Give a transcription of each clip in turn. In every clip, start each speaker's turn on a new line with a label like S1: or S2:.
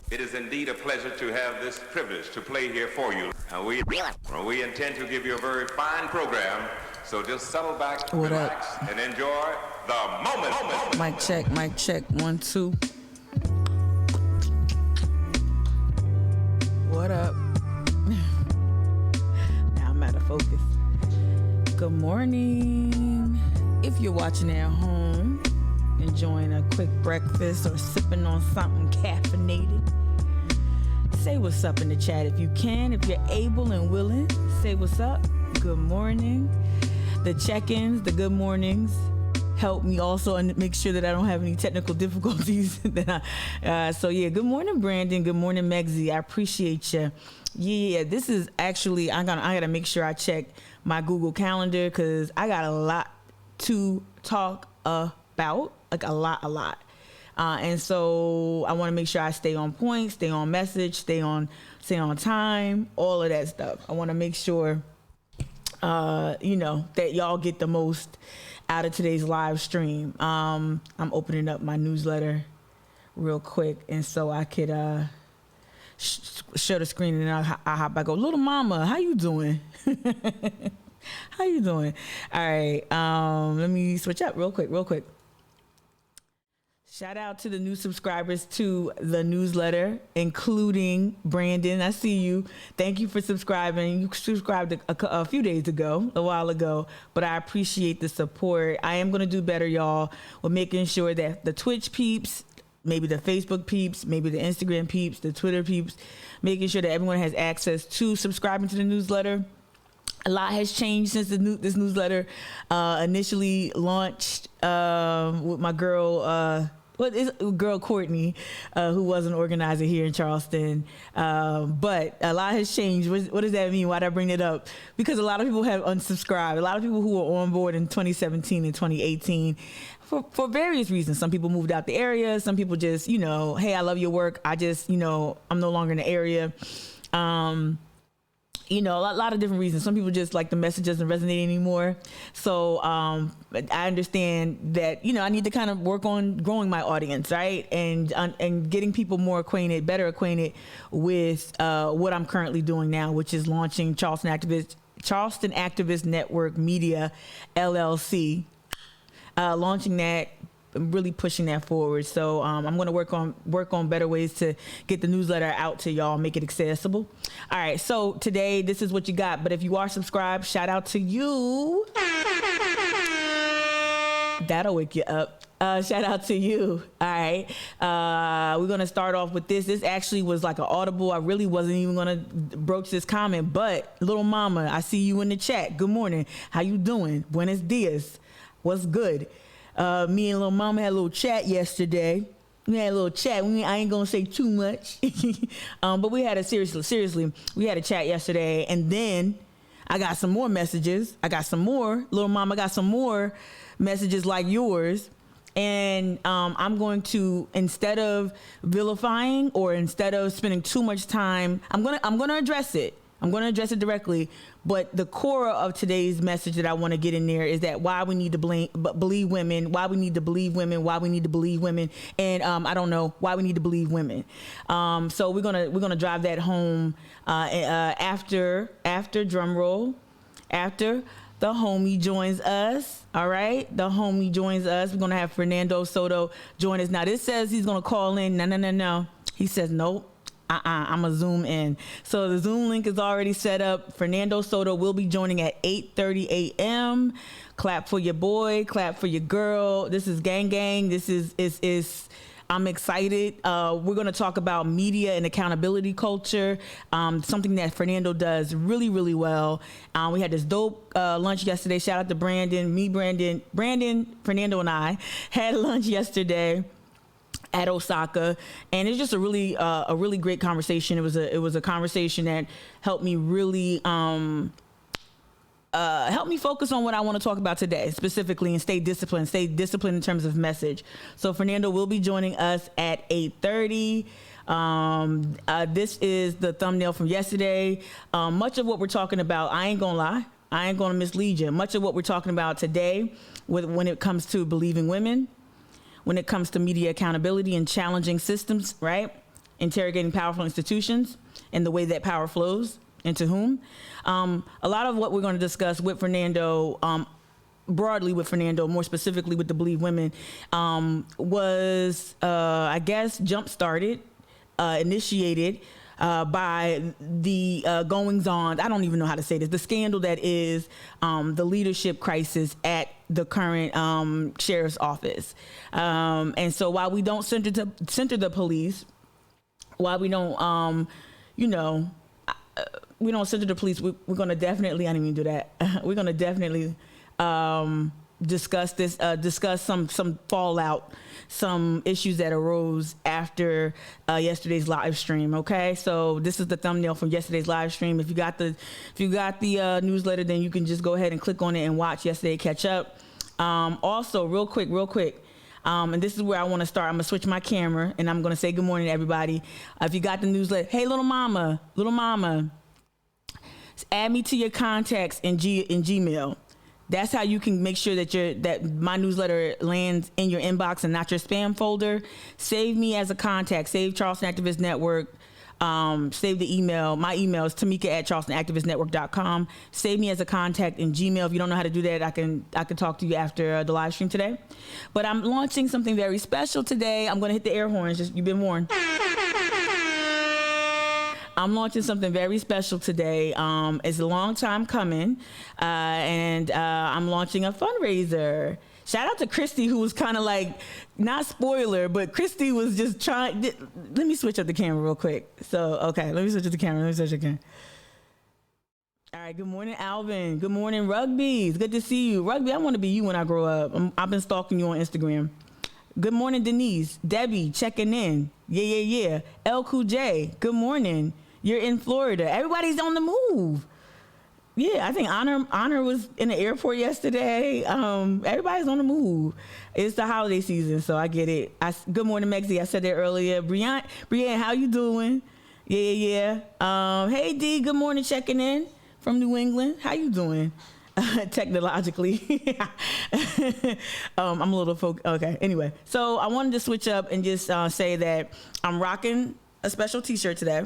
S1: It is indeed a pleasure to have this privilege to play here for you. We intend to give you a very fine program, so just settle back, relax, and enjoy the moment.
S2: Mic check, 1, 2. What up? Now I'm out of focus. Good morning. If you're watching at home, enjoying a quick breakfast or sipping on something caffeinated, say what's up in the chat if you can. If you're able and willing, say what's up. Good morning. The check-ins, the good mornings help me also and make sure that I don't have any technical difficulties. So yeah, good morning, Brandon. Good morning, Megzy. I appreciate you. Yeah, this is actually, I gotta make sure I check my Google Calendar because I got a lot to talk about, like a lot. And so I want to make sure I stay on point, stay on message, stay on time, all of that stuff. I want to make sure, that y'all get the most out of today's live stream. I'm opening up my newsletter real quick, and so I could share the screen, and then I hop back. Go, little mama, how you doing? How you doing? All right, let me switch up real quick. Shout out to the new subscribers to the newsletter, including Brandon. I see you. Thank you for subscribing. You subscribed a few days ago, a while ago, but I appreciate the support. I am going to do better, y'all, with making sure that the Twitch peeps, maybe the Facebook peeps, maybe the Instagram peeps, the Twitter peeps, making sure that everyone has access to subscribing to the newsletter. A lot has changed since this newsletter initially launched with my girl, Courtney, who was an organizer here in Charleston. But a lot has changed. What does that mean? Why did I bring it up? Because a lot of people have unsubscribed. A lot of people who were on board in 2017 and 2018 for various reasons. Some people moved out the area. Some people just, hey, I love your work. I just, I'm no longer in the area. A lot of different reasons. Some people just like the message doesn't resonate anymore. So I understand that, I need to kind of work on growing my audience, right? And getting people better acquainted with what I'm currently doing now, which is launching Charleston Activist Network Media, LLC. Launching that, really pushing that forward. So I'm going to work on better ways to get the newsletter out to y'all, make it accessible. All right, so today this is what you got, but if you are subscribed, shout out to you. That'll wake you up. Shout out to you. All right, we're going to start off with this actually was like an audible. I really wasn't even going to broach this comment, but little mama, I see you in the chat. Good morning. How you doing? Buenos dias. What's good? Me and little mama had a little chat yesterday. We had a little chat. I ain't gonna say too much, but we had a seriously. We had a chat yesterday, and then I got some more messages. Little mama got some more messages like yours, and I'm going to, instead of vilifying or instead of spending too much time, I'm gonna address it. I'm going to address it directly, but the core of today's message that I want to get in there is that why we need to believe women, why we need to believe women, and I don't know why we need to believe women. So we're gonna drive that home after drum roll, after the homie joins us. All right, the homie joins us. We're gonna have Fernando Soto join us. Now this says he's gonna call in. No. He says nope. I'm going to zoom in. So the Zoom link is already set up. Fernando Soto will be joining at 8:30 a.m. Clap for your boy. Clap for your girl. This is gang. This is I'm excited. We're going to talk about media and accountability culture, something that Fernando does really, really well. We had this dope lunch yesterday. Shout out to Brandon, Fernando, and I had lunch yesterday at Osaka, and it's just a really great conversation. It was a conversation that helped me really help me focus on what I want to talk about today specifically, and stay disciplined in terms of message. So Fernando will be joining us at 8:30. This is the thumbnail from yesterday. Much of what we're talking about, I ain't gonna lie, I ain't gonna mislead you. Much of what we're talking about today, when it comes to believing women, when it comes to media accountability and challenging systems, right? interrogating powerful institutions and the way that power flows and to whom. A lot of what we're going to discuss with Fernando, broadly with Fernando, more specifically with the Believe Women, was, I guess, jump-started, initiated by the goings on, I don't even know how to say this, the scandal that is the leadership crisis at the current sheriff's office. And so while we don't center the police, while we don't, we don't center the police, we're going to definitely, I didn't even do that. We're going to definitely discuss some fallout, some issues that arose after yesterday's live stream. Okay, so this is the thumbnail from yesterday's live stream. If you got the newsletter, then you can just go ahead and click on it and watch yesterday. Catch up. Also, real quick. And this is where I want to start. I'm gonna switch my camera and I'm gonna say good morning to everybody. If you got the newsletter, hey little mama, add me to your contacts in Gmail. That's how you can make sure that my newsletter lands in your inbox and not your spam folder. Save me as a contact. Save Charleston Activist Network. Save the email. My email is tamika@charlestonactivistnetwork.com. Save me as a contact in Gmail. If you don't know how to do that, I can talk to you after the live stream today. But I'm launching something very special today. I'm going to hit the air horns. You've been warned. I'm launching something very special today. It's a long time coming, and I'm launching a fundraiser. Shout out to Christy, who was kind of like, not spoiler, but Christy was just trying. Let me switch up the camera real quick. So, okay, let me switch up the camera. All right, good morning, Alvin. Good morning, Rugby. It's good to see you. Rugby, I want to be you when I grow up. I've been stalking you on Instagram. Good morning, Denise. Debbie, checking in. Yeah. El Cool J, good morning. You're in Florida. Everybody's on the move. Yeah, I think Honor was in the airport yesterday. Everybody's on the move. It's the holiday season, so I get it. Good morning, Mexi. I said that earlier. Brianne, how you doing? Yeah. Hey, D, good morning, checking in from New England. How you doing? Technologically. I'm a little okay, anyway. So I wanted to switch up and just say that I'm rocking a special t-shirt today.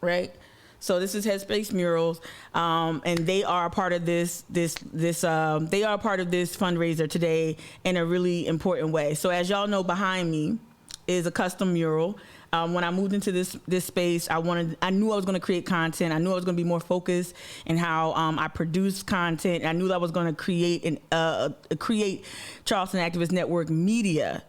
S2: Right, so this is Headspace Murals, and they are a part of this fundraiser today in a really important way. So as y'all know, behind me is a custom mural. When I moved into this space, I knew I was going to create content. I knew I was going to be more focused in how I produce content. I knew that I was going to create Charleston Activist Network media.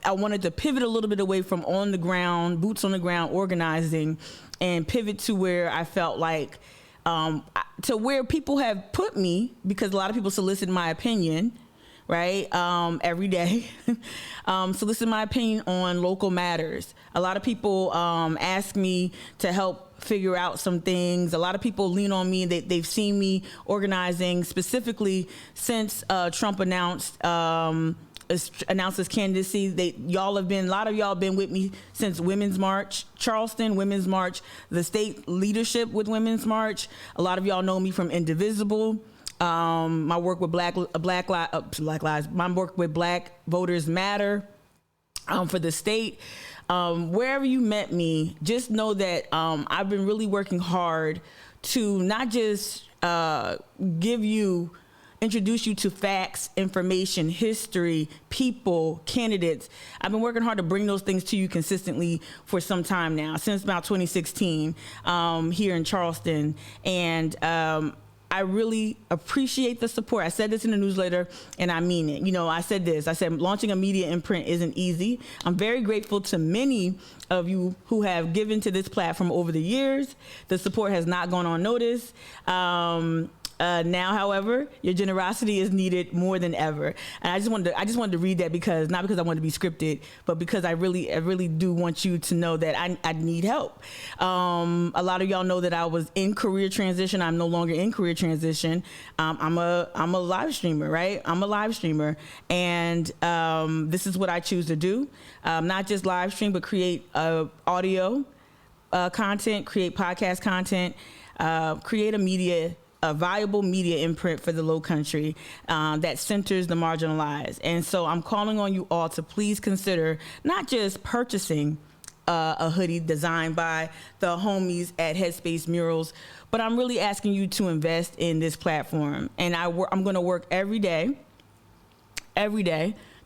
S2: I wanted to pivot a little bit away from on the ground, boots on the ground organizing, and pivot to where I felt like, to where people have put me, because a lot of people solicit my opinion, right? Every day, solicit my opinion on local matters. A lot of people ask me to help figure out some things. A lot of people lean on me. They've seen me organizing specifically since Trump announced his candidacy. A lot of y'all have been with me since Women's March, Charleston Women's March, the state leadership with Women's March. A lot of y'all know me from Indivisible. My work with Black Lives, my work with Black Voters Matter for the state. Wherever you met me, just know that I've been really working hard to not just introduce you to facts, information, history, people, candidates. I've been working hard to bring those things to you consistently for some time now, since about 2016 here in Charleston. And I really appreciate the support. I said this in the newsletter, and I mean it. I said launching a media imprint isn't easy. I'm very grateful to many of you who have given to this platform over the years. The support has not gone unnoticed. Now, however, your generosity is needed more than ever. And I just wanted to read that not because I wanted to be scripted, but because I really do want you to know that I need help. A lot of y'all know that I was in career transition. I'm no longer in career transition. I'm a live streamer, right? I'm a live streamer, and this is what I choose to do. Not just live stream, but create audio content, create podcast content, create a media a viable media imprint for the Low Country that centers the marginalized. And so I'm calling on you all to please consider not just purchasing a hoodie designed by the homies at Headspace Murals, but I'm really asking you to invest in this platform. And I'm going to work every day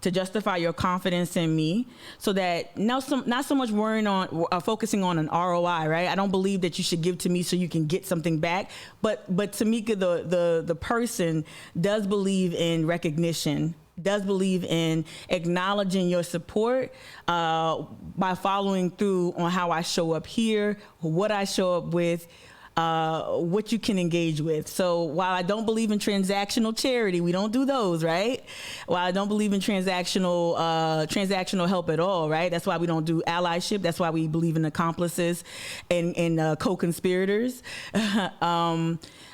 S2: to justify your confidence in me, so that not so much worrying on focusing on an ROI, right? I don't believe that you should give to me so you can get something back, but Tamika, the person, does believe in recognition, does believe in acknowledging your support by following through on how I show up here, what I show up with, what you can engage with. So while I don't believe in transactional charity, we don't do those, right? While I don't believe in transactional help at all, right? That's why we don't do allyship. That's why we believe in accomplices and co-conspirators.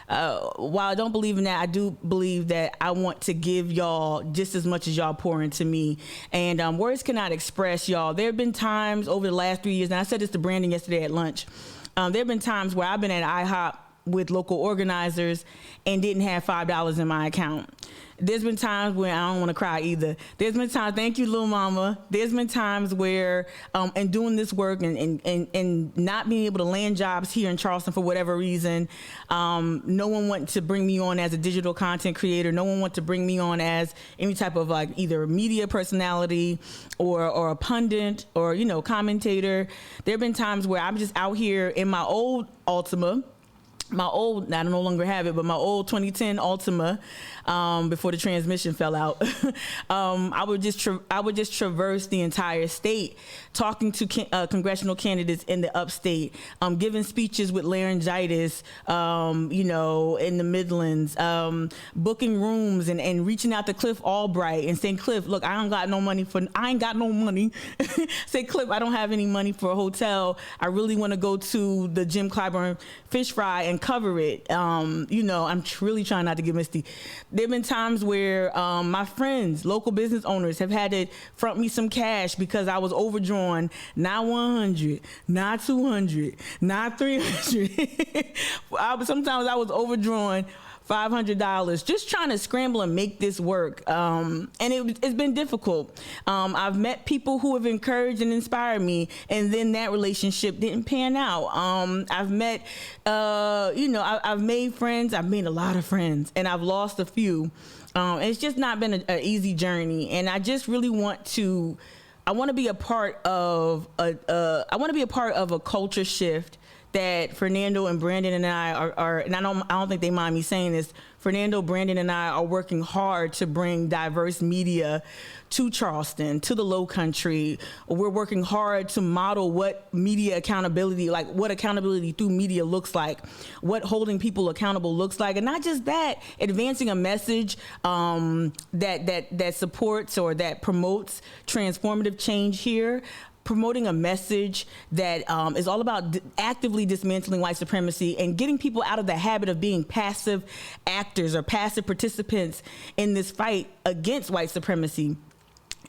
S2: While I don't believe in that, I do believe that I want to give y'all just as much as y'all pour into me. And words cannot express, y'all. There have been times over the last 3 years, and I said this to Brandon yesterday at lunch, there have been times where I've been at IHOP with local organizers and didn't have $5 in my account. There's been times where I don't want to cry either. There's been times, thank you, little mama. There's been times where, in doing this work and not being able to land jobs here in Charleston for whatever reason, no one wanted to bring me on as a digital content creator. No one wanted to bring me on as any type of like either a media personality or a pundit or, commentator. There have been times where I'm just out here in my old Altima, I no longer have it, but my old 2010 Altima, before the transmission fell out, I would just traverse the entire state, talking to congressional candidates in the upstate, giving speeches with laryngitis, in the Midlands, booking rooms and reaching out to Cliff Albright and saying, Cliff, look, I ain't got no money. Say, Cliff, I don't have any money for a hotel. I really want to go to the Jim Clyburn fish fry and cover it. I'm really trying not to get misty. There have been times where my friends, local business owners, have had to front me some cash because I was overdrawn, not 100, not 200, not 300. Sometimes I was overdrawn $500, just trying to scramble and make this work. And it's been difficult. I've met people who have encouraged and inspired me, and then that relationship didn't pan out. I've met, I've made friends. I've made a lot of friends, and I've lost a few. It's just not been an easy journey, and I just really want to be a part of a culture shift that Fernando and Brandon and I are, and I don't think they mind me saying this, Fernando, Brandon, and I are working hard to bring diverse media to Charleston, to the Low Country. We're working hard to model what media accountability, like what accountability through media looks like, what holding people accountable looks like, and not just that, advancing a message that supports or that promotes transformative change here, promoting a message that is all about actively dismantling white supremacy and getting people out of the habit of being passive actors or passive participants in this fight against white supremacy.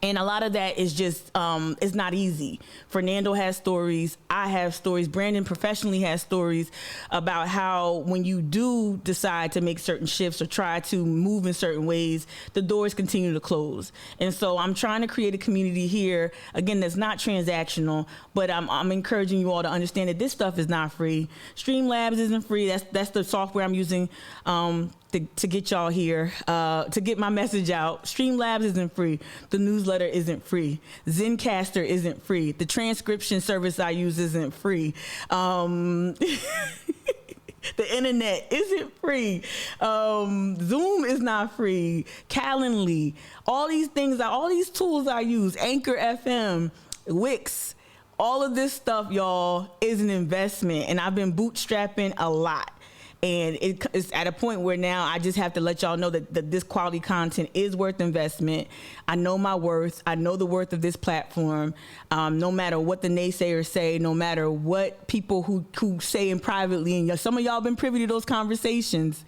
S2: And a lot of that is just, it's not easy. Fernando has stories, I have stories, Brandon professionally has stories about how when you do decide to make certain shifts or try to move in certain ways, the doors continue to close. And so I'm trying to create a community here, again, that's not transactional, but I'm encouraging you all to understand that this stuff is not free. Streamlabs isn't free, that's the software I'm using to get y'all here, to get my message out. Streamlabs isn't free. The newsletter isn't free. Zencaster isn't free. The transcription service I use isn't free. The internet isn't free. Zoom is not free. Calendly, all these things, all these tools I use, Anchor FM, Wix, all of this stuff, y'all, is an investment, and I've been bootstrapping a lot. And it's at a point where now I just have to let y'all know that this quality content is worth investment. I know my worth. I know the worth of this platform. No matter what the naysayers say, no matter what people who say in privately, and some of y'all been privy to those conversations,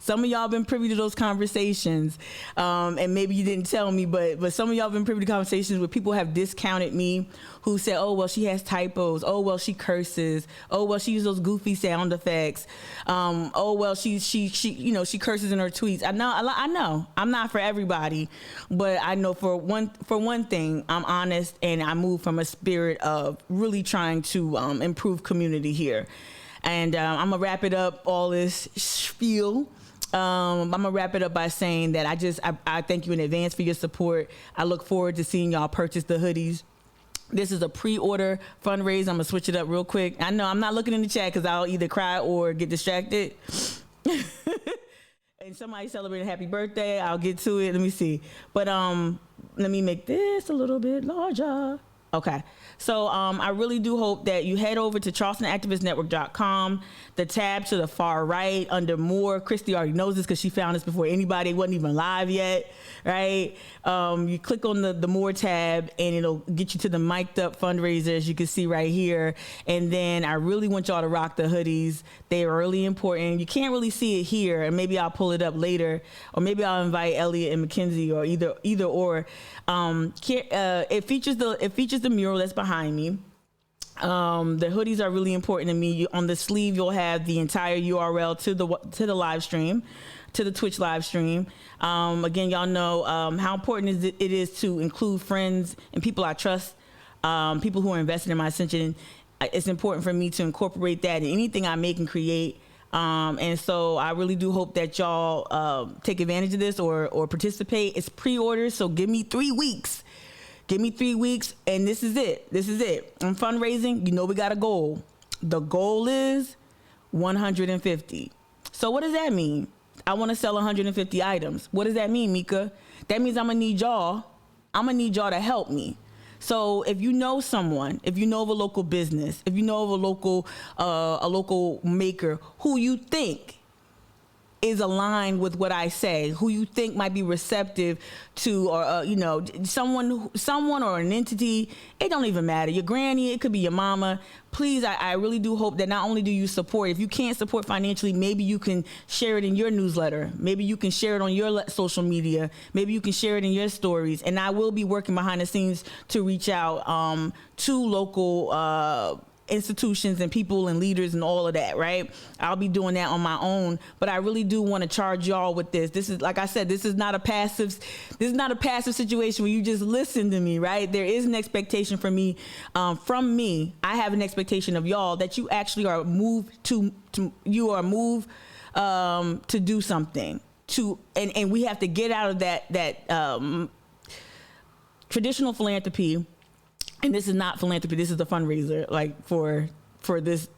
S2: Some of y'all been privy to those conversations, and maybe you didn't tell me, but some of y'all been privy to conversations where people have discounted me, who said, "Oh well, she has typos. Oh well, she curses. Oh well, she uses those goofy sound effects. Oh well, she you know, she curses in her tweets." I know, I'm not for everybody, but I know for one thing, I'm honest, and I move from a spirit of really trying to improve community here. And I'm gonna wrap it up, all this spiel. I'm gonna wrap it up by saying that I thank you in advance for your support. I look forward to seeing y'all purchase the hoodies. This is a pre-order fundraiser. I'm gonna switch it up real quick. I know I'm not looking in the chat because I'll either cry or get distracted. And somebody celebrated happy birthday. I'll get to it. Let me see. But let me make this a little bit larger. Okay. So I really do hope that you head over to charlestonactivistnetwork.com, the tab to the far right under more. Christy already knows this because she found this before anybody. It wasn't even live yet, right? You click on the more tab and it'll get you to the mic'd up fundraiser, as you can see right here. And then I really want y'all to rock the hoodies. They are really important. You can't really see it here, and maybe I'll pull it up later, or maybe I'll invite Elliot and Mackenzie, or either or. It features the mural that's behind me. The hoodies are really important to me. On the sleeve, you'll have the entire URL to the live stream, to the Twitch live stream. Again, y'all know how important it is to include friends and people I trust, people who are invested in my ascension. It's important for me to incorporate that in anything I make and create. And so I really do hope that y'all take advantage of this or participate. It's pre-orders, so give me 3 weeks. Give me 3 weeks, and this is it. I'm fundraising. You know we got a goal. The goal is 150. So what does that mean? I want to sell 150 items. What does that mean, Mika? That means I'm gonna need y'all to help me. So if you know someone, if you know of a local business, if you know of a local maker who you think is aligned with what I say, who you think might be receptive to, or you know, someone or an entity, it don't even matter. Your granny, it could be your mama. Please, I really do hope that not only do you support, if you can't support financially, maybe you can share it in your newsletter. Maybe you can share it on your social media. Maybe you can share it in your stories. And I will be working behind the scenes to reach out to local institutions and people and leaders and all of that, right? I'll be doing that on my own, but I really do want to charge y'all with this. This is, like I said, this is not a passive situation where you just listen to me, right? There is an expectation from me. I have an expectation of y'all that you actually are moved to do something, and we have to get out of that traditional philanthropy. And this is not philanthropy. This is a fundraiser, like for this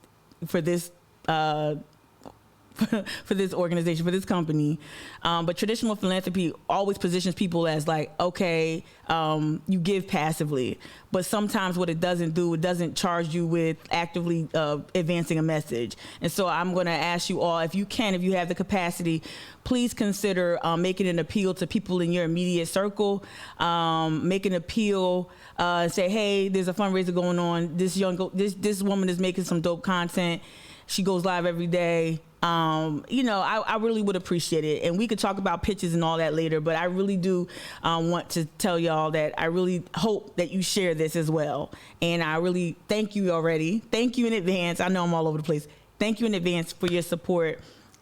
S2: organization, for this company. But traditional philanthropy always positions people as like, okay, you give passively. But sometimes what it doesn't charge you with actively advancing a message. And so I'm going to ask you all, if you have the capacity, please consider making an appeal to people in your immediate circle. Make an appeal, say, hey, there's a fundraiser going on. This woman is making some dope content. She goes live every day. I really would appreciate it. And we could talk about pitches and all that later, but I really do want to tell y'all that I really hope that you share this as well. And I really thank you already. Thank you in advance. I know I'm all over the place. Thank you in advance for your support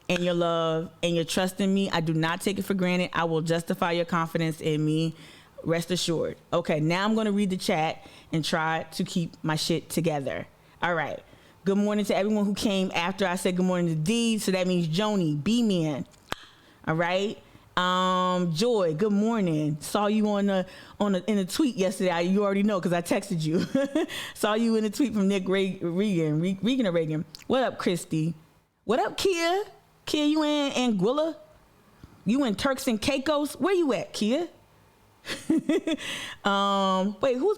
S2: and your love and your trust in me. I do not take it for granted. I will justify your confidence in me. Rest assured. Okay, now I'm going to read the chat and try to keep my shit together. All right. Good morning to everyone who came after I said good morning to D. So that means Joni, B-Man. All right. Joy, good morning. Saw you in a tweet yesterday. You already know because I texted you. Saw you in a tweet from Nick Regan. What up, Christy? What up, Kia? Kia, you in Anguilla? You in Turks and Caicos? Where you at, Kia? Wait, whose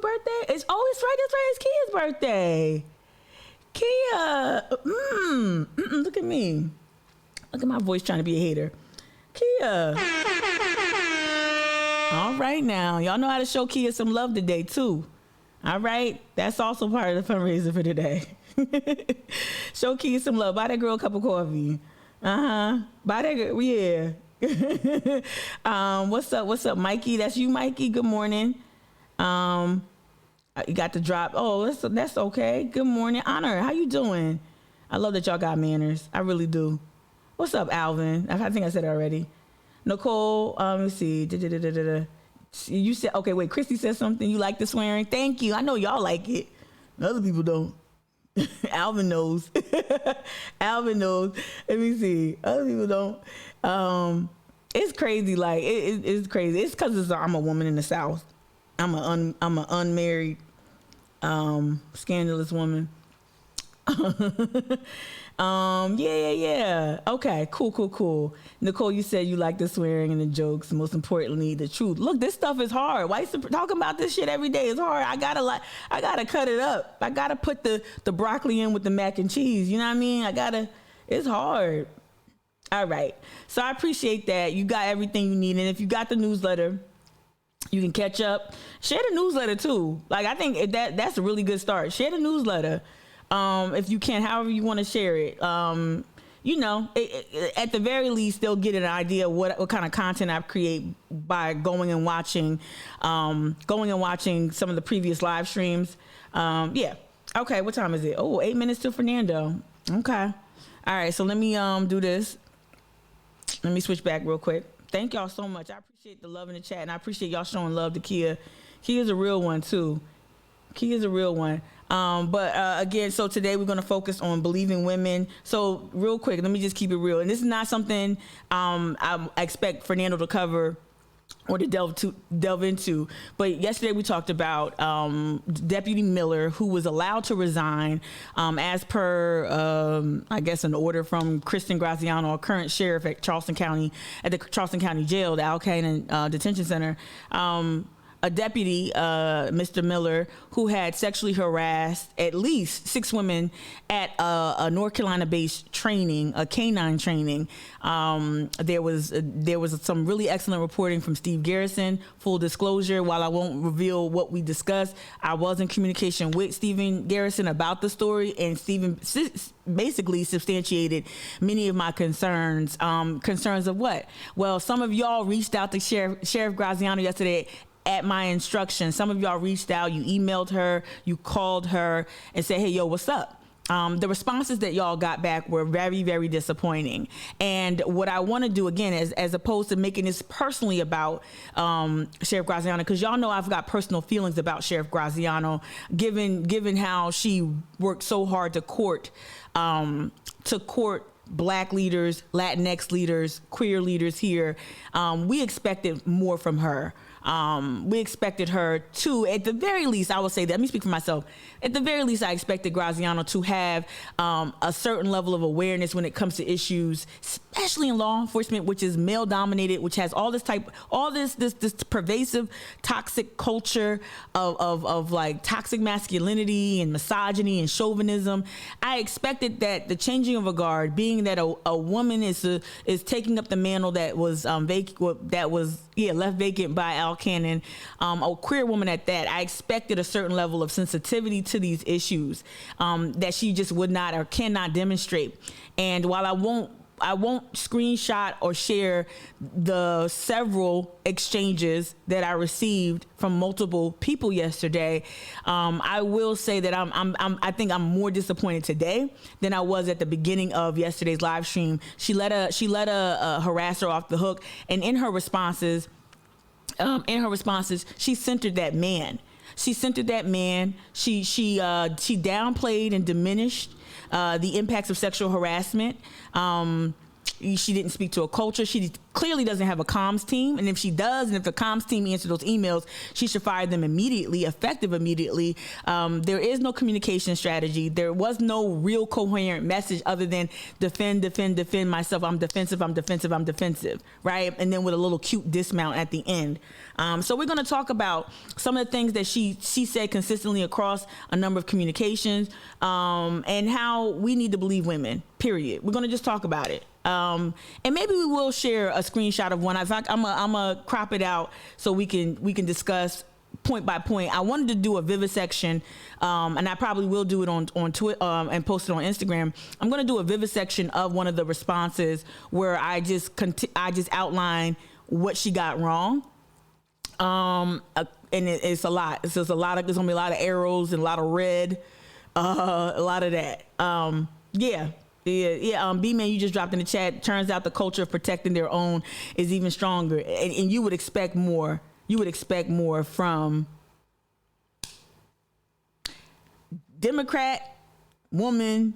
S2: birthday? It's right. That's right. It's Kia's birthday. Kia, look at me. Look at my voice trying to be a hater. Kia. All right now. Y'all know how to show Kia some love today too. All right. That's also part of the fundraiser for today. Show Kia some love. Buy that girl a cup of coffee. Buy that. Yeah. What's up, Mikey? That's you, Mikey. Good morning. You got the drop. Oh, that's okay. Good morning, Honor. How you doing? I love that y'all got manners. I really do. What's up, Alvin? I think I said it already. Nicole. Let me see. You said, okay, wait. Christy said something. You like the swearing? Thank you. I know y'all like it. Other people don't. Alvin knows. Alvin knows. Let me see. Other people don't. It's crazy. Like it's crazy. It's because I'm a woman in the South. I'm an unmarried, scandalous woman. Yeah. Okay, cool. Nicole, you said you like the swearing and the jokes. Most importantly, the truth. Look, this stuff is hard. Why talking about this shit every day is hard. I gotta cut it up. I gotta put the broccoli in with the mac and cheese. You know what I mean? It's hard. All right. So I appreciate that. You got everything you need. And if you got the newsletter, you can catch up. Share the newsletter too. Like, I think that's a really good start. Share the newsletter. If you can, however you want to share it. You know, at the very least, they'll get an idea of what kind of content I create by going and watching some of the previous live streams. Yeah. Okay. What time is it? Oh, 8 minutes till Fernando. Okay. All right. So let me do this. Let me switch back real quick. Thank y'all so much. I appreciate the love in the chat, and I appreciate y'all showing love to Kia. Kia's a real one too. Kia's a real one. But again, so today we're going to focus on believing women. So real quick, let me just keep it real. And this is not something I expect Fernando to cover or to delve into. But yesterday we talked about Deputy Miller, who was allowed to resign as per, I guess, an order from Kristen Graziano, a current sheriff at the Charleston County Jail, the Al Cannon Detention Center. A deputy, Mr. Miller, who had sexually harassed at least 6 women at a North Carolina-based training, a canine training. There was some really excellent reporting from Steve Garrison. Full disclosure, while I won't reveal what we discussed, I was in communication with Stephen Garrison about the story, and Stephen basically substantiated many of my concerns. Concerns of what? Well, some of y'all reached out to Sheriff Graziano yesterday at my instruction. Some of y'all reached out, you emailed her, you called her and said, hey, yo, what's up? The responses that y'all got back were very, very disappointing. And what I want to do, again, as opposed to making this personally about Sheriff Graziano, because y'all know I've got personal feelings about Sheriff Graziano, given how she worked so hard to court Black leaders, Latinx leaders, queer leaders here. We expected more from her. We expected her to, at the very least, I will say that, let me speak for myself. At the very least, I expected Graziano to have a certain level of awareness when it comes to issues, especially in law enforcement, which is male dominated, which has all this pervasive toxic culture of like toxic masculinity and misogyny and chauvinism. I expected that the changing of a guard, being that a woman is taking up the mantle that was left vacant by Al Cannon, a queer woman at that, I expected a certain level of sensitivity to these issues that she just would not or cannot demonstrate. And while I won't screenshot or share the several exchanges that I received from multiple people yesterday, I will say that I think I'm more disappointed today than I was at the beginning of yesterday's live stream. She let a harasser off the hook, and in her responses, she centered that man. She downplayed and diminished the impacts of sexual harassment. She didn't speak to a culture. She clearly doesn't have a comms team. And if she does, and if the comms team answers those emails, she should fire them immediately, effective immediately. There is no communication strategy. There was no real coherent message other than defend myself. I'm defensive, right? And then with a little cute dismount at the end. So we're going to talk about some of the things that she said consistently across a number of communications, and how we need to believe women, period. We're going to just talk about it. And maybe we will share a screenshot of one. In fact, I'm gonna crop it out so we can discuss point by point. I wanted to do a vivisection, and I probably will do it on Twitter and post it on Instagram. I'm going to do a vivisection of one of the responses where I just outline what she got wrong. And it's a lot. It's just a lot of. There's gonna be a lot of arrows and a lot of red, a lot of that. Yeah. B-Man, you just dropped in the chat. Turns out the culture of protecting their own is even stronger, and you would expect more. You would expect more from Democrat woman.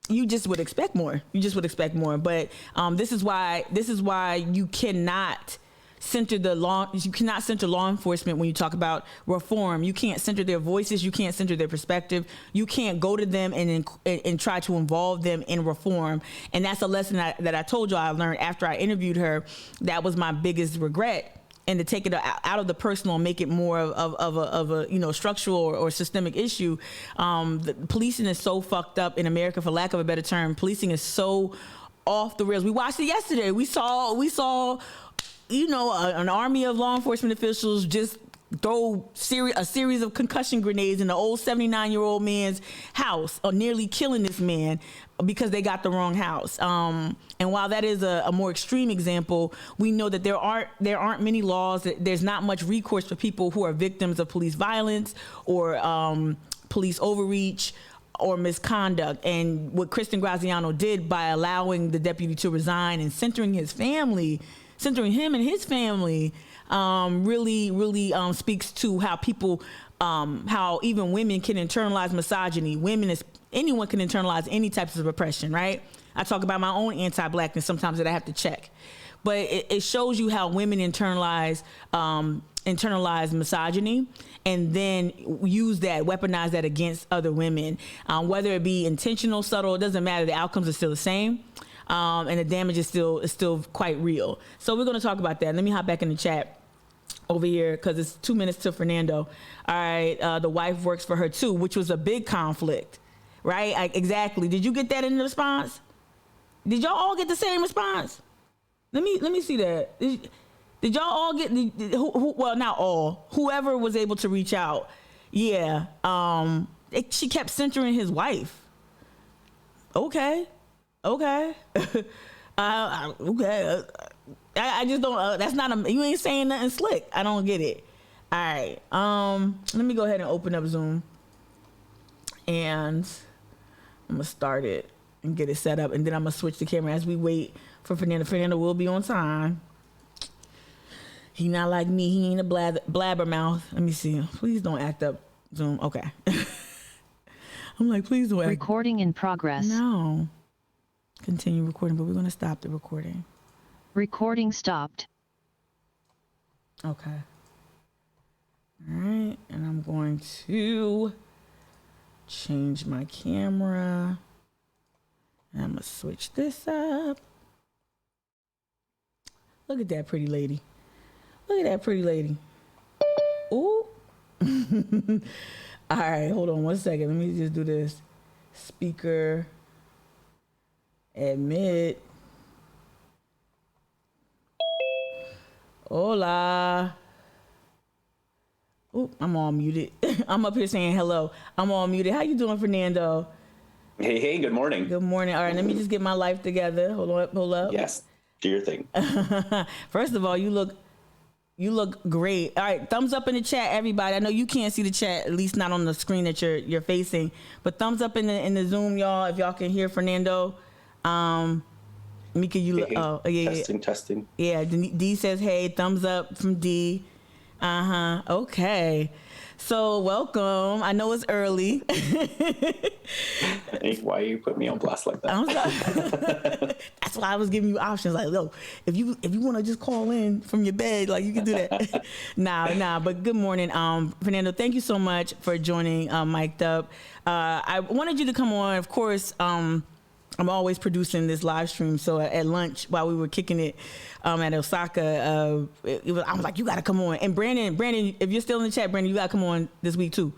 S2: You just would expect more. But this is why you cannot center law enforcement when you talk about reform. You can't center their voices. You can't center their perspective. You can't go to them and try to involve them in reform. And that's a lesson that I told you I learned after I interviewed her. That was my biggest regret. And to take it out of the personal and make it more of a structural or systemic issue. The policing is so fucked up in America, for lack of a better term. Policing is so off the rails. We watched it yesterday. We saw an army of law enforcement officials just throw a series of concussion grenades in the old 79-year-old man's house, or nearly killing this man because they got the wrong house. And while that is a more extreme example, we know that there aren't many laws. There's not much recourse for people who are victims of police violence or police overreach or misconduct. And what Kristen Graziano did by allowing the deputy to resign and centering him and his family, really speaks to how people, how even women can internalize misogyny. Anyone can internalize any types of oppression, right? I talk about my own anti-blackness sometimes that I have to check. But it shows you how women internalize misogyny and then weaponize that against other women. Whether it be intentional, subtle, it doesn't matter. The outcomes are still the same. And the damage is still quite real. So we're going to talk about that. Let me hop back in the chat over here because it's 2 minutes to Fernando. All right, the wife works for her too, which was a big conflict, right? Exactly. Did you get that in the response? Did y'all all get the same response? Let me see that. Did y'all all get well, not all. Whoever was able to reach out. Yeah. She kept centering his wife. Okay. Okay. Okay. I just don't. That's not you ain't saying nothing slick. I don't get it. All right. Let me go ahead and open up Zoom, and I'm gonna start it and get it set up, and then I'm gonna switch the camera as we wait for Fernando. Fernando will be on time. He not like me. He ain't a blabbermouth. Let me see. Please don't act up, Zoom. Okay. I'm like, please don't.
S3: Recording in progress.
S2: No. Continue recording, but we're going to stop the recording.
S3: Recording stopped.
S2: Okay. All right. And I'm going to change my camera. And I'm going to switch this up. Look at that pretty lady. Look at that pretty lady. Ooh. All right. Hold on one second. Let me just do this. Speaker. Admit. Hola. Oop, I'm all muted. I'm up here saying hello. I'm all muted. How you doing, Fernando?
S4: Hey, good morning.
S2: Good morning. All right, let me just get my life together. Hold up.
S4: Yes, do your thing.
S2: First of all, you look great. All right, thumbs up in the chat, everybody. I know you can't see the chat, at least not on the screen that you're facing. But thumbs up in the Zoom, y'all, if y'all can hear Fernando. Mika, you look. Oh, yeah.
S4: Testing.
S2: Yeah, D says hey. Thumbs up from D. Okay. So welcome. I know it's early.
S4: Hey, why you put me on blast like that?
S2: I'm sorry. That's why I was giving you options. Like, look, if you want to just call in from your bed, like you can do that. Nah. But good morning, Fernando. Thank you so much for joining Mic'd Up. I wanted you to come on. Of course, I'm always producing this live stream. So at lunch, while we were kicking it at Osaka, I was like, you got to come on. And Brandon, if you're still in the chat, Brandon, you got to come on this week too.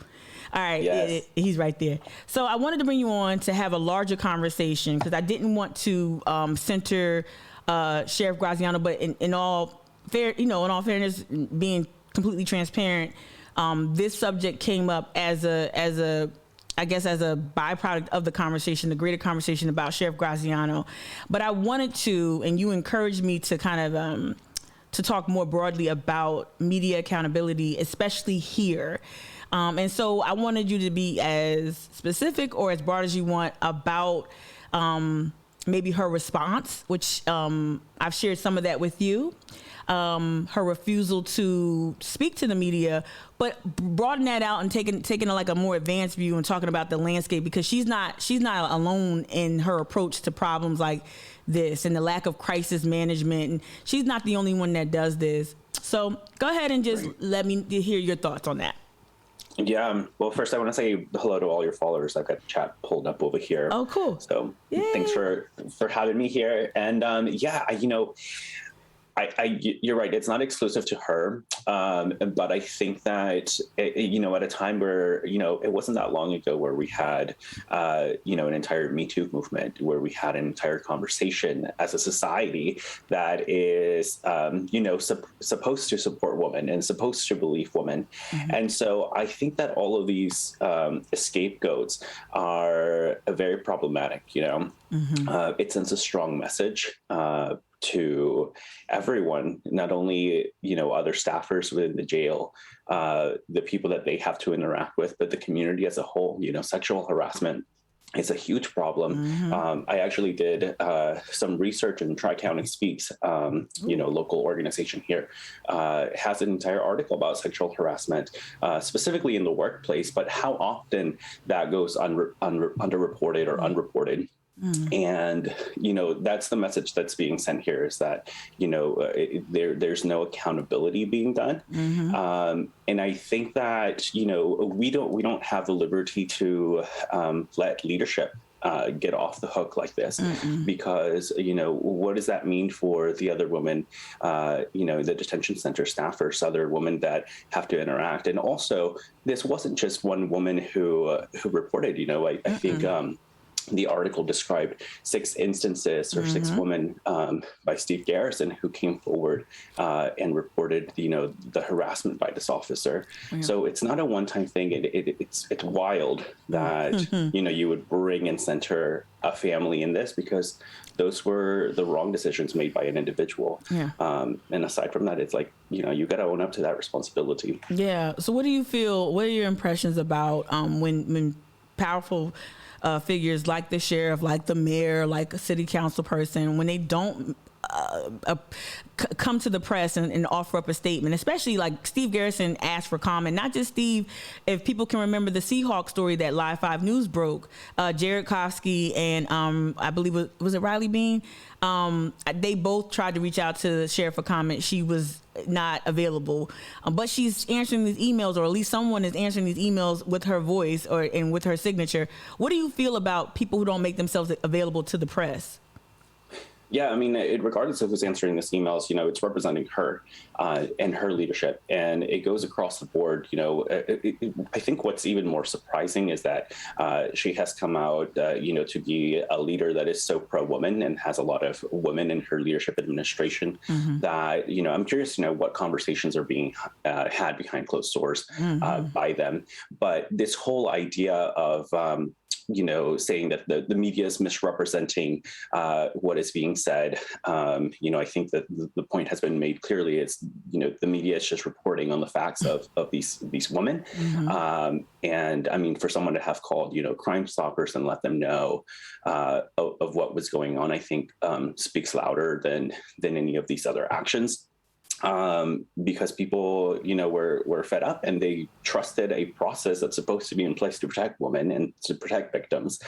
S2: All right.
S4: Yes.
S2: He's right there. So I wanted to bring you on to have a larger conversation because I didn't want to center Sheriff Graziano, but in all fairness, being completely transparent, this subject came up as a byproduct of the conversation, the greater conversation about Sheriff Graziano. But I wanted to, and you encouraged me to kind of to talk more broadly about media accountability, especially here. And so I wanted you to be as specific or as broad as you want about maybe her response, which I've shared some of that with you. Her refusal to speak to the media, but broaden that out and taking like a more advanced view and talking about the landscape, because she's not alone in her approach to problems like this and the lack of crisis management. And she's not the only one that does this. So go ahead and just let me hear your thoughts on that.
S4: Yeah. Well, first I want to say hello to all your followers. I've got the chat pulled up over here.
S2: Oh, cool.
S4: So thanks for having me here. And you're right. It's not exclusive to her. But I think that, at a time where, it wasn't that long ago where we had, an entire Me Too movement, where we had an entire conversation as a society that is, supposed to support women and supposed to believe women. Mm-hmm. And so I think that all of these scapegoats are very problematic, Mm-hmm. It sends a strong message to everyone, not only, other staffers within the jail, the people that they have to interact with, but the community as a whole. Sexual harassment is a huge problem. Mm-hmm. I actually did some research, and Tri-County Speaks, local organization here, has an entire article about sexual harassment, specifically in the workplace, but how often that goes underreported or unreported. Mm. And, that's the message that's being sent here, is that, there's no accountability being done. Mm-hmm. And I think that, we don't have the liberty to let leadership get off the hook like this. Mm-mm. Because, what does that mean for the other women, the detention center staffers, other women that have to interact? And also, this wasn't just one woman who reported. I think the article described 6 instances or 6 women by Steve Garrison who came forward and reported, the harassment by this officer. Yeah. So it's not a one-time thing. It's wild that, you would bring and center a family in this, because those were the wrong decisions made by an individual. Yeah. And aside from that, it's like, you got to own up to that responsibility.
S2: Yeah. So what do you feel, what are your impressions about when powerful figures like the sheriff, like the mayor, like a city council person, when they don't come to the press and offer up a statement, especially like Steve Garrison asked for comment, not just Steve. If people can remember the Seahawks story that Live 5 News broke, Jared Kofsky and I believe was it Riley Bean? They both tried to reach out to the sheriff for comment. She was not available, but she's answering these emails, or at least someone is answering these emails with her voice and with her signature. What do you feel about people who don't make themselves available to the press?
S4: Yeah, I mean, regardless of who's answering this emails, it's representing her and her leadership, and it goes across the board. I think what's even more surprising is that she has come out, to be a leader that is so pro-woman and has a lot of women in her leadership administration. Mm-hmm. That, I'm curious to know what conversations are being had behind closed doors by them. But this whole idea of saying that the media is misrepresenting what is being said. I think that the point has been made clearly. It's, the media is just reporting on the facts of these women. Mm-hmm. And I mean, for someone to have called, Crime Stoppers and let them know of what was going on, I think speaks louder than any of these other actions. Because people, were fed up, and they trusted a process that's supposed to be in place to protect women and to protect victims.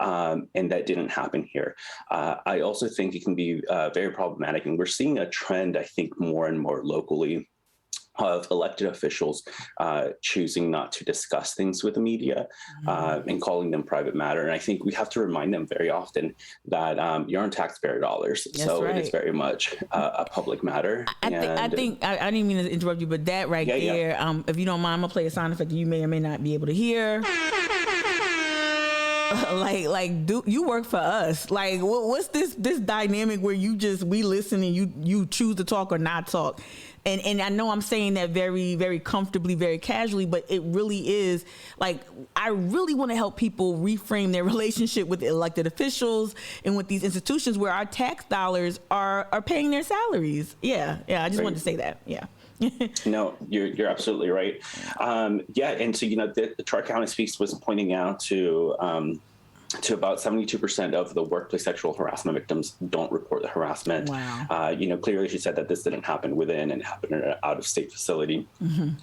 S4: And that didn't happen here. I also think it can be very problematic. And we're seeing a trend, I think, more and more locally, of elected officials choosing not to discuss things with the media and calling them private matter. And I think we have to remind them very often that you're on taxpayer dollars. That's so right. It is very much a public matter.
S2: I think I didn't mean to interrupt you, but that there, if you don't mind, I'm gonna play a sound effect that you may or may not be able to hear. Do you work for us? Like, what's this dynamic where we listen and you choose to talk or not talk? and I know I'm saying that very, very comfortably, very casually, but it really is like, I really want to help people reframe their relationship with elected officials and with these institutions where our tax dollars are paying their salaries. Yeah. I just wanted to say that. Yeah.
S4: No, you're absolutely right. And so, the Tri-County Speaks was pointing out to about 72% of the workplace sexual harassment victims don't report the harassment.
S2: Wow.
S4: Clearly she said that this didn't happen within and happened in an out-of-state facility.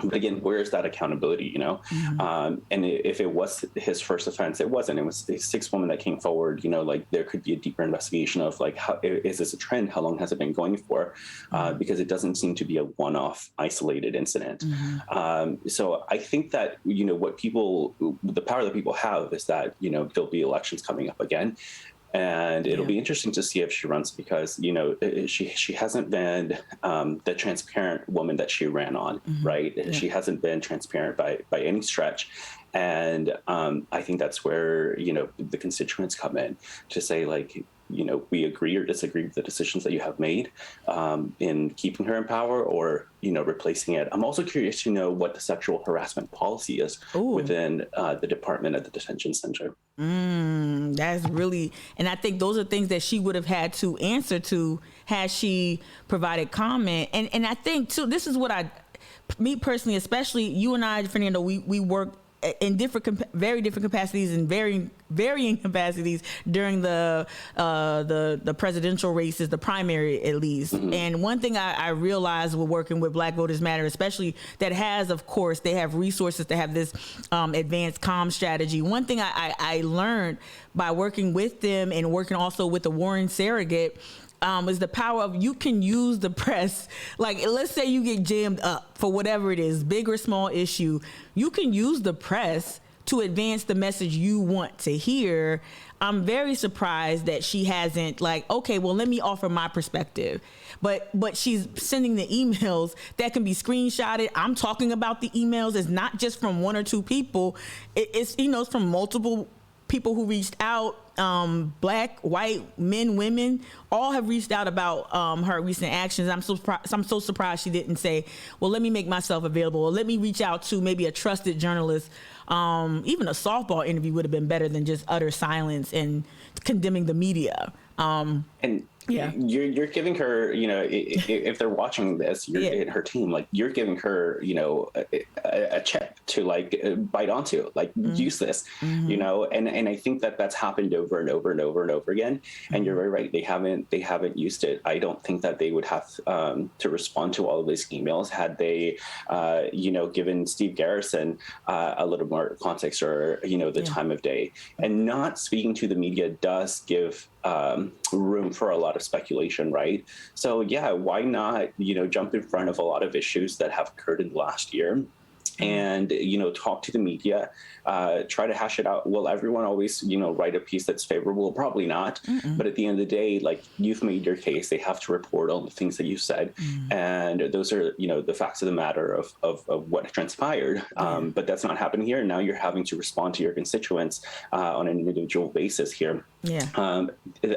S4: But again, where is that accountability, And if it was his first offense, it wasn't. It was the sixth woman that came forward, there could be a deeper investigation of how is this a trend? How long has it been going for? Because it doesn't seem to be a one-off isolated incident. So I think that, the power that people have is that, there'll be elections coming up again, and it'll be interesting to see if she runs, because she hasn't been the transparent woman that she ran on, right? She hasn't been transparent by any stretch, and I think that's where the constituents come in to say, we agree or disagree with the decisions that you have made in keeping her in power or, replacing it. I'm also curious to know what the sexual harassment policy is within the department at the detention center.
S2: That's really, and I think those are things that she would have had to answer to had she provided comment. And I think too, this is what me personally, especially you and I, Fernando, we work in very different capacities and varying capacities during the presidential races, the primary at least. And one thing I realized with working with Black Voters Matter, especially that has, of course, they have resources to have this advanced comm strategy. One thing I learned by working with them and working also with the Warren surrogate is the power of, you can use the press. Like, let's say you get jammed up for whatever it is, big or small issue, you can use the press to advance the message you want to hear. I'm very surprised that she hasn't okay, well, let me offer my perspective. But she's sending the emails that can be screenshotted. I'm talking about the emails. It's not just from one or two people. It's from multiple people who reached out. Black, white, men, women, all have reached out about her recent actions. I'm so surprised she didn't say, well, let me make myself available, or let me reach out to maybe a trusted journalist. Even a softball interview would have been better than just utter silence and condemning the media.
S4: You're giving her, if they're watching this, her team, you're giving her, a chip to bite onto, use this, and I think that that's happened over and over and over and over again. And you're very right. They haven't used it. I don't think that they would have to respond to all of these emails had they, given Steve Garrison a little more context or, the time of day. And not speaking to the media does give room for a lot of speculation, right? So why not, jump in front of a lot of issues that have occurred in the last year and, talk to the media, try to hash it out. Will everyone always, write a piece that's favorable? Probably not. But at the end of the day, you've made your case. They have to report on the things that you said. And those are, the facts of the matter of what transpired. But that's not happening here. Now you're having to respond to your constituents on an individual basis here.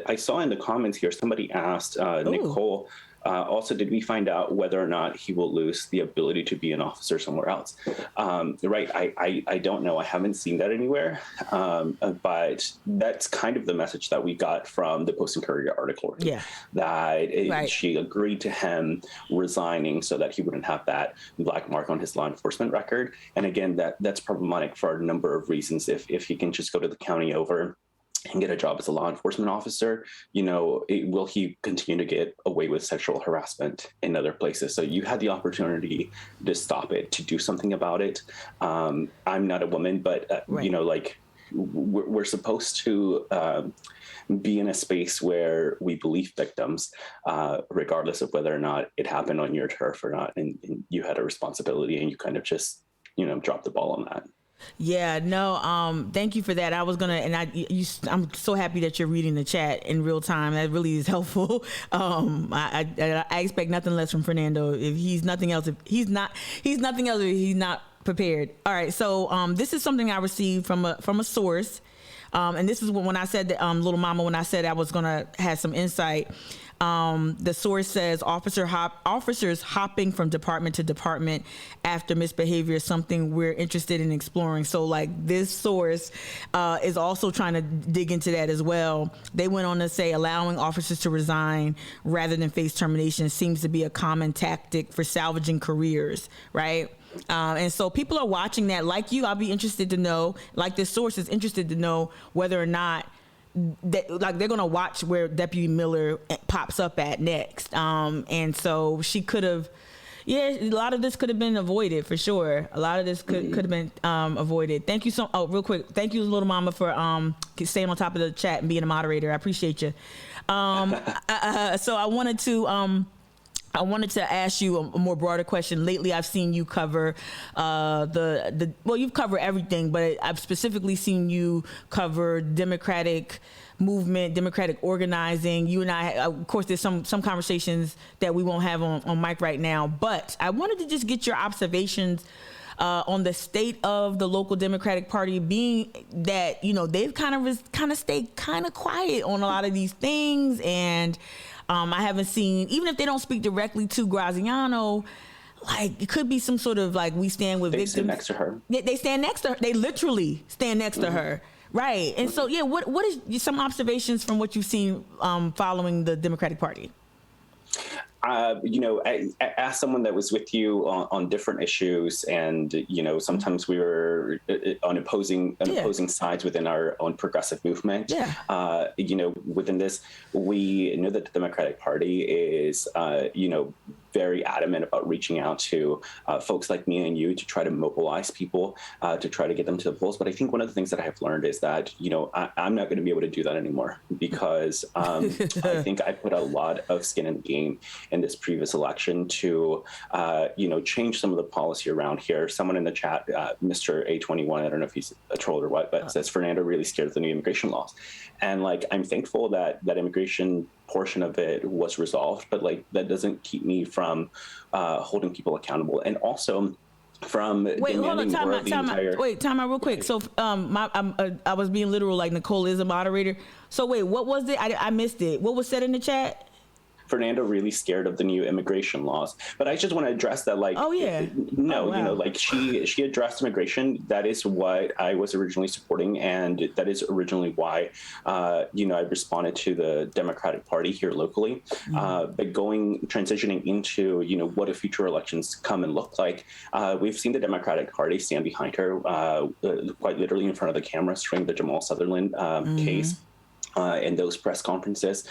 S4: I saw in the comments here, somebody asked Nicole, also, did we find out whether or not he will lose the ability to be an officer somewhere else? Right. I don't know. I haven't seen that anywhere. But that's kind of the message that we got from the Post and Courier article. That she agreed to him resigning so that he wouldn't have that black mark on his law enforcement record. And again, that's problematic for a number of reasons. If he can just go to the county over and get a job as a law enforcement officer, will he continue to get away with sexual harassment in other places? So you had the opportunity to stop it, to do something about it. I'm not a woman, but, we're supposed to be in a space where we believe victims, regardless of whether or not it happened on your turf or not. And you had a responsibility and you kind of just, dropped the ball on that.
S2: Thank you for that. I was gonna, and I'm so happy that you're reading the chat in real time. That really is helpful. I expect nothing less from Fernando. If he's nothing else, if he's not prepared. All right. So this is something I received from a source. And this is when I said that, Little Mama, when I said I was gonna have some insight. The source says officers hopping from department to department after misbehavior is something we're interested in exploring. So like this source is also trying to dig into that as well. They went on to say allowing officers to resign rather than face termination seems to be a common tactic for salvaging careers, right? And so people are watching that. Like you, I'll be interested to know, like this source is interested to know whether or not like they're going to watch where Deputy Miller pops up at next. And so she could have, a lot of this could have been avoided for sure. A lot of this could have been avoided. Thank you real quick. Thank you, Little Mama, for staying on top of the chat and being a moderator. I appreciate you. So I wanted to ask you a more broader question. Lately, I've seen you cover you've covered everything, but I've specifically seen you cover Democratic movement, Democratic organizing. You and I, of course, there's some conversations that we won't have on mic right now, but I wanted to just get your observations on the state of the local Democratic Party, being that, they've kind of stayed kind of quiet on a lot of these things. And I haven't seen, even if they don't speak directly to Graziano, like it could be some sort of like we stand with victims.
S4: They stand next to her.
S2: They stand next to her. They literally stand next to her. Right. And so, what is some observations from what you've seen following the Democratic Party?
S4: As someone that was with you on different issues, and sometimes we were on opposing sides within our own progressive movement. Within this, we know that the Democratic Party is very adamant about reaching out to folks like me and you to try to mobilize people, to try to get them to the polls. But I think one of the things that I have learned is that, I'm not going to be able to do that anymore, because I think I put a lot of skin in the game in this previous election to, change some of the policy around here. Someone in the chat, Mr. A21, I don't know if he's a troll or what, but says Fernando really scared of the new immigration laws. And I'm thankful that immigration portion of it was resolved, but that doesn't keep me from holding people accountable, and also from demanding more of the entire.
S2: Wait, time out real quick. So I was being literal, like Nicole is a moderator. So wait, what was it? I missed it. What was said in the chat?
S4: Fernando really scared of the new immigration laws. But I just want to address that, she addressed immigration. That is what I was originally supporting, and that is originally why, I responded to the Democratic Party here locally. But transitioning into, what a future elections come and look like, we've seen the Democratic Party stand behind her, quite literally in front of the camera, string the Jamal Sutherland case. In those press conferences,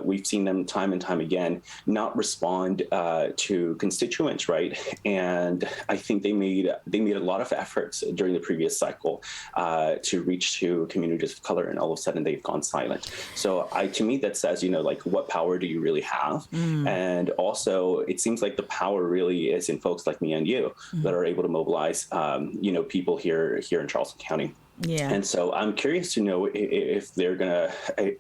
S4: we've seen them time and time again not respond to constituents, right? And I think they made a lot of efforts during the previous cycle to reach to communities of color, and all of a sudden they've gone silent. So to me, that says, what power do you really have? And also, it seems like the power really is in folks like me and you that are able to mobilize, people here in Charleston County.
S2: Yeah.
S4: And so I'm curious to know if they're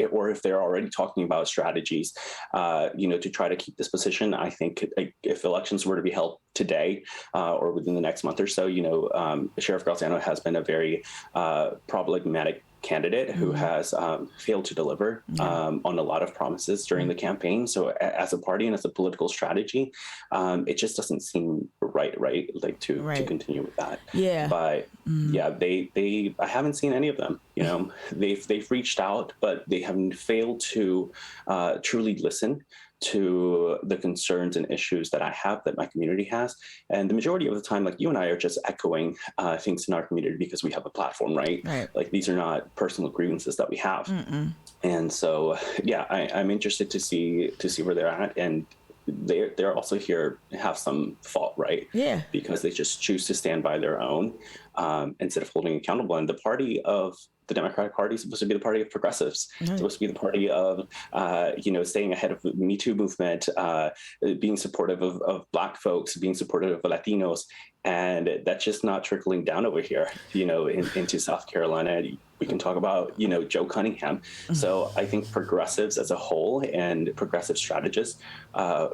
S4: or if they're already talking about strategies, to try to keep this position. I think if elections were to be held today or within the next month or so, Sheriff Graziano has been a very problematic candidate who has failed to deliver on a lot of promises during the campaign. So as a party and as a political strategy, it just doesn't seem right, to continue with that.
S2: Yeah.
S4: But I haven't seen any of them. They've reached out, but they haven't failed to truly listen to the concerns and issues that I have, that my community has. And the majority of the time, like you and I are just echoing things in our community because we have a platform, right? Like these are not personal grievances that we have. And so, I'm interested to see where they're at. And they're also here have some fault, right?
S2: Yeah.
S4: Because they just choose to stand by their own instead of holding accountable. And the Democratic Party is supposed to be the party of progressives. It's supposed to be the party of, staying ahead of the Me Too movement, being supportive of Black folks, being supportive of Latinos. And that's just not trickling down over here, into South Carolina. We can talk about, Joe Cunningham. So I think progressives as a whole and progressive strategists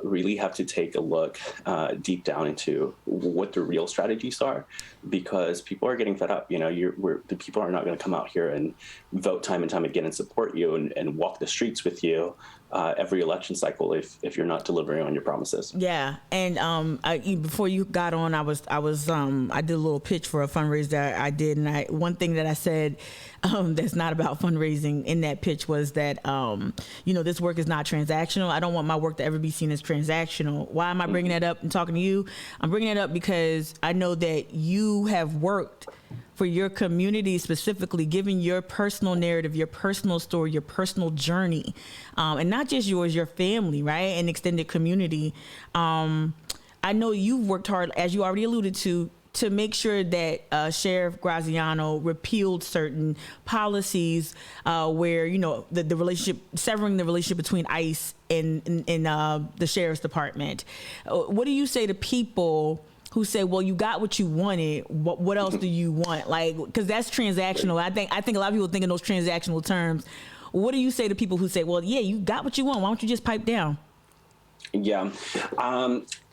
S4: really have to take a look deep down into what the real strategies are, because people are getting fed up. The people are not going to come out here and vote time and time again and support you and walk the streets with you every election cycle if you're not delivering on your promises.
S2: Yeah, and before you got on, I did a little pitch for a fundraiser that I did, and one thing that I said that's not about fundraising in that pitch was that this work is not transactional. I don't want my work to ever be seen as transactional. Why am I bringing that up and talking to you? I'm bringing it up because I know that you have worked for your community, specifically giving your personal narrative, your personal story, your personal journey, and not just yours, your family, right, and extended community. I know you've worked hard, as you already alluded to make sure that Sheriff Graziano repealed certain policies where, the relationship, severing the relationship between ICE and the Sheriff's Department. What do you say to people who say, well, you got what you wanted, what else do you want? Like, because that's transactional. I think a lot of people think in those transactional terms. What do you say to people who say, well, yeah, you got what you want, why don't you just pipe down?
S4: Yeah.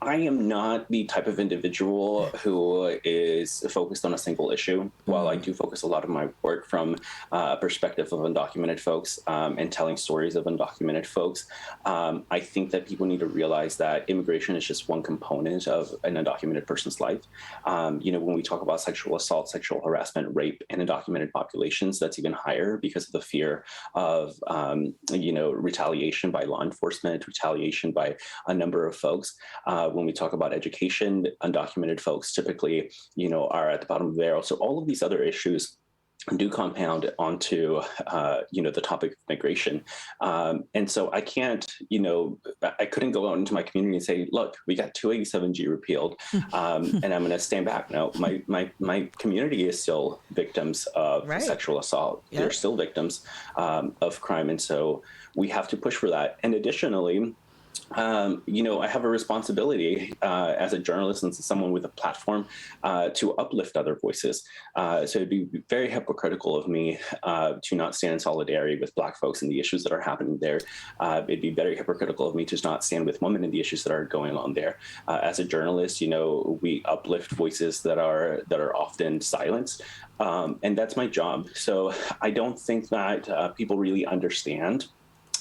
S4: I am not the type of individual who is focused on a single issue. While I do focus a lot of my work from a perspective of undocumented folks and telling stories of undocumented folks, I think that people need to realize that immigration is just one component of an undocumented person's life. When we talk about sexual assault, sexual harassment, rape in undocumented populations, that's even higher because of the fear of, retaliation by law enforcement, retaliation by a number of folks. When we talk about education, undocumented folks typically, are at the bottom of the barrel. So all of these other issues do compound onto, the topic of migration. And so I can't, I couldn't go out into my community and say, look, we got 287G repealed, and I'm going to stand back. No, my community is still victims of sexual assault. Yep. They're still victims of crime. And so we have to push for that. And additionally, I have a responsibility as a journalist and someone with a platform to uplift other voices. So it'd be very hypocritical of me to not stand in solidarity with Black folks and the issues that are happening there. It'd be very hypocritical of me to not stand with women and the issues that are going on there. As a journalist, we uplift voices that are often silenced. And that's my job. So I don't think that people really understand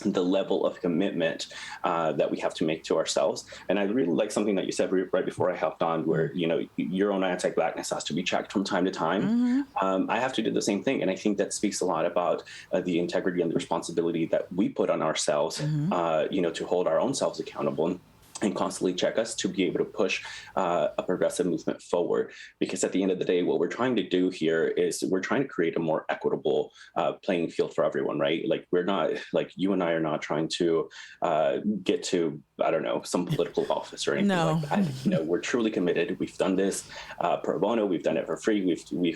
S4: the level of commitment that we have to make to ourselves. And I really like something that you said right before I hopped on, where, your own anti-Blackness has to be checked from time to time. I have to do the same thing. And I think that speaks a lot about the integrity and the responsibility that we put on ourselves, to hold our own selves accountable and constantly check us to be able to push a progressive movement forward. Because at the end of the day, what we're trying to do here is we're trying to create a more equitable playing field for everyone, right? Like, we're not, like, you and I are not trying to get to, I don't know, some political office or anything like that. We're truly committed. We've done this pro bono. We've done it for free.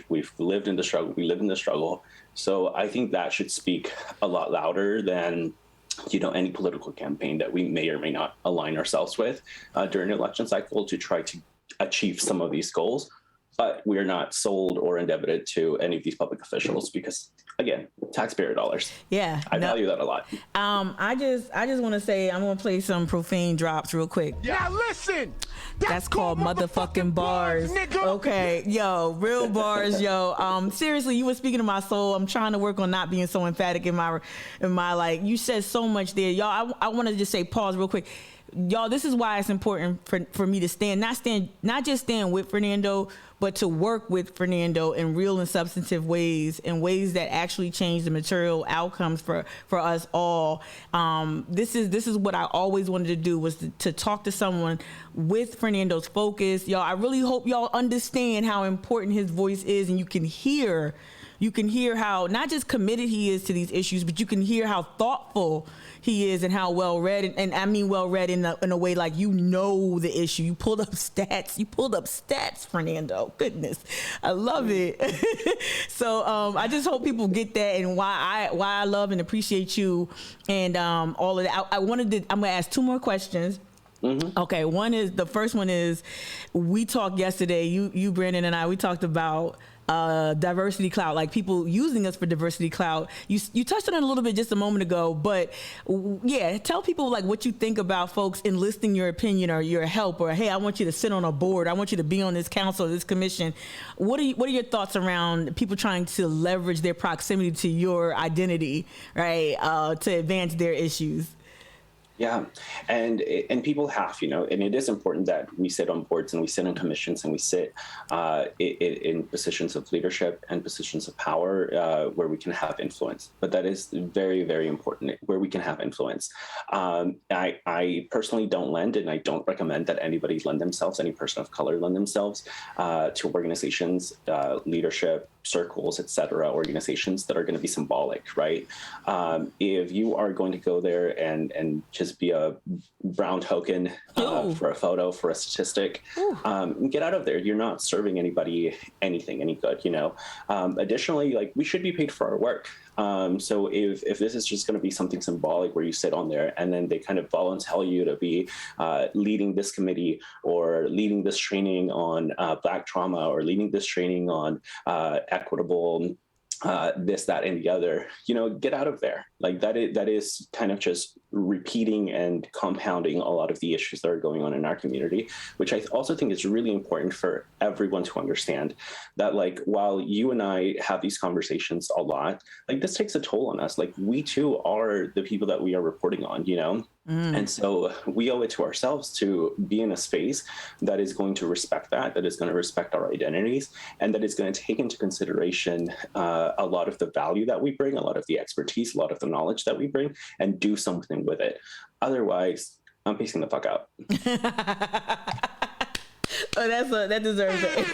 S4: We've lived in the struggle. We live in the struggle. So I think that should speak a lot louder than any political campaign that we may or may not align ourselves with during an election cycle to try to achieve some of these goals. But we are not sold or indebted to any of these public officials because, again, taxpayer dollars.
S2: Yeah.
S4: I value that a lot.
S2: I just want to say, I'm going to play some profane drops real quick.
S5: Now listen.
S2: That's called motherfucking bars. Nigga. Okay. Yo, real bars, yo. Seriously, you were speaking to my soul. I'm trying to work on not being so emphatic in my like, you said so much there. Y'all, I want to just say pause real quick. Y'all, this is why it's important for me to not just stand with Fernando, but to work with Fernando in real and substantive ways, in ways that actually change the material outcomes for us all. This is what I always wanted to do, was to talk to someone with Fernando's focus. Y'all, I really hope y'all understand how important his voice is, and you can hear how not just committed he is to these issues, but you can hear how thoughtful he is and how well read, and I mean well read in a way like the issue. You pulled up stats, Fernando. Goodness, I love it. So I just hope people get that and why I love and appreciate you and all of that. I'm gonna ask two more questions. Mm-hmm. Okay, the first one is, we talked yesterday. You Brandon and we talked about diversity clout, like people using us for diversity clout. You touched on it a little bit just a moment ago, but yeah, tell people like what you think about folks enlisting your opinion or your help, or hey, I want you to sit on a board, I want you to be on this council, this commission. What are your thoughts around people trying to leverage their proximity to your identity, right, to advance their issues?
S4: Yeah, and people have, and it is important that we sit on boards and we sit on commissions and we sit in positions of leadership and positions of power where we can have influence. But that is very, very important, where we can have influence. I personally don't lend, and I don't recommend that anybody lend themselves, any person of color lend themselves to organizations, leadership, circles, etc., organizations that are going to be symbolic, right? If you are going to go there and just be a brown token for a photo, for a statistic, get out of there. You're not serving anybody any good, Additionally, like, we should be paid for our work. So if this is just going to be something symbolic where you sit on there and then they kind of volunteer you to be leading this committee or leading this training on Black trauma or leading this training on equitable this, that, and the other, get out of there. Like that is kind of just repeating and compounding a lot of the issues that are going on in our community, which I also think is really important for everyone to understand that, like, while you and I have these conversations a lot, like, this takes a toll on us. Like, we too are the people that we are reporting on, And so we owe it to ourselves to be in a space that is going to respect that is going to respect our identities, and that is going to take into consideration a lot of the value that we bring, a lot of the expertise, a lot of the knowledge that we bring, and do something with it. Otherwise, I'm pacing the fuck out.
S2: That deserves it.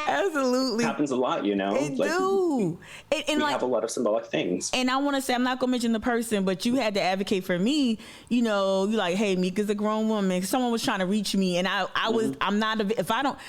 S2: Absolutely.
S4: It happens a lot,
S2: It do.
S4: We have a lot of symbolic things.
S2: And I want to say, I'm not going to mention the person, but you had to advocate for me. You like, hey, Mika's a grown woman. Someone was trying to reach me, and I'm not, if I don't,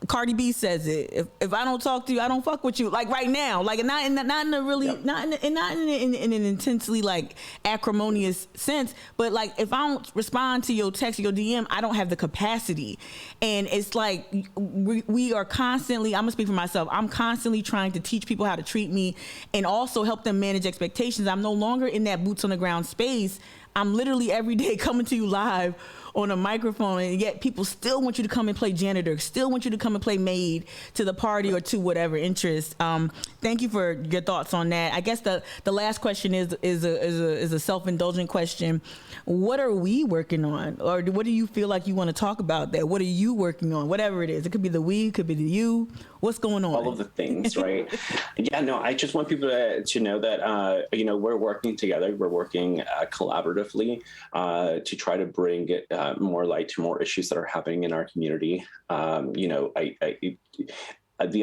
S2: Cardi B says it. If I don't talk to you, I don't fuck with you. Like right now, like not in a really, not in an intensely like acrimonious sense, but like if I don't respond to your text, your DM, I don't have the capacity. And it's like we are constantly. I'm gonna speak for myself. I'm constantly trying to teach people how to treat me, and also help them manage expectations. I'm no longer in that boots on the ground space. I'm literally every day coming to you live on a microphone, and yet people still want you to come and play janitor, still want you to come and play maid to the party or to whatever interest. Thank you for your thoughts on that. I guess the last question is a self-indulgent question. What are we working on, or what do you feel like you want to talk about? That what are you working on? Whatever it is, it could be the we, it could be the you. What's going on?
S4: All of the things, right? Yeah, no, I just want people to know that we're working together. We're working collaboratively to try to bring more light to more issues that are happening in our community. The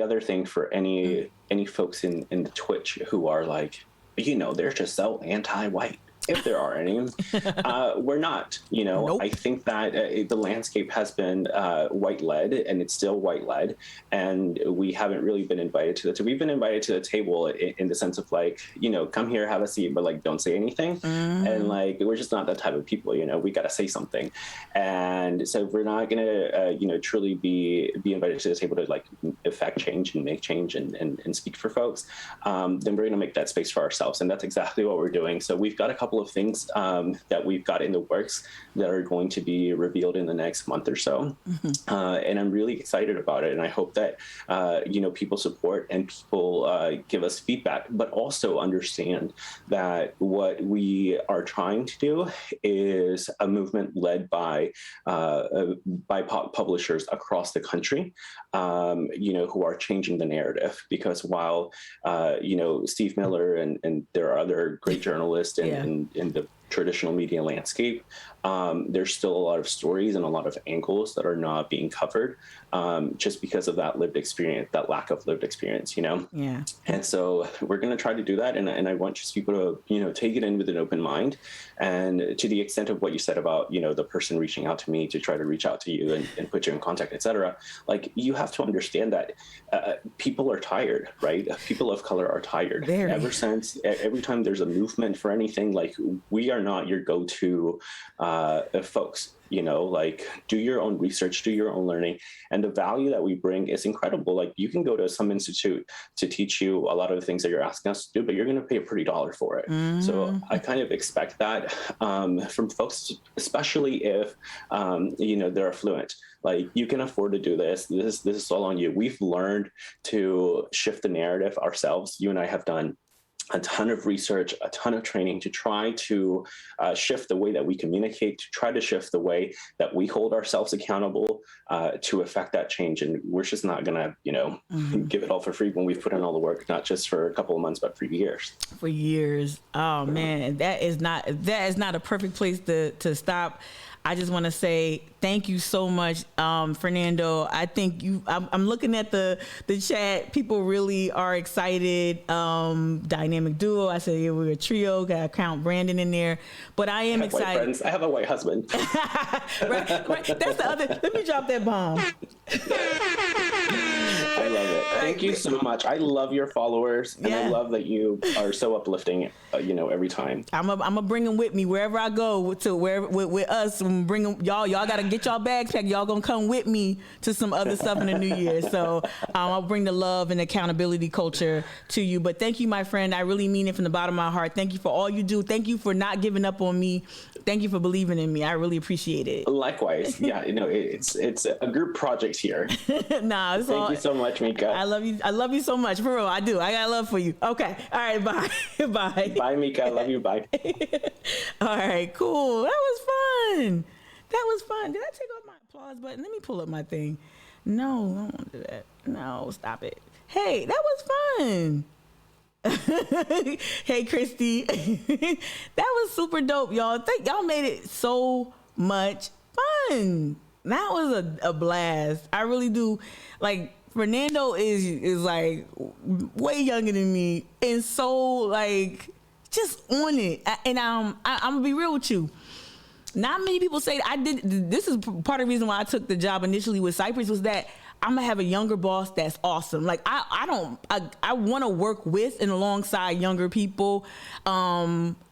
S4: other thing for any folks in the Twitch who are like, they're just so anti-white, if there are any, we're not. Nope. I think that the landscape has been white-led, and it's still white-led, and we haven't really been invited to the. We've been invited to the table in the sense of like, come here, have a seat, but like don't say anything, and like we're just not that type of people. We got to say something, and so if we're not gonna truly be invited to the table to like affect change and make change and speak for folks, then we're gonna make that space for ourselves, and that's exactly what we're doing. So we've got a couple of things that we've got in the works that are going to be revealed in the next month or so. And I'm really excited about it. And I hope that, people support and people give us feedback, but also understand that what we are trying to do is a movement led by publishers across the country, who are changing the narrative. Because while, Steve Miller and there are other great journalists in the traditional media landscape, there's still a lot of stories and a lot of angles that are not being covered, just because of that lived experience, that lack of lived experience, Yeah. And so we're going to try to do that. And I want just people to, take it in with an open mind. And to the extent of what you said about, the person reaching out to me to try to reach out to you and put you in contact, et cetera, like you have to understand that people are tired, right? People of color are tired. Very. Every time there's a movement for anything, like we are not your go-to folks. Like do your own research, do your own learning, and the value that we bring is incredible. Like you can go to some institute to teach you a lot of the things that you're asking us to do, but you're going to pay a pretty dollar for it. So I kind of expect that from folks, especially if they're affluent. Like you can afford to do this. This is all on you. We've learned to shift the narrative ourselves. You and I have done a ton of research, a ton of training to try to shift the way that we communicate, to try to shift the way that we hold ourselves accountable to affect that change. And we're just not going to, give it all for free when we've put in all the work, not just for a couple of months, but for years.
S2: For years. Oh man, that is not a perfect place to stop. I just want to say thank you so much, Fernando. I think I'm looking at the chat. People really are excited. Dynamic duo. I said, yeah, we're a trio. Got to count Brandon in there. But I am excited.
S4: White friends. I have a white husband.
S2: right. That's the other. Let me drop that bomb.
S4: I love it. Thank you so much. I love your followers, and I love that you are so uplifting, every time.
S2: I'm gonna bring them with me wherever I go to with us. I'm bring them, y'all gotta get y'all bags packed. Y'all gonna come with me to some other stuff in the new year. So I'll bring the love and accountability culture to you. But thank you, my friend. I really mean it from the bottom of my heart. Thank you for all you do. Thank you for not giving up on me. Thank you for believing in me. I really appreciate it.
S4: Likewise. Yeah, it's a group project here.
S2: Nah,
S4: thank you so much, Mika.
S2: I love you. I love you so much. For real, I do. I got love for you. Okay. All right. Bye. Bye.
S4: Bye, Mika. I love you. Bye.
S2: All right. Cool. That was fun. That was fun. Did I take off my applause button? Let me pull up my thing. No, I don't want to do that. No, stop it. Hey, that was fun. Hey, Christy. That was super dope, y'all. Y'all made it so much fun. That was a blast. I really do. Like, Fernando is like way younger than me and so like just on it. And I'm gonna be real with you. Not many people say I did. This is part of the reason why I took the job initially with Cypress was that I'm gonna have a younger boss that's awesome. Like I want to work with and alongside younger people. Because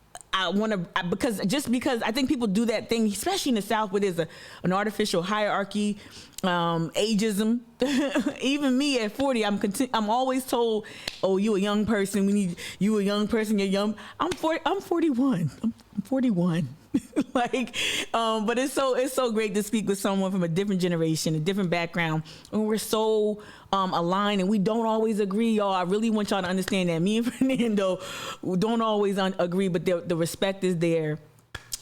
S2: I think people do that thing, especially in the South, where there's an artificial hierarchy, ageism. Even me at 40, I'm always told, "Oh, you a young person. We need you a young person. You're young." I'm 41. I'm 41. But it's so great to speak with someone from a different generation, a different background, and we're so aligned, and we don't always agree, y'all. I really want y'all to understand that me and Fernando don't always agree, but the respect is there,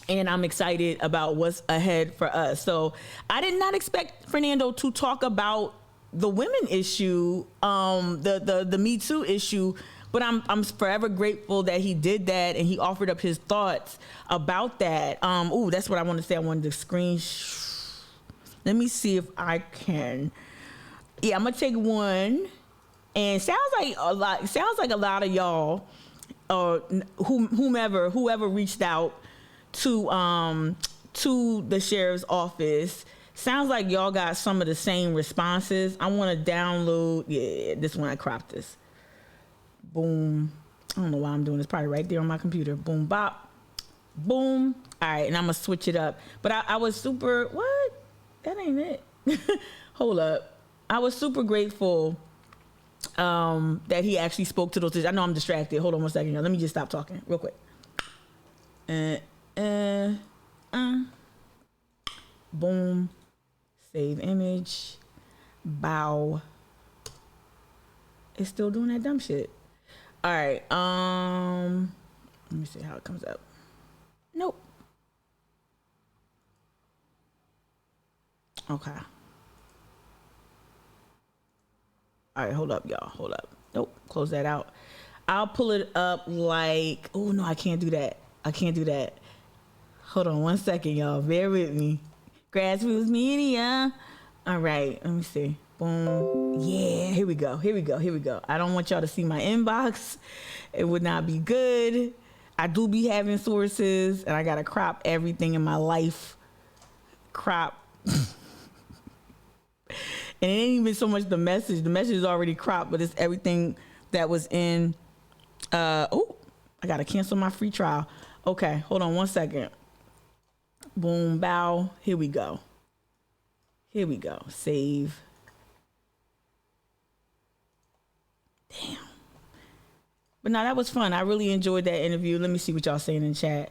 S2: and I'm excited about what's ahead for us. So I did not expect Fernando to talk about the women issue, the Me Too issue. But I'm forever grateful that he did that and he offered up his thoughts about that. That's what I want to say. I wanted to let me see if I can. Yeah, I'm gonna take one. And sounds like a lot of y'all, or whoever reached out to the sheriff's office. Sounds like y'all got some of the same responses. I want to download. Yeah, this one I cropped this. Boom. I don't know why I'm doing this. Probably right there on my computer. Boom, bop. Boom. All right, and I'm going to switch it up. But I was super... What? That ain't it. Hold up. I was super grateful that he actually spoke to those... I know I'm distracted. Hold on one second, y'all. Let me just stop talking real quick. Boom. Save image. Bow. It's still doing that dumb shit. All right. Let me see how it comes up. Nope. Okay. All right, hold up, y'all. Hold up. Nope. Close that out. I'll pull it up like... Oh, no, I can't do that. Hold on one second, y'all. Bear with me. Grassroots media. All right. Let me see. Boom. Yeah, here we go. I don't want y'all to see my inbox. It would not be good. I do be having sources, and I gotta crop everything in my life. Crop. And it ain't even so much the message. The message is already cropped, but it's everything that was in. I gotta cancel my free trial. Okay, hold on one second. Boom, bow. Here we go. Save. Damn. But no, that was fun. I really enjoyed that interview. Let me see what y'all saying in chat.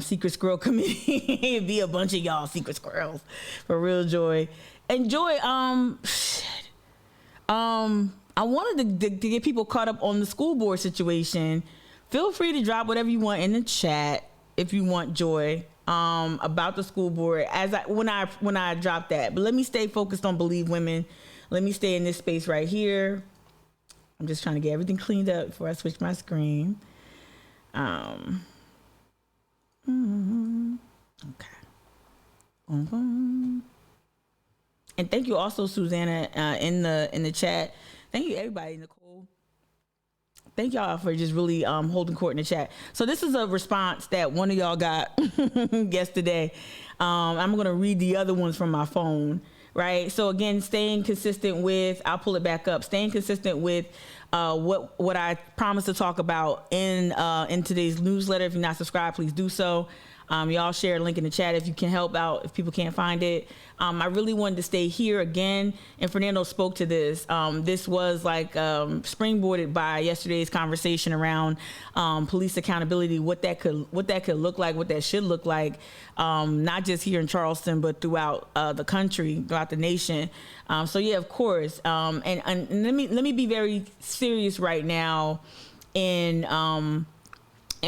S2: Secret Squirrel Committee. It'd be a bunch of y'all secret squirrels. For real, Joy. And Joy, I'm I wanted to get people caught up on the school board situation. Feel free to drop whatever you want in the chat if you want, Joy, about the school board when I drop that. But let me stay focused on Believe Women. Let me stay in this space right here. I'm just trying to get everything cleaned up before I switch my screen. Okay. And thank you also, Susanna, in the chat. Thank you, everybody, Nicole. Thank y'all for just really holding court in the chat. So this is a response that one of y'all got yesterday. I'm going to read the other ones from my phone, right? So again, staying consistent with, I'll pull it back up, staying consistent with what I promised to talk about in today's newsletter. If you're not subscribed, please do so. Y'all share a link in the chat if you can help out, if people can't find it. I really wanted to stay here again, and Fernando spoke to this. This was like springboarded by yesterday's conversation around police accountability, what that could look like, what that should look like, not just here in Charleston, but throughout the country, throughout the nation. So yeah, of course. And let me be very serious right now and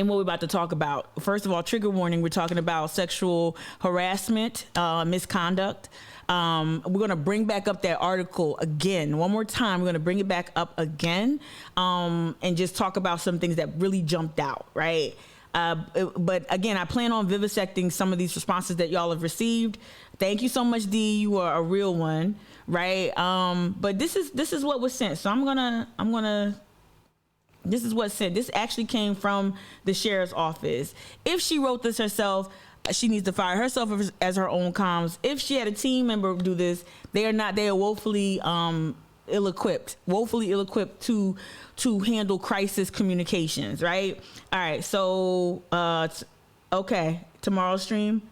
S2: what we're about to talk about. First of all, trigger warning, we're talking about sexual harassment, misconduct. We're going to bring back up that article again. One more time, we're going to bring it back up again and just talk about some things that really jumped out, right? But again, I plan on vivisecting some of these responses that y'all have received. Thank you so much, D. You are a real one, right? But this is what was sent. So I'm gonna this is what's said. This actually came from the sheriff's office. If she wrote this herself, she needs to fire herself as her own comms. If she had a team member do this, they are woefully ill-equipped to handle crisis communications, right? All right, so okay, tomorrow's stream.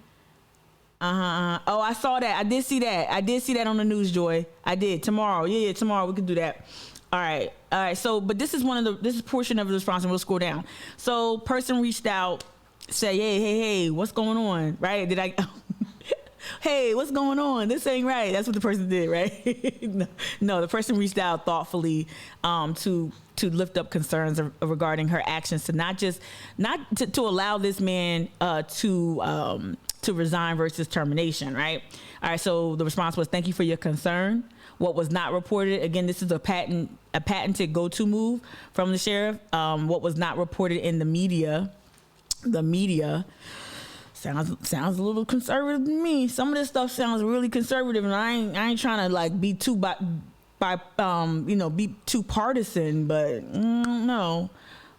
S2: Oh, I saw that. I did see that on the news, Joy. I did. Tomorrow. Yeah, tomorrow we can do that. All right. So, but this is this is portion of the response, and we'll scroll down. So, person reached out, say, hey, what's going on? Right? Hey, what's going on? This ain't right. That's what the person did, right? No, the person reached out thoughtfully to lift up concerns regarding her actions, to allow this man to resign versus termination, right? All right. So the response was, thank you for your concern. What was not reported, again, this is a patented go-to move from the sheriff. What was not reported in the media sounds a little conservative to me. Some of this stuff sounds really conservative, and I ain't trying to like be too be too partisan, but no.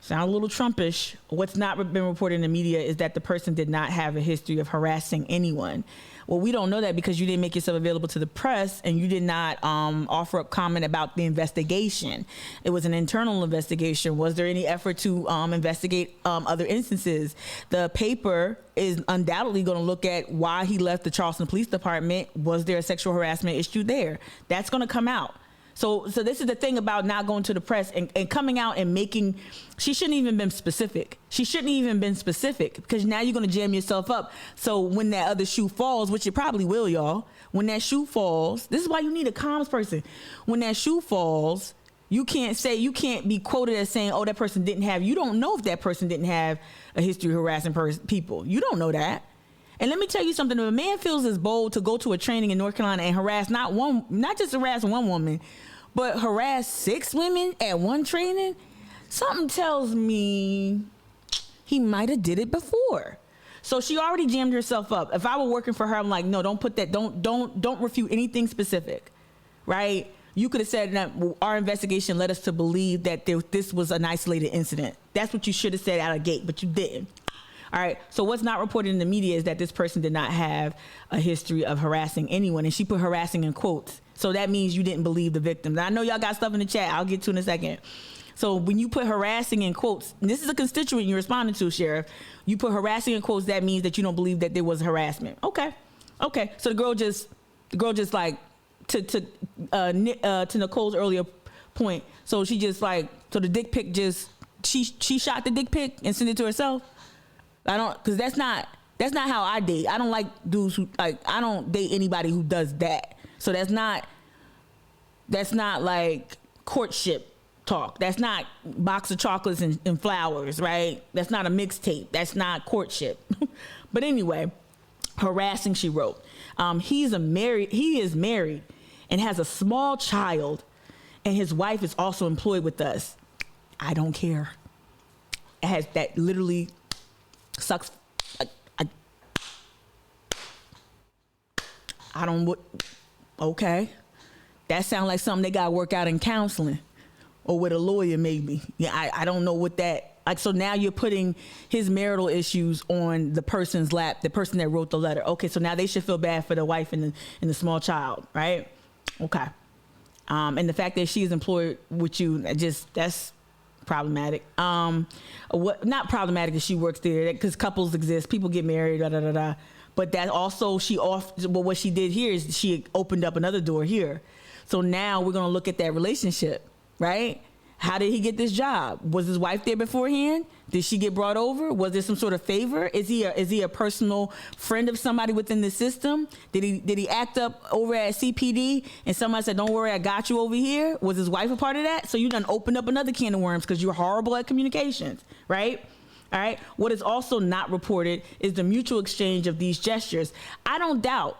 S2: Sound a little Trumpish. What's not been reported in the media is that the person did not have a history of harassing anyone. Well, we don't know that because you didn't make yourself available to the press and you did not offer up comment about the investigation. It was an internal investigation. Was there any effort to investigate other instances? The paper is undoubtedly going to look at why he left the Charleston Police Department. Was there a sexual harassment issue there? That's going to come out. So this is the thing about not going to the press and coming out and she shouldn't even been specific. She shouldn't even been specific because now you're going to jam yourself up. So when that other shoe falls, which it probably will, y'all, when that shoe falls, this is why you need a comms person. When that shoe falls, you can't be quoted as saying, oh, that person didn't have, you don't know if that person didn't have a history of harassing people. You don't know that. And let me tell you something, if a man feels as bold to go to a training in North Carolina and harass not just harass one woman, but harass 6 women at one training, something tells me he might have did it before. So she already jammed herself up. If I were working for her, I'm like, no, don't put that, don't refute anything specific, right? You could have said that our investigation led us to believe that this was an isolated incident. That's what you should have said out of gate, but you didn't. All right. So what's not reported in the media is that this person did not have a history of harassing anyone. And she put harassing in quotes. So that means you didn't believe the victims. I know y'all got stuff in the chat. I'll get to in a second. So when you put harassing in quotes, and this is a constituent you're responding to, Sheriff. You put harassing in quotes. That means that you don't believe that there was harassment. Okay. So the girl just like to Nicole's earlier point. So she just like, so the dick pic she shot the dick pic and sent it to herself. Because that's not how I date. I don't like dudes I don't date anybody who does that. So that's not like courtship talk. That's not box of chocolates and flowers, right? That's not a mixtape. That's not courtship. But anyway, harassing, she wrote. He is married and has a small child, and his wife is also employed with us. I don't care. That literally sucks. Okay. That sounds like something they got to work out in counseling or with a lawyer maybe. Yeah, I don't know what that, like, so now you're putting his marital issues on the person's lap, the person that wrote the letter. Okay, so now they should feel bad for the wife and the small child, right? Okay. And the fact that she's employed with you, that's problematic. Not problematic that she works there, because couples exist, people get married, But that also, what she did here is she opened up another door here. So now we're going to look at that relationship, right? How did he get this job? Was his wife there beforehand? Did she get brought over? Was there some sort of favor? Is he a personal friend of somebody within the system? Did he act up over at CPD and somebody said, "Don't worry, I got you over here"? Was his wife a part of that? So you done opened up another can of worms because you're horrible at communications, right? All right. What is also not reported is the mutual exchange of these gestures. I don't doubt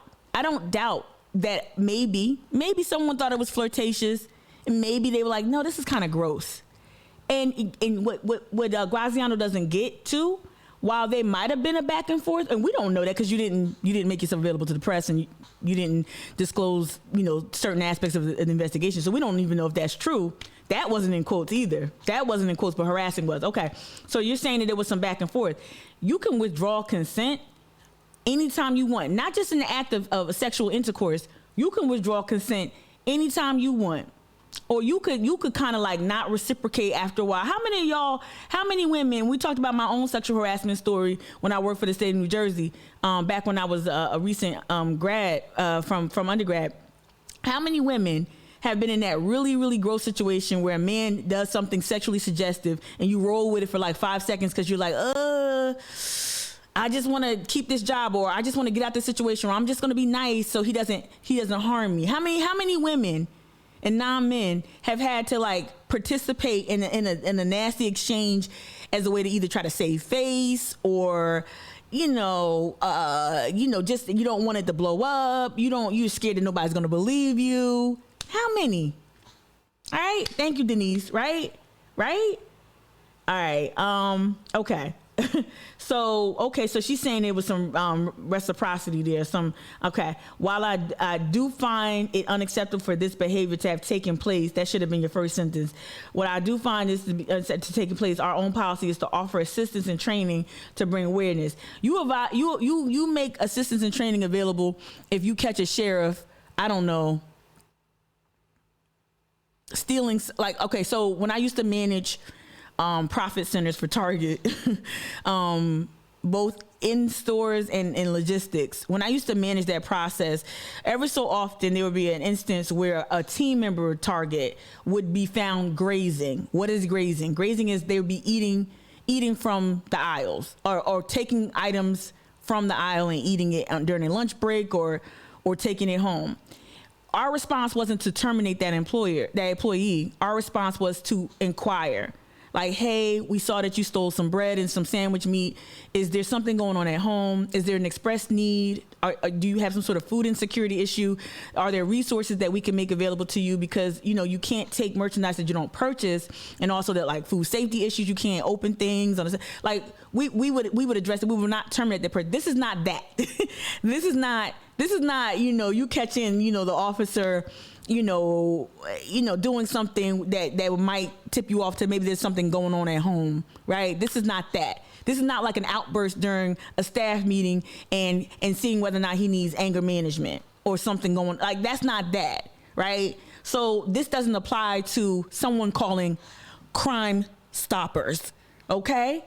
S2: that maybe someone thought it was flirtatious. And maybe they were like, no, this is kind of gross. And what Graziano doesn't get to, while there might have been a back and forth, and we don't know that because you didn't make yourself available to the press and you didn't disclose, certain aspects of the investigation. So we don't even know if that's true. That wasn't in quotes either. That wasn't in quotes, but harassing was. Okay. So you're saying that there was some back and forth. You can withdraw consent anytime you want, not just in the act of sexual intercourse. You can withdraw consent anytime you want. Or you could kind of like not reciprocate after a while. How many women, we talked about my own sexual harassment story when I worked for the state of New Jersey, back when I was a recent grad from undergrad. How many women have been in that really, really gross situation where a man does something sexually suggestive and you roll with it for like 5 seconds because you're like, I just want to keep this job, or I just want to get out this situation, or I'm just going to be nice so he doesn't harm me. How many women and non-men have had to like participate in a nasty exchange as a way to either try to save face or, just you don't want it to blow up. You're scared that nobody's going to believe you. How many? All right. Thank you, Denise. Right. All right. Okay. So she's saying there was some reciprocity there. While I do find it unacceptable for this behavior to have taken place, that should have been your first sentence. What I do find is to take place, our own policy is to offer assistance and training to bring awareness. You make assistance and training available if you catch a sheriff, I don't know, stealing. So when I used to manage profit centers for Target, both in stores and in logistics. When I used to manage that process, every so often there would be an instance where a team member of Target would be found grazing. What is grazing? Grazing is they would be eating from the aisles or taking items from the aisle and eating it during a lunch break or taking it home. Our response wasn't to terminate that employee. Our response was to inquire. Like, hey, we saw that you stole some bread and some sandwich meat. Is there something going on at home? Is there an express need? Do you have some sort of food insecurity issue? Are there resources that we can make available to you? Because, you can't take merchandise that you don't purchase. And also that like food safety issues, you can't open things. Like we would address it. We would not terminate the person. This is not that. This is not, you catching, the officer, doing something that might tip you off to maybe there's something going on at home, right? This is not that. This is not like an outburst during a staff meeting and seeing whether or not he needs anger management or something going, like that's not that, right? So this doesn't apply to someone calling Crime Stoppers, okay?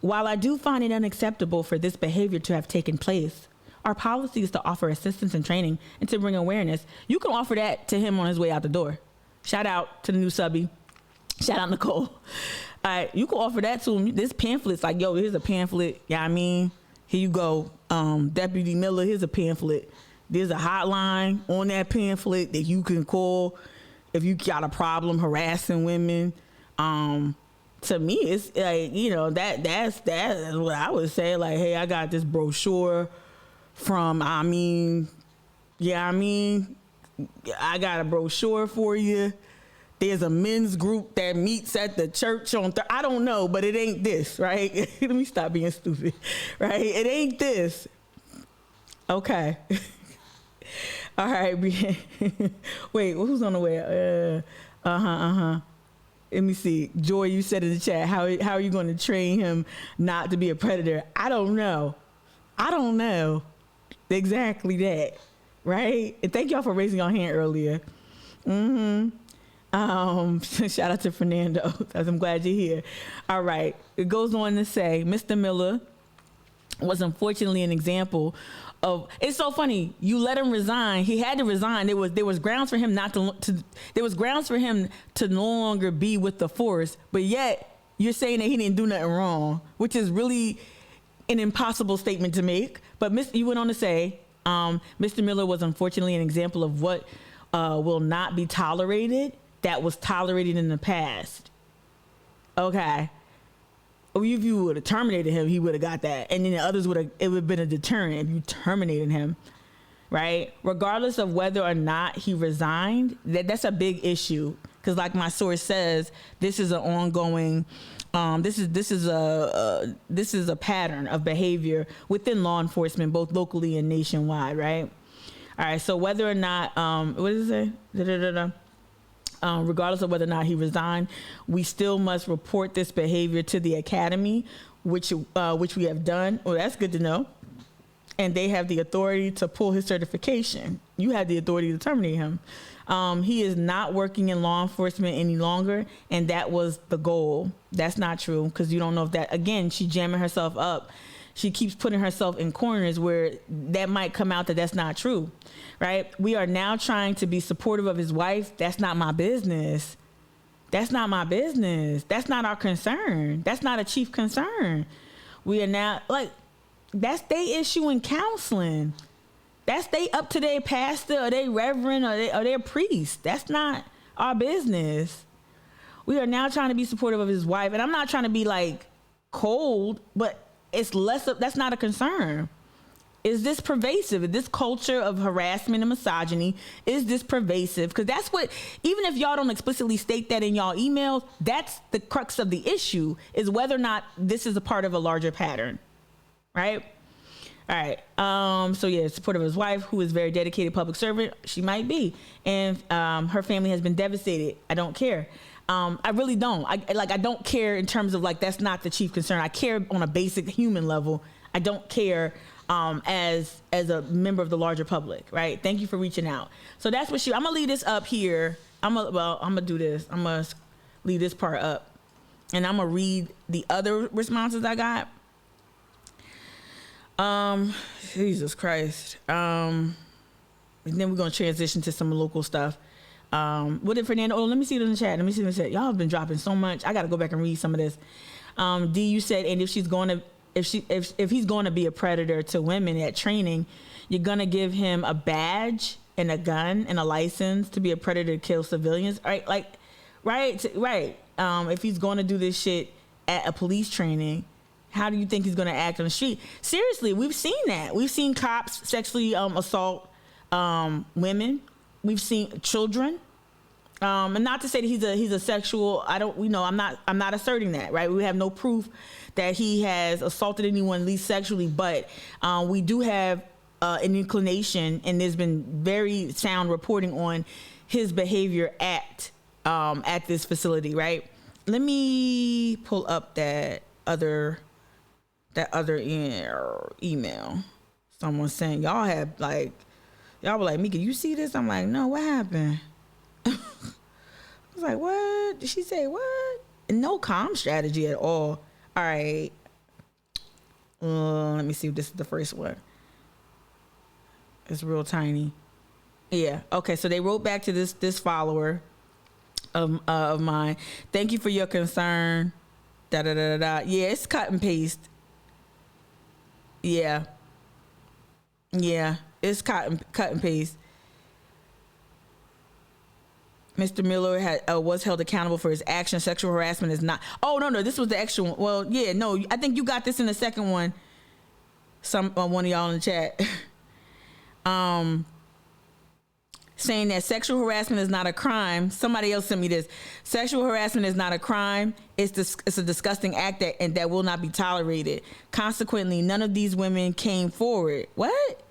S2: While I do find it unacceptable for this behavior to have taken place, our policy is to offer assistance and training and to bring awareness. You can offer that to him on his way out the door. Shout out to the new subby. Shout out Nicole. All right, you can offer that to him. This pamphlet's like, yo, here's a pamphlet. Yeah, I mean, here you go. Deputy Miller, here's a pamphlet. There's a hotline on that pamphlet that you can call if you got a problem harassing women, to me, it's like, you know, that's what I would say. Like, hey, I got this brochure from, I got a brochure for you. There's a men's group that meets at the church on I don't know, but it ain't this, right? Let me stop being stupid, right? It ain't this. Okay. All right. Wait, who's on the way? Let me see. Joy, you said in the chat, how are you going to train him not to be a predator? I don't know. Exactly that, right? And thank y'all for raising your hand earlier. Shout out to Fernando. I'm glad you're here. All right. It goes on to say, Mr. Miller was unfortunately an example of. It's so funny. You let him resign. He had to resign. There was grounds for him there was grounds for him to no longer be with the force. But yet you're saying that he didn't do nothing wrong, which is really an impossible statement to make. But you went on to say, Mr. Miller was unfortunately an example of what will not be tolerated. That was tolerated in the past. Okay. If you would have terminated him, he would have got that. And then the others it would have been a deterrent if you terminated him, right? Regardless of whether or not he resigned, that's a big issue. Because like my source says, this is an ongoing, this is a pattern of behavior within law enforcement, both locally and nationwide, right? All right, so whether or not, what does it say? Regardless of whether or not he resigned, we still must report this behavior to the academy, which we have done. Well, that's good to know. And they have the authority to pull his certification. You had the authority to terminate him. He is not working in law enforcement any longer, and that was the goal. That's not true, because you don't know if that, again, she's jamming herself up. She keeps putting herself in corners where that might come out that that's not true, right? We are now trying to be supportive of his wife. That's not my business. That's not my business. That's not our concern. That's not a chief concern. We are now, like, that's they issue in counseling. That's they up to their pastor or their reverend or their priest. That's not our business. We are now trying to be supportive of his wife. And I'm not trying to be like cold, but it's less of, that's not a concern. Is this pervasive? This culture of harassment and misogyny, is this pervasive? Because that's what, even if y'all don't explicitly state that in y'all emails, that's the crux of the issue, is whether or not this is a part of a larger pattern, right? All right. So yeah, supportive of his wife, who is very dedicated public servant. She might be, and her family has been devastated. I don't care. I really don't. I don't care in terms of like, that's not the chief concern. I care on a basic human level. I don't care as a member of the larger public, right? Thank you for reaching out. So that's what I'm gonna leave this up here. I'm gonna do this. I'm gonna leave this part up, and I'm gonna read the other responses I got. Jesus Christ. And then we're gonna transition to some local stuff. What did Fernando? Oh, let me see it in the chat. Y'all have been dropping so much. I got to go back and read some of this. D, you said, and if he's going to be a predator to women at training, you're going to give him a badge and a gun and a license to be a predator to kill civilians, right? Like, right. If he's going to do this shit at a police training, how do you think he's going to act on the street? Seriously, we've seen that. We've seen cops sexually assault women. We've seen children. And not to say that he's a sexual, I'm not asserting that, right? We have no proof that he has assaulted anyone, at least sexually, but we do have an inclination, and there's been very sound reporting on his behavior at this facility, right? Let me pull up that other email. Someone saying y'all were like, Mika, you see this? I'm like, no, what happened? I was like, what? Did she say what? No comm strategy at all. All right. Let me see if this is the first one. It's real tiny. Yeah. Okay. So they wrote back to this follower of mine. Thank you for your concern. Da da da da. Yeah, it's cut and paste. Yeah. It's cut and paste. Mr. Miller was held accountable for his actions. Sexual harassment is not. Oh, no, this was the extra one. Well, yeah, no, I think you got this in the second one. One of y'all in the chat. Saying that sexual harassment is not a crime. Somebody else sent me this. Sexual harassment is not a crime. It's a disgusting act that will not be tolerated. Consequently, none of these women came forward. What?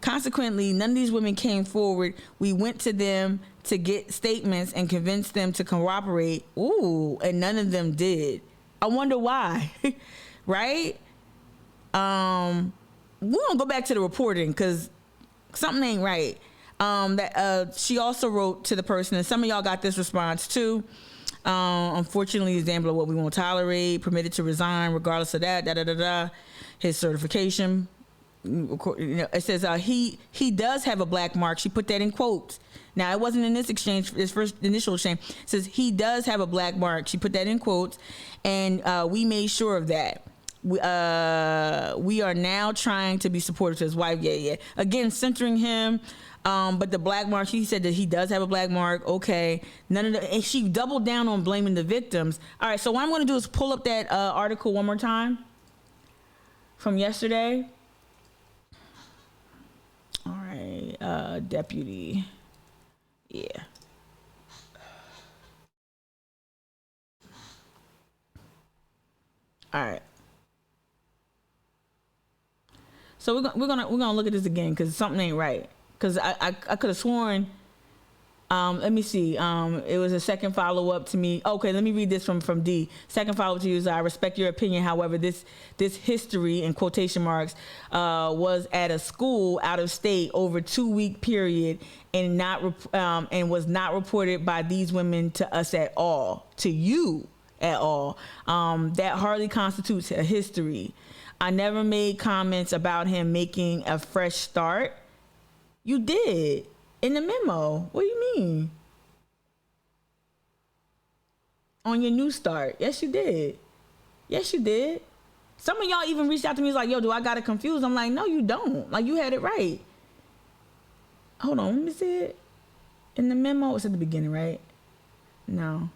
S2: Consequently, none of these women came forward. We went to them to get statements and convince them to cooperate. Ooh, and none of them did. I wonder why. Right? We're gonna go back to the reporting because something ain't right. She also wrote to the person, and some of y'all got this response too. Unfortunately, the example of what we won't tolerate, permitted to resign regardless of that. His certification. It says he does have a black mark. She put that in quotes. Now, it wasn't in this exchange, this first initial exchange. It says he does have a black mark. She put that in quotes, and we made sure of that. We are now trying to be supportive to his wife. Yeah. Again, centering him. But the black mark, he said that he does have a black mark. Okay. And she doubled down on blaming the victims. All right. So what I'm going to do is pull up that article one more time from yesterday. All right. Deputy. Yeah. All right. So we're gonna look at this again because something ain't right. Because I could have sworn. Let me see. It was a second follow up to me. Okay, let me read this from D. Second follow up to you is I respect your opinion. However, this history in quotation marks was at a school out of state over 2-week period and was not reported by these women to us at all, to you at all. That hardly constitutes a history. I never made comments about him making a fresh start. You did in the memo. What do you mean? On your new start. Yes, you did. Yes, you did. Some of y'all even reached out to me. Was like, yo, do I got it confused? I'm like, no, you don't. Like, you had it right. Hold on. Let me see it. In the memo, it's at the beginning, right? No.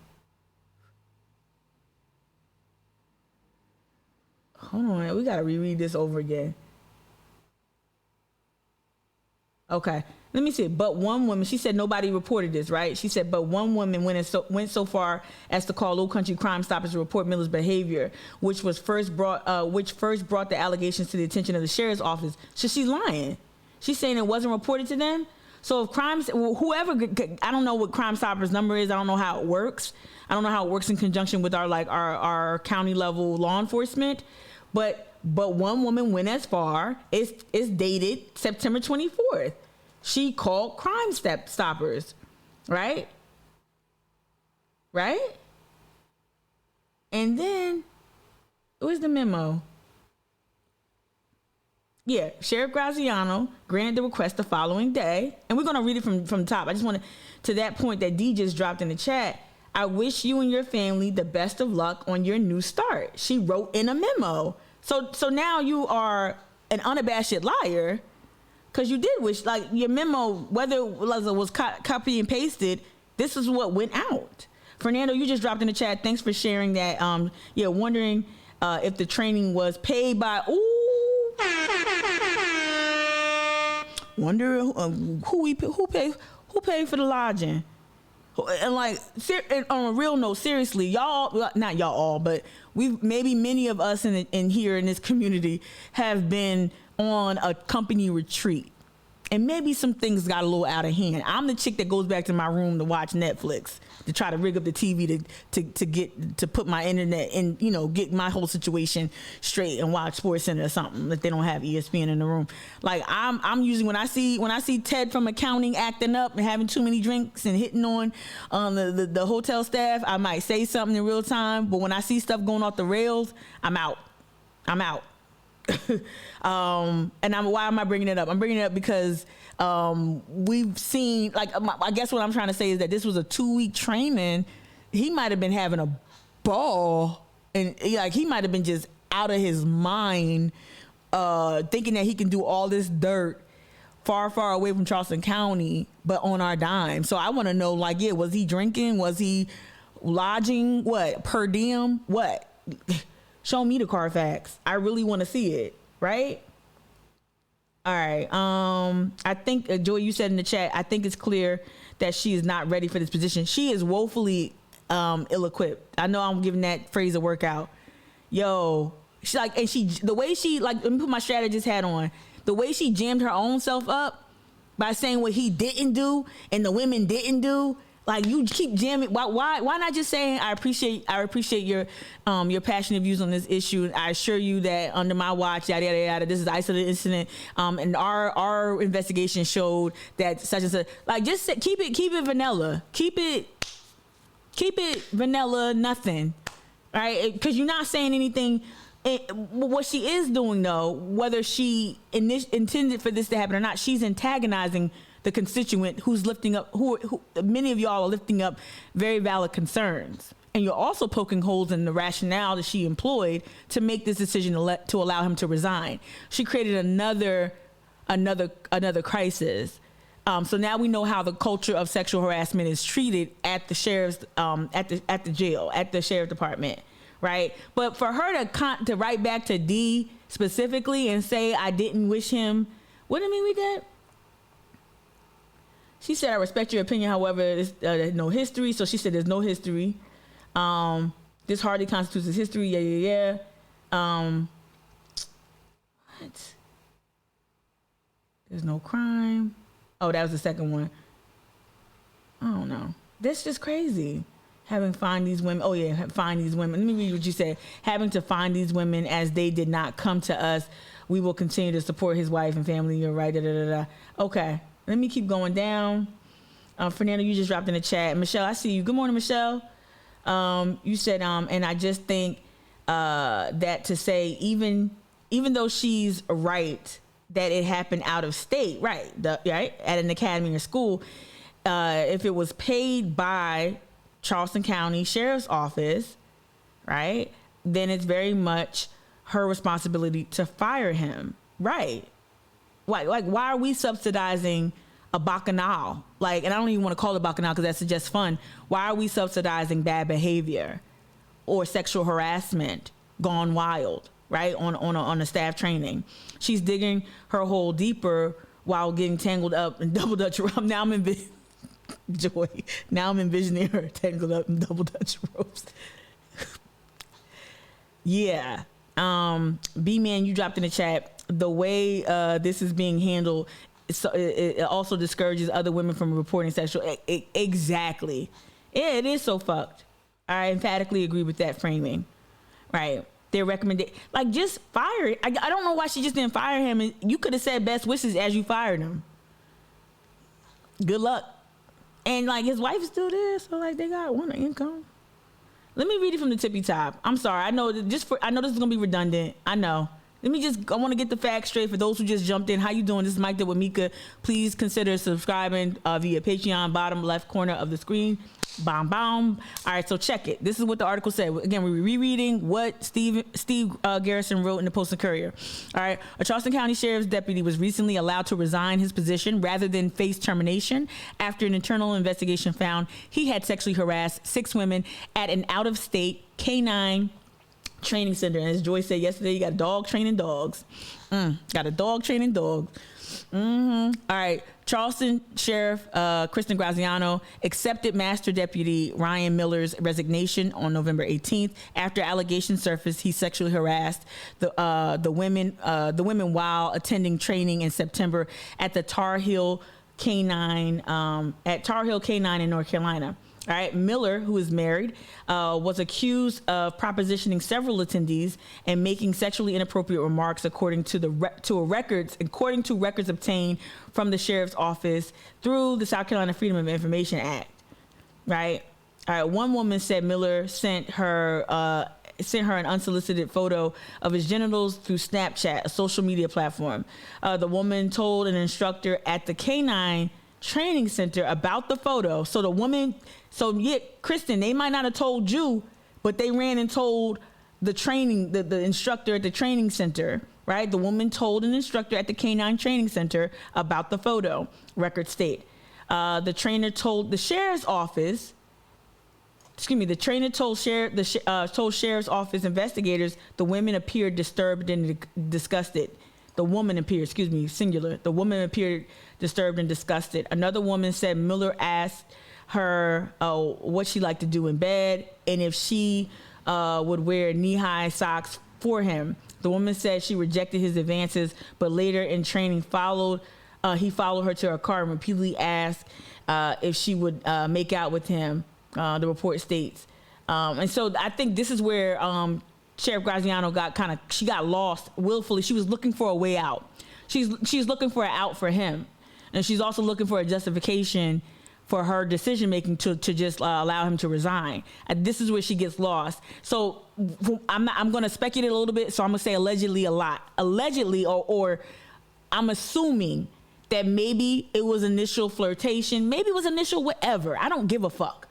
S2: Hold on. We got to reread this over again. Okay, let me see. But one woman, she said nobody reported this, right? She said, but one woman went so far as to call Low Country Crime Stoppers to report Miller's behavior, which first brought the allegations to the attention of the sheriff's office. So she's lying. She's saying it wasn't reported to them. So if whoever, I don't know what Crime Stoppers number is. I don't know how it works. I don't know how it works in conjunction with our county level law enforcement. But one woman went as far. It's dated September 24th. She called Crime Stoppers, right? Right? And then, where's the memo? Yeah, Sheriff Graziano granted the request the following day. And we're going to read it from the top. I just want to that point that D just dropped in the chat. I wish you and your family the best of luck on your new start. She wrote in a memo. So now you are an unabashed liar because you did wish, like, your memo, whether it was copy and pasted, this is what went out. Fernando, you just dropped in the chat. Thanks for sharing that. Wondering if the training was paid by, wonder who paid for the lodging. And like, on a real note, seriously, y'all, not y'all all, but maybe many of us in here in this community have been on a company retreat. And maybe some things got a little out of hand. I'm the chick that goes back to my room to watch Netflix, to try to rig up the TV to put my internet in, get my whole situation straight and watch SportsCenter or something if they don't have ESPN in the room. Like I'm usually when I see Ted from accounting acting up and having too many drinks and hitting on the hotel staff, I might say something in real time. But when I see stuff going off the rails, I'm out. Why am I bringing it up? I'm bringing it up because we've seen, like, I guess what I'm trying to say is that this was a 2-week training. He might have been having a ball, and like he might have been just out of his mind, thinking that he can do all this dirt far away from Charleston County, but on our dime. So I want to know, like, yeah, was he drinking? Was he lodging? What? Per diem? What? Show me the Carfax. I really want to see it, right? All right. I think, Joy, you said in the chat, I think it's clear that she is not ready for this position. She is woefully ill-equipped. I know I'm giving that phrase a workout. Yo, she like, and the way she, like, let me put my strategist hat on. The way she jammed her own self up by saying what he didn't do and the women didn't do. Like, you keep jamming. Why not just saying, I appreciate your passionate views on this issue. I assure you that under my watch, yada yada yada, this is an isolated incident. And our investigation showed that such and such. Like, just say, keep it vanilla. Keep it vanilla. Nothing, right? Because you're not saying anything. What she is doing, though, whether she intended for this to happen or not, she's antagonizing the constituent who's lifting up, who many of y'all are lifting up very valid concerns. And you're also poking holes in the rationale that she employed to make this decision to allow him to resign. She created another crisis. So now we know how the culture of sexual harassment is treated at the sheriff's, at the jail, at the sheriff department. Right. But for her to write back to D specifically and say, I didn't wish him. What do you mean we did? She said, I respect your opinion. However, there's no history. So she said, there's no history. This hardly constitutes his history. Yeah. What? There's no crime. Oh, that was the second one. I don't know. That's just crazy. Having find these women. Oh yeah, find these women. Let me read what you said. Having to find these women as they did not come to us. We will continue to support his wife and family. You're right. Da, da, da, da. Okay, let me keep going down. Fernando, you just dropped in the chat. Michelle, I see you. Good morning, Michelle. You said, and I just think that to say even though she's right that it happened out of state, right? Right at an academy or school, if it was paid by Charleston County Sheriff's Office, right, then it's very much her responsibility to fire him, right? Like why are we subsidizing a bacchanal? Like, and I don't even want to call it bacchanal because that suggests fun. Why are we subsidizing bad behavior or sexual harassment gone wild, right, on a staff training? She's digging her hole deeper while getting tangled up in double Dutch rum. Now I'm Joy. Now I'm envisioning her tangled up in double Dutch ropes. Yeah. B-Man, you dropped in the chat. The way this is being handled, it also discourages other women from reporting sexual. Exactly. Yeah, it is so fucked. I emphatically agree with that framing. Right. Their recommendation, like, just fire it. I don't know why she just didn't fire him. You could have said best wishes as you fired him. Good luck. And, like, his wife is still there, so, like, they got one income. Let me read it from the tippy top. I'm sorry. I know this is gonna be redundant. I know. I want to get the facts straight for those who just jumped in. How you doing? This is Mike with Mika. Please consider subscribing via Patreon, bottom left corner of the screen. Bam, bam. All right, so check it. This is what the article said. Again, we're rereading what Steve Garrison wrote in the Post and Courier. All right, a Charleston County Sheriff's deputy was recently allowed to resign his position rather than face termination after an internal investigation found he had sexually harassed 6 women at an out-of-state canine training center. And as Joy said yesterday, you got a dog training dogs. Got a dog training dogs. All right. Charleston Sheriff Kristen Graziano accepted Master Deputy Ryan Miller's resignation on November 18th after allegations surfaced he sexually harassed the women while attending training in September at the Tar Heel Canine in North Carolina. All right, Miller, who is married, was accused of propositioning several attendees and making sexually inappropriate remarks, according to records obtained from the sheriff's office through the South Carolina Freedom of Information Act. Right. All right. One woman said Miller sent her an unsolicited photo of his genitals through Snapchat, a social media platform. The woman told an instructor at the canine training center about the photo. Kristen, they might not have told you, but they ran and told the instructor at the training center, right? The woman told an instructor at the Canine Training Center about the photo, records state. The trainer told the sheriff's office, the trainer told sheriff's office investigators the women appeared disturbed and disgusted. The woman appeared, singular. The woman appeared disturbed and disgusted. Another woman said Miller asked her what she liked to do in bed and if she would wear knee-high socks for him. The woman said she rejected his advances, but later in training he followed her to her car and repeatedly asked if she would make out with him, the report states. And so I think this is where Sheriff Graziano she got lost willfully. She was looking for a way out. She's looking for an out for him. And she's also looking for a justification for her decision making to just allow him to resign. And this is where she gets lost. So I'm going to speculate a little bit. So I'm going to say allegedly a lot. Allegedly, or I'm assuming that maybe it was initial flirtation. Maybe it was initial whatever. I don't give a fuck.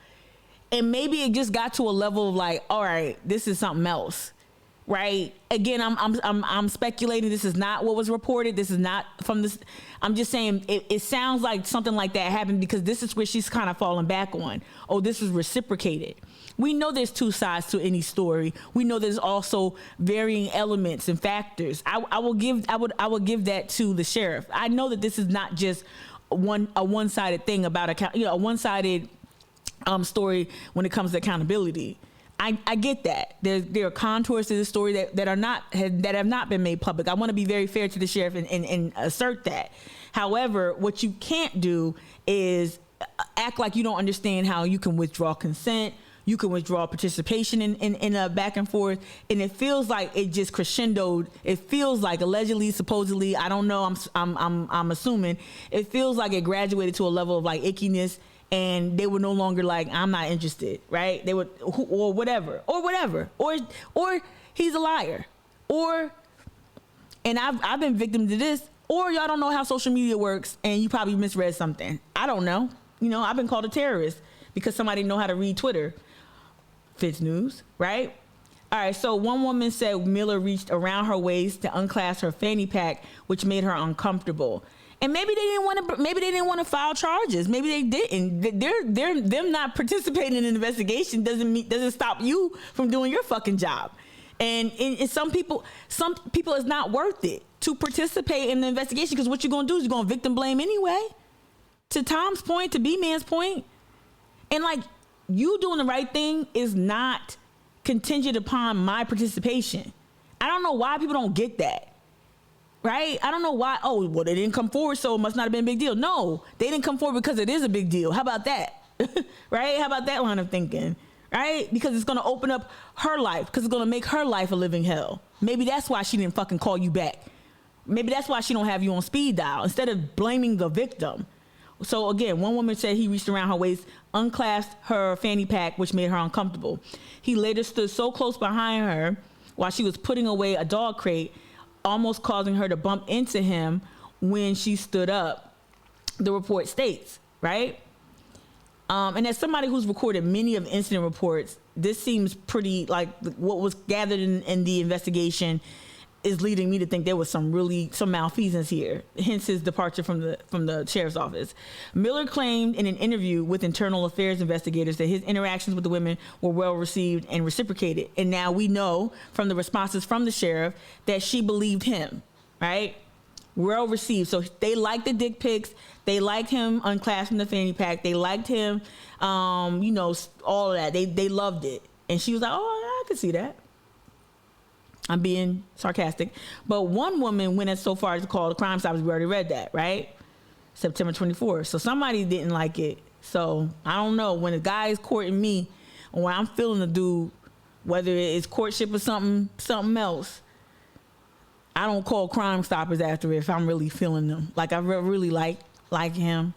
S2: And maybe it just got to a level of like, all right, this is something else. Right. Again, I'm speculating. This is not what was reported. This is not from this. I'm just saying it sounds like something like that happened because this is where she's kind of falling back on. Oh, this is reciprocated. We know there's two sides to any story. We know there's also varying elements and factors. I will give that to the sheriff. I know that this is not just a one-sided thing about a one-sided story when it comes to accountability. I get that. There are contours to this story that have not been made public. I want to be very fair to the sheriff and assert that. However, what you can't do is act like you don't understand how you can withdraw consent. You can withdraw participation in a back and forth, and it feels like it just crescendoed. It feels like allegedly, supposedly, I don't know. I'm assuming it feels like it graduated to a level of like ickiness. And they were no longer like, I'm not interested, right? They would, or whatever, or he's a liar, and I've been victim to this, or y'all don't know how social media works, and you probably misread something. I don't know. I've been called a terrorist because somebody know how to read Twitter. Fitz News, right? All right. So one woman said Miller reached around her waist to unclasp her fanny pack, which made her uncomfortable. And maybe they didn't want to file charges. Maybe they didn't. Them not participating in an investigation doesn't stop you from doing your fucking job. And some people it's not worth it to participate in the investigation because what you're gonna do is you're gonna victim blame anyway. To Tom's point, to B-Man's point, and like you doing the right thing is not contingent upon my participation. I don't know why people don't get that. Right? I don't know why. Oh, well, they didn't come forward, so it must not have been a big deal. No, they didn't come forward because it is a big deal. How about that? Right? How about that line of thinking? Right? Because it's going to open up her life, because it's going to make her life a living hell. Maybe that's why she didn't fucking call you back. Maybe that's why she don't have you on speed dial instead of blaming the victim. So again, one woman said he reached around her waist, unclasped her fanny pack, which made her uncomfortable. He later stood so close behind her while she was putting away a dog crate, almost causing her to bump into him when she stood up, the report states, right? And as somebody who's recorded many of the incident reports, this seems pretty like what was gathered in the investigation is leading me to think there was some malfeasance here, hence his departure from the sheriff's office. Miller claimed in an interview with internal affairs investigators that his interactions with the women were well received and reciprocated. And now we know from the responses from the sheriff that she believed him, right? Well received. So they liked the dick pics. They liked him unclasping the fanny pack. They liked him, all of that. They loved it. And she was like, oh, I could see that. I'm being sarcastic. But one woman went as so far as to call the Crime Stoppers. We already read that, right? September 24th. So somebody didn't like it. So I don't know. When a guy is courting me, or when I'm feeling the dude, whether it's courtship or something else, I don't call Crime Stoppers after it if I'm really feeling them. Like I really like him.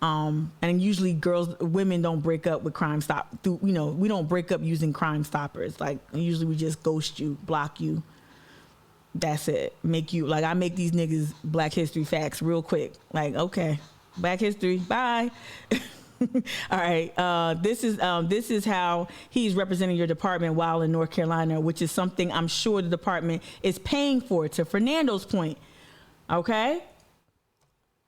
S2: And usually women don't break up with Crime Stop. We don't break up using Crime Stoppers. Like usually we just ghost you, block you. That's it. I make these niggas Black History facts real quick. Like, okay, Black History, bye. All right. This is how he's representing your department while in North Carolina, which is something I'm sure the department is paying for. To Fernando's point. Okay.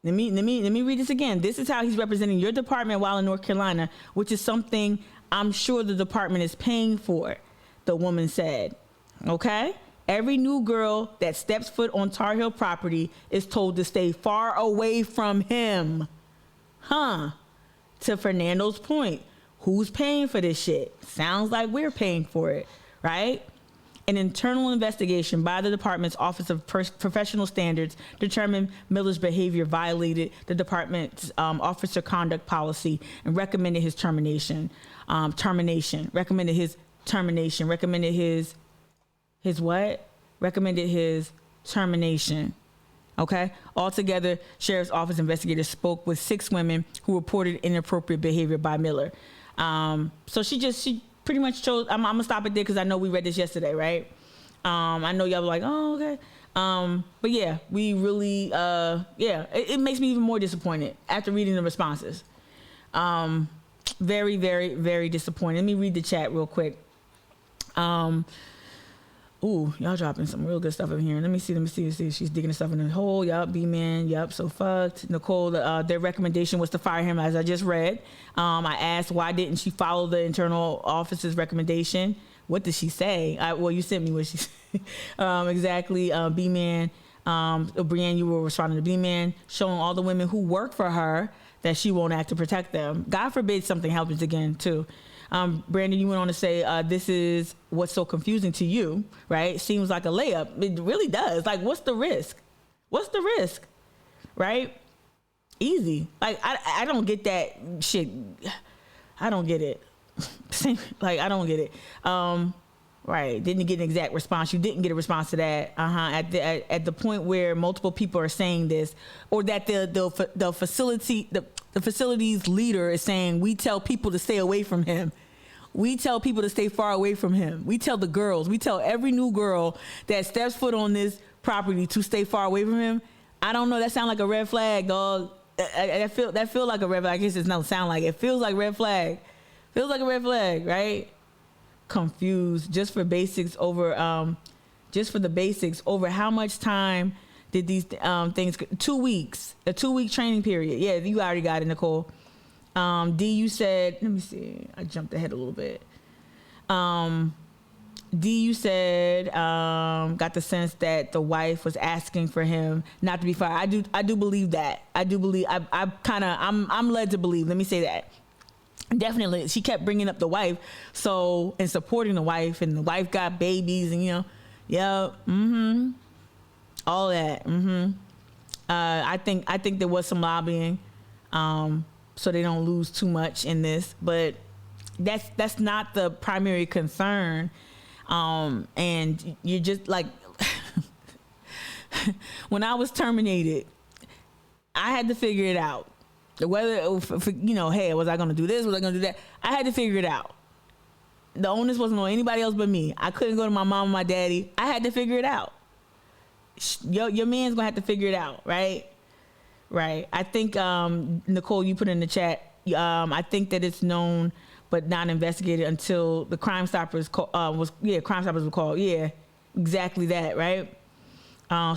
S2: Let me read this again. This is how he's representing your department while in North Carolina, which is something I'm sure the department is paying for. The woman said. Okay. Every new girl that steps foot on Tar Heel property is told to stay far away from him. Huh. To Fernando's point, who's paying for this shit? Sounds like we're paying for it, right? An internal investigation by the department's Office of Professional Standards determined Miller's behavior violated the department's officer conduct policy and recommended his termination. Recommended his termination. Okay. Altogether, Sheriff's Office investigators spoke with 6 women who reported inappropriate behavior by Miller. So she pretty much chose. I'm gonna stop it there because I know we read this yesterday, right? I know y'all were like, oh, okay. But yeah, we really, it makes me even more disappointed after reading the responses. Very, very, very disappointed. Let me read the chat real quick. Ooh, y'all dropping some real good stuff in here. Let me see. She's digging stuff in the hole. Yup, B-man. Yup, so fucked. Nicole, their recommendation was to fire him, as I just read. I asked why didn't she follow the internal office's recommendation. What did she say? Well, you sent me what she said. Exactly. B-man. Brienne, you were responding to B-man, showing all the women who work for her that she won't act to protect them. God forbid something happens again, too. Brandon, you went on to say, this is what's so confusing to you, right? Seems like a layup. It really does. Like, what's the risk? Right? Easy. Like, I don't get that shit. I don't get it. Like, I don't get it. Right. Didn't get an exact response. You didn't get a response to that. At the point where multiple people are saying this, or that the facility's leader is saying, we tell people to stay away from him. We tell people to stay far away from him. We tell the girls, we tell every new girl that steps foot on this property to stay far away from him. I don't know. That sounds like a red flag, dog. That feel like a red flag. I guess it's not sound like it. Feels like red flag. Feels like a red flag, right? Confused. Just for the basics over how much time did these things? 2 weeks. A 2-week training period. Yeah, you already got it, Nicole. D, you said, let me see. I jumped ahead a little bit. D, you said, got the sense that the wife was asking for him not to be fired. I do believe that. I'm led to believe. Let me say that. Definitely, she kept bringing up the wife, and supporting the wife, and the wife got babies, and all that. I think there was some lobbying, so they don't lose too much in this, but that's not the primary concern. And you're just like, when I was terminated, I had to figure it out. Whether, hey, was I going to do this? Was I going to do that? I had to figure it out. The onus wasn't on anybody else but me. I couldn't go to my mom and my daddy. I had to figure it out. Your man's going to have to figure it out, right? Right. I think, Nicole, you put in the chat, I think that it's known but not investigated until the Crime Stoppers Crime Stoppers were called. Yeah, exactly that, right?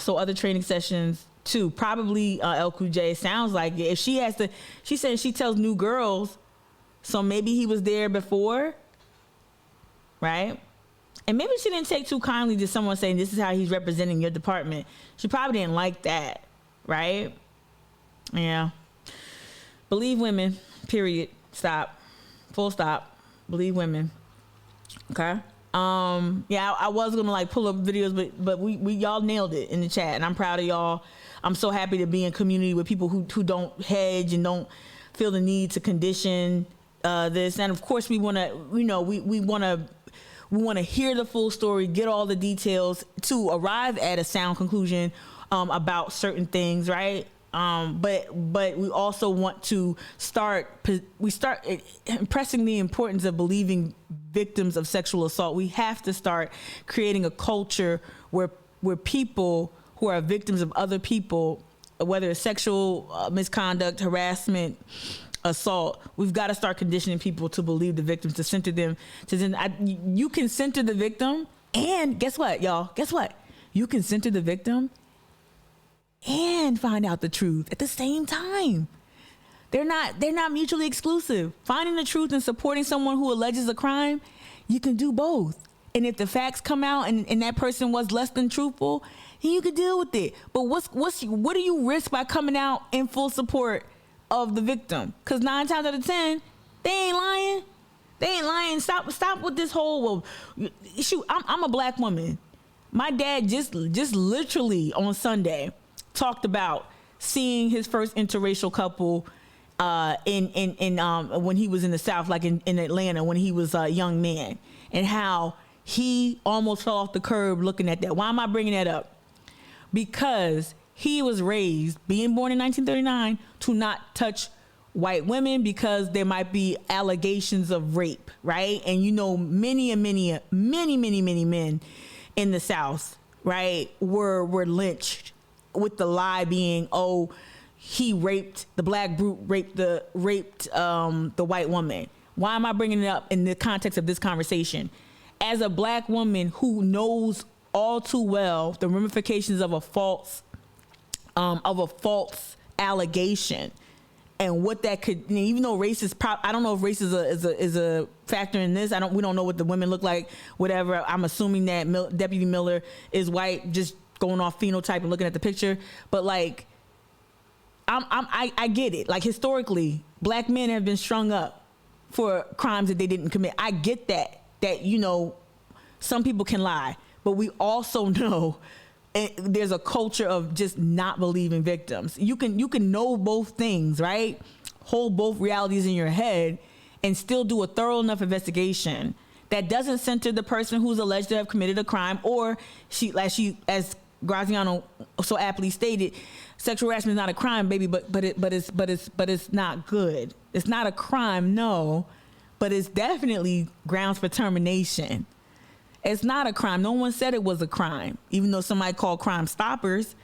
S2: So other training sessions too, probably El J. Sounds like it. If she has to, she said she tells new girls, so maybe he was there before, right? And maybe she didn't take too kindly to someone saying this is how he's representing your department. She probably didn't like that, right? Yeah. Believe women, period. Stop. Full stop. Believe women. Okay. Yeah, I was gonna pull up videos, but we y'all nailed it in the chat, and I'm proud of y'all. I'm so happy to be in community with people who don't hedge and don't feel the need to condition this. And of course, we want to, we want to hear the full story, get all the details to arrive at a sound conclusion about certain things, right? But we also want to start impressing the importance of believing victims of sexual assault. We have to start creating a culture where people who are victims of other people, whether it's sexual misconduct, harassment, assault, we've got to start conditioning people to believe the victims, to center them. You can center the victim, and guess what, y'all? Guess what? You can center the victim and find out the truth at the same time. They're not mutually exclusive. Finding the truth and supporting someone who alleges a crime, you can do both. And if the facts come out and that person was less than truthful, then you can deal with it. But what do you risk by coming out in full support of the victim? Because 9 times out of 10, they ain't lying. They ain't lying. Stop with this whole, well, shoot, I'm a black woman. My dad just literally on Sunday talked about seeing his first interracial couple when he was in the South, like in Atlanta, when he was a young man, and how he almost fell off the curb looking at that. Why am I bringing that up? Because he was raised, being born in 1939, to not touch white women because there might be allegations of rape, right? And you know, many men in the South, right, were lynched, with the lie being, oh, the black brute raped the white woman. Why am I bringing it up in the context of this conversation? As a black woman who knows all too well the ramifications of a false allegation, and what that could, even though race is I don't know if race is a factor in this. We don't know what the women look like, whatever. I'm assuming that Deputy Miller is white, just going off phenotype and looking at the picture. But like, I get it. Like, historically, black men have been strung up for crimes that they didn't commit. I get that you know, some people can lie, but we also know there's a culture of just not believing victims. You can know both things, right? Hold both realities in your head and still do a thorough enough investigation that doesn't center the person who's alleged to have committed a crime, or as Graziano so aptly stated, sexual harassment is not a crime, baby, but it's not good. It's not a crime, no, but it's definitely grounds for termination. It's not a crime. No one said it was a crime, even though somebody called Crime Stoppers.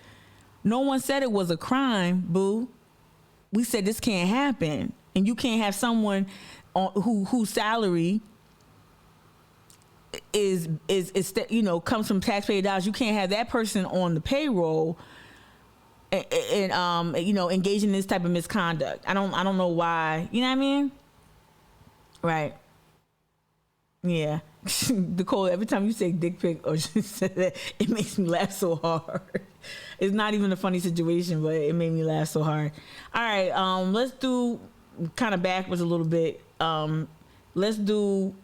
S2: No one said it was a crime, boo. We said this can't happen, and you can't have someone whose salary is you know, comes from taxpayer dollars. You can't have that person on the payroll and you know, engaging in this type of misconduct. I don't know why. You know what I mean? Right. Yeah. Nicole, every time you say dick pic or just say that, it makes me laugh so hard. It's not even a funny situation, but it made me laugh so hard. All right, let's do kind of backwards a little bit. Let's do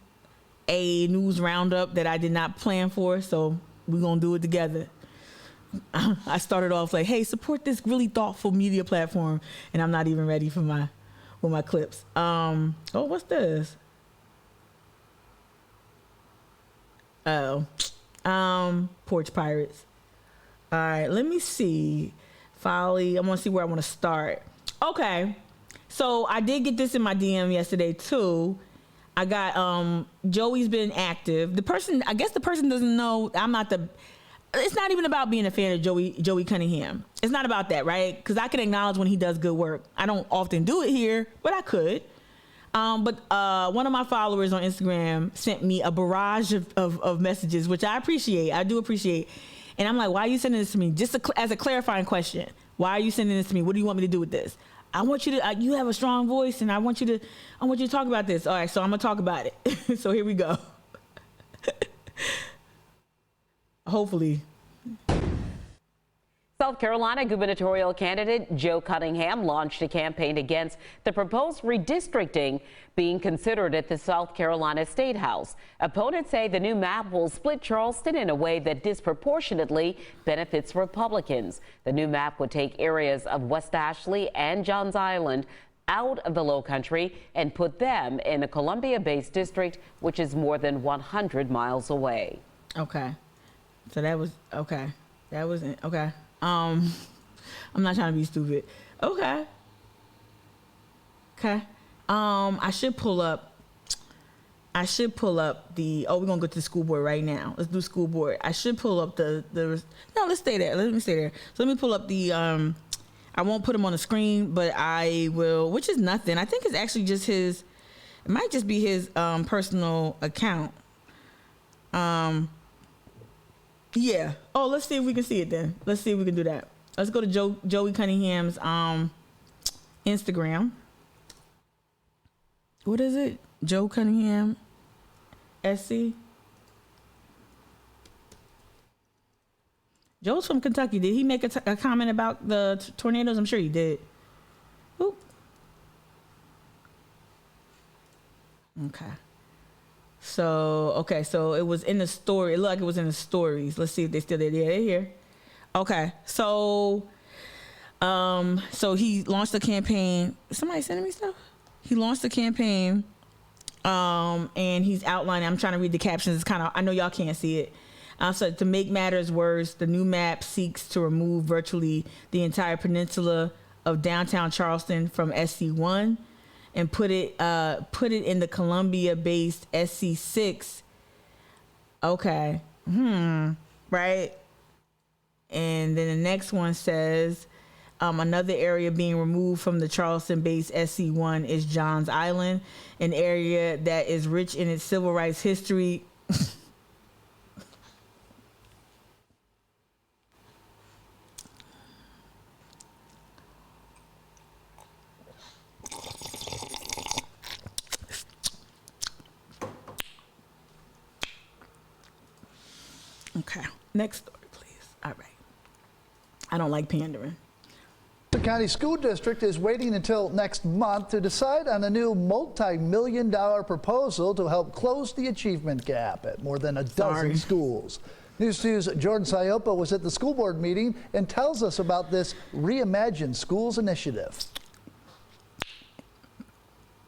S2: a news roundup that I did not plan for, so we're gonna do it together. I started off like, hey, support this really thoughtful media platform, and I'm not even ready for my clips. Oh, what's this? Oh, Porch Pirates. All right, let me see. Folly, I want to see where I want to start. Okay, so I did get this in my DM yesterday too. I got Joey's been active. I guess the person doesn't know I'm not the. It's not even about being a fan of Joey Cunningham. It's not about that, right? Because I can acknowledge when he does good work. I don't often do it here, but I could. But one of my followers on Instagram sent me a barrage of messages, which I appreciate. I do appreciate. And I'm like, why are you sending this to me? Just as a clarifying question. Why are you sending this to me? What do you want me to do with this? I want you to, you have a strong voice, and I want you to talk about this. All right, so I'm going to talk about it. So here we go. Hopefully.
S5: South Carolina gubernatorial candidate Joe Cunningham launched a campaign against the proposed redistricting being considered at the South Carolina State House. Opponents say the new map will split Charleston in a way that disproportionately benefits Republicans. The new map would take areas of West Ashley and Johns Island out of the Lowcountry and put them in a Columbia-based district, which is more than 100 miles away.
S2: Okay. So that was, okay. That was, okay. I'm not trying to be stupid. Okay. I should pull up the, we're gonna go to the school board right now. Let's do school board. I should pull up no, let's stay there. Let me stay there. So let me pull up the, I I won't put him on the screen, but I will, which is nothing. I think it's actually just his, it might just be his personal account. Yeah. Oh, let's see if we can see it then. Let's see if we can do that. Let's go to Joey Cunningham's Instagram. What is it? Joe Cunningham SC. Joe's from Kentucky. Did he make a comment about the tornadoes? I'm sure he did. Oop. Okay. So it was in the story. It looked like it was in the stories. Let's see if they still there. Yeah, they're here. Okay. So he launched a campaign. Somebody sending me stuff? He launched a campaign. And he's outlining, I'm trying to read the captions. It's kind of, I know y'all can't see it. So to make matters worse, the new map seeks to remove virtually the entire peninsula of downtown Charleston from SC1 and put it in the Columbia-based SC6. Okay. Right. And then the next one says, another area being removed from the Charleston-based SC1 is Johns Island, an area that is rich in its civil rights history. Okay, next story, please. All right. I don't like pandering.
S6: The county school district is waiting until next month to decide on a new multi-million-dollar proposal to help close the achievement gap at more than a dozen schools. News 2's Jordan Sayopa was at the school board meeting and tells us about this Reimagine Schools initiative.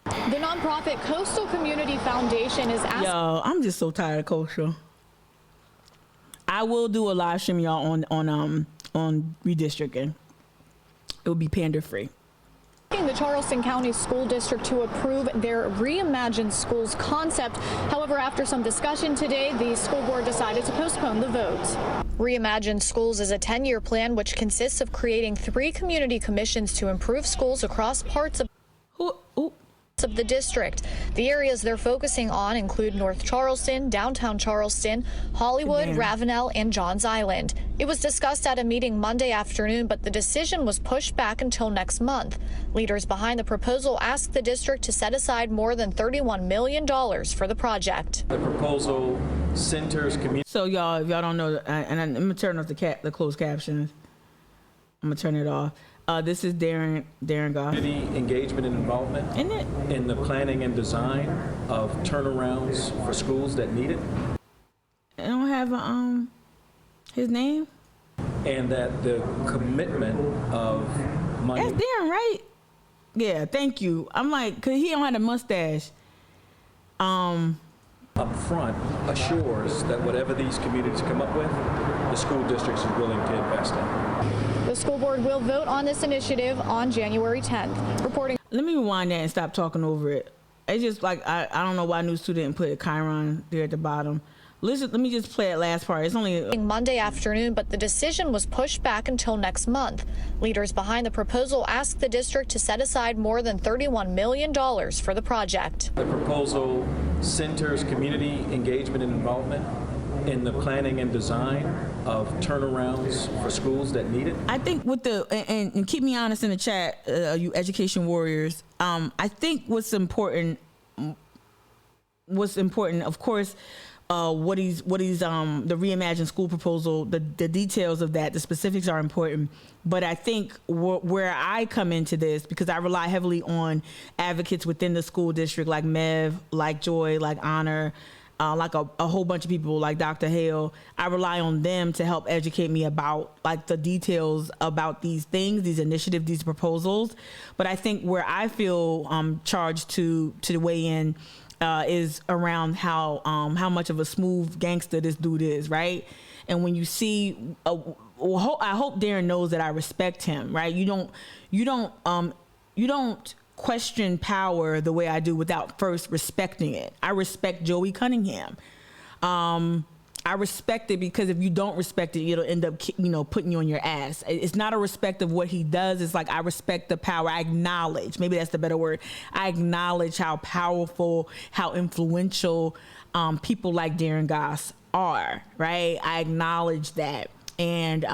S7: The nonprofit Coastal Community Foundation is asking.
S2: Yo, I'm just so tired of Coastal. I will do a live stream, y'all, on redistricting. It will be pander free.
S7: The Charleston County School District to approve their Reimagine Schools concept. However, after some discussion today, the school board decided to postpone the vote. Reimagine Schools is a 10-year plan which consists of creating 3 community commissions to improve schools across parts of the district. The areas they're focusing on include North Charleston, downtown Charleston, Hollywood, Ravenel, and Johns Island. It was discussed at a meeting Monday afternoon, but the decision was pushed back until next month. Leaders behind the proposal asked the district to set aside more than $31 million for the project.
S8: The proposal centers community.
S2: So y'all, if y'all don't know, and I'm gonna turn off the closed captions. I'm gonna turn it off. This is Darren Goff.
S8: Community engagement and involvement in the planning and design of turnarounds for schools that need it.
S2: I don't have his name.
S8: And that the commitment of money.
S2: That's Darren, right? Yeah, thank you. I'm like, cause he don't have a mustache.
S8: Up front assures that whatever these communities come up with, the school districts is willing to invest in.
S7: The school board will vote on this initiative on January 10th. Reporting.
S2: Let me rewind that and stop talking over it. It's just like, I don't know why News 2 didn't put Chiron there at the bottom. Listen, let me just play that last part. It's only
S7: Monday afternoon, but the decision was pushed back until next month. Leaders behind the proposal asked the district to set aside more than $31 million for the project.
S8: The proposal centers community engagement and involvement in the planning and design of turnarounds for schools that need it. I
S2: think with the, and keep me honest in the chat, you education warriors, I think what's important, of course, what he's the Reimagine School proposal, the details of that, the specifics are important. But I think where I come into this, because I rely heavily on advocates within the school district like Mev, like Joy, like Honor, like a whole bunch of people like Dr. Hale. I rely on them to help educate me about like the details about these things, these initiatives, these proposals. But I think where I feel charged to weigh in is around how much of a smooth gangster this dude is, right? And when you see, I hope Darren knows that I respect him, right? You don't question power the way I do without first respecting it. I respect Joey Cunningham. I I respect it because if you don't respect it, it'll end up, putting you on your ass. It's not a respect of what he does. It's like, I respect the power. I acknowledge, maybe that's the better word. I acknowledge how powerful, how influential people like Darren Goss are, right? I acknowledge that. And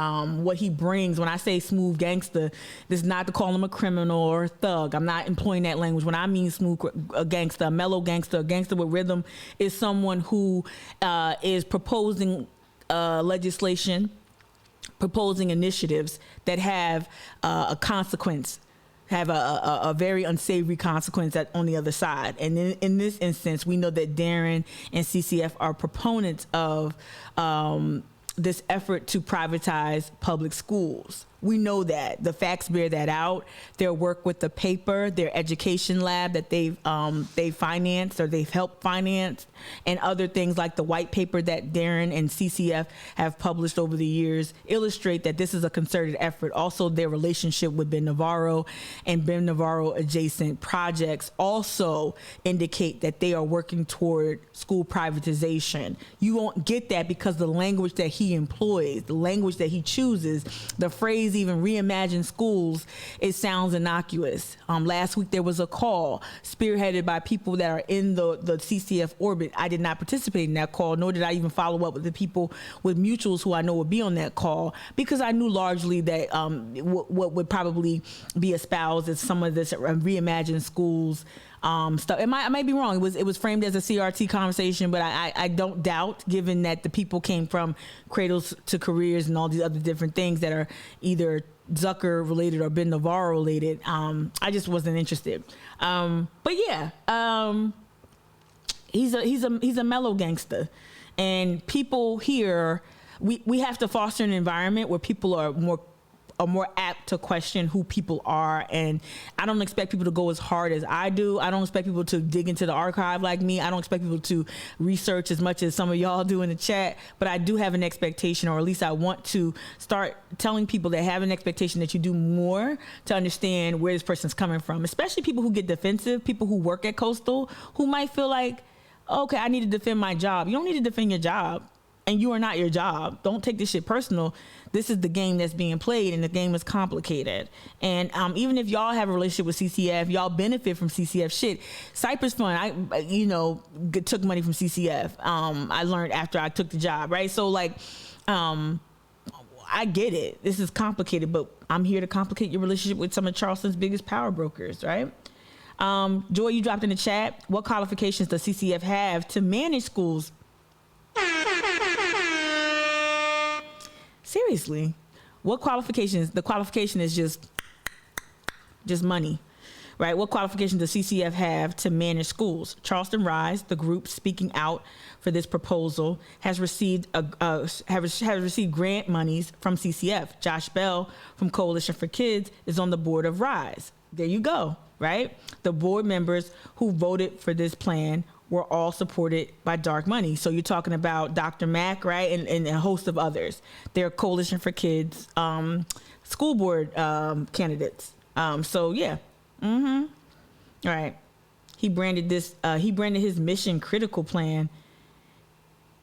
S2: what he brings, when I say smooth gangster, this is not to call him a criminal or a thug. I'm not employing that language. When I mean smooth gangster, a mellow gangster, a gangster with rhythm, is someone who is proposing legislation, proposing initiatives that have a consequence, have a very unsavory consequence on the other side. And in this instance, we know that Darren and CCF are proponents of this effort to privatize public schools. We know that. The facts bear that out. Their work with the paper, their education lab that they've financed or they've helped finance, and other things like the white paper that Darren and CCF have published over the years illustrate that this is a concerted effort. Also, their relationship with Ben Navarro and Ben Navarro adjacent projects also indicate that they are working toward school privatization. You won't get that because the language that he employs, the language that he chooses, the phrase even reimagine schools, it sounds innocuous. Last week there was a call spearheaded by people that are in the CCF orbit. I did not participate in that call, nor did I even follow up with the people with mutuals who I know would be on that call, because I knew largely that what would probably be espoused is some of this reimagine schools stuff. I might be wrong. It was framed as a CRT conversation, but I don't doubt, given that the people came from cradles to careers and all these other different things that are either Zucker related or Ben Navarro related. I just wasn't interested. But yeah, he's a mellow gangster, and people here, we have to foster an environment where people are more apt to question who people are. And I don't expect people to go as hard as I do. I don't expect people to dig into the archive like me. I don't expect people to research as much as some of y'all do in the chat, but I do have an expectation, or at least I want to start telling people that have an expectation that you do more to understand where this person's coming from, especially people who get defensive, people who work at Coastal, who might feel like, okay, I need to defend my job. You don't need to defend your job, and you are not your job. Don't take this shit personal. This is the game that's being played, and the game is complicated. And even if y'all have a relationship with CCF, y'all benefit from CCF shit. Cypress Fund, I took money from CCF. I learned after I took the job, right? So like, I get it. This is complicated, but I'm here to complicate your relationship with some of Charleston's biggest power brokers, right? Joy, you dropped in the chat, what qualifications does CCF have to manage schools? Seriously, what qualifications? The qualification is just money, right? What qualifications does CCF have to manage schools? Charleston Rise, the group speaking out for this proposal, has received received grant monies from CCF. Josh Bell from Coalition for Kids is on the board of Rise. There you go, right? The board members who voted for this plan were all supported by dark money. So you're talking about Dr. Mack, right? And a host of others. They're Coalition for Kids, school board candidates. So yeah. All right. He branded his mission critical plan.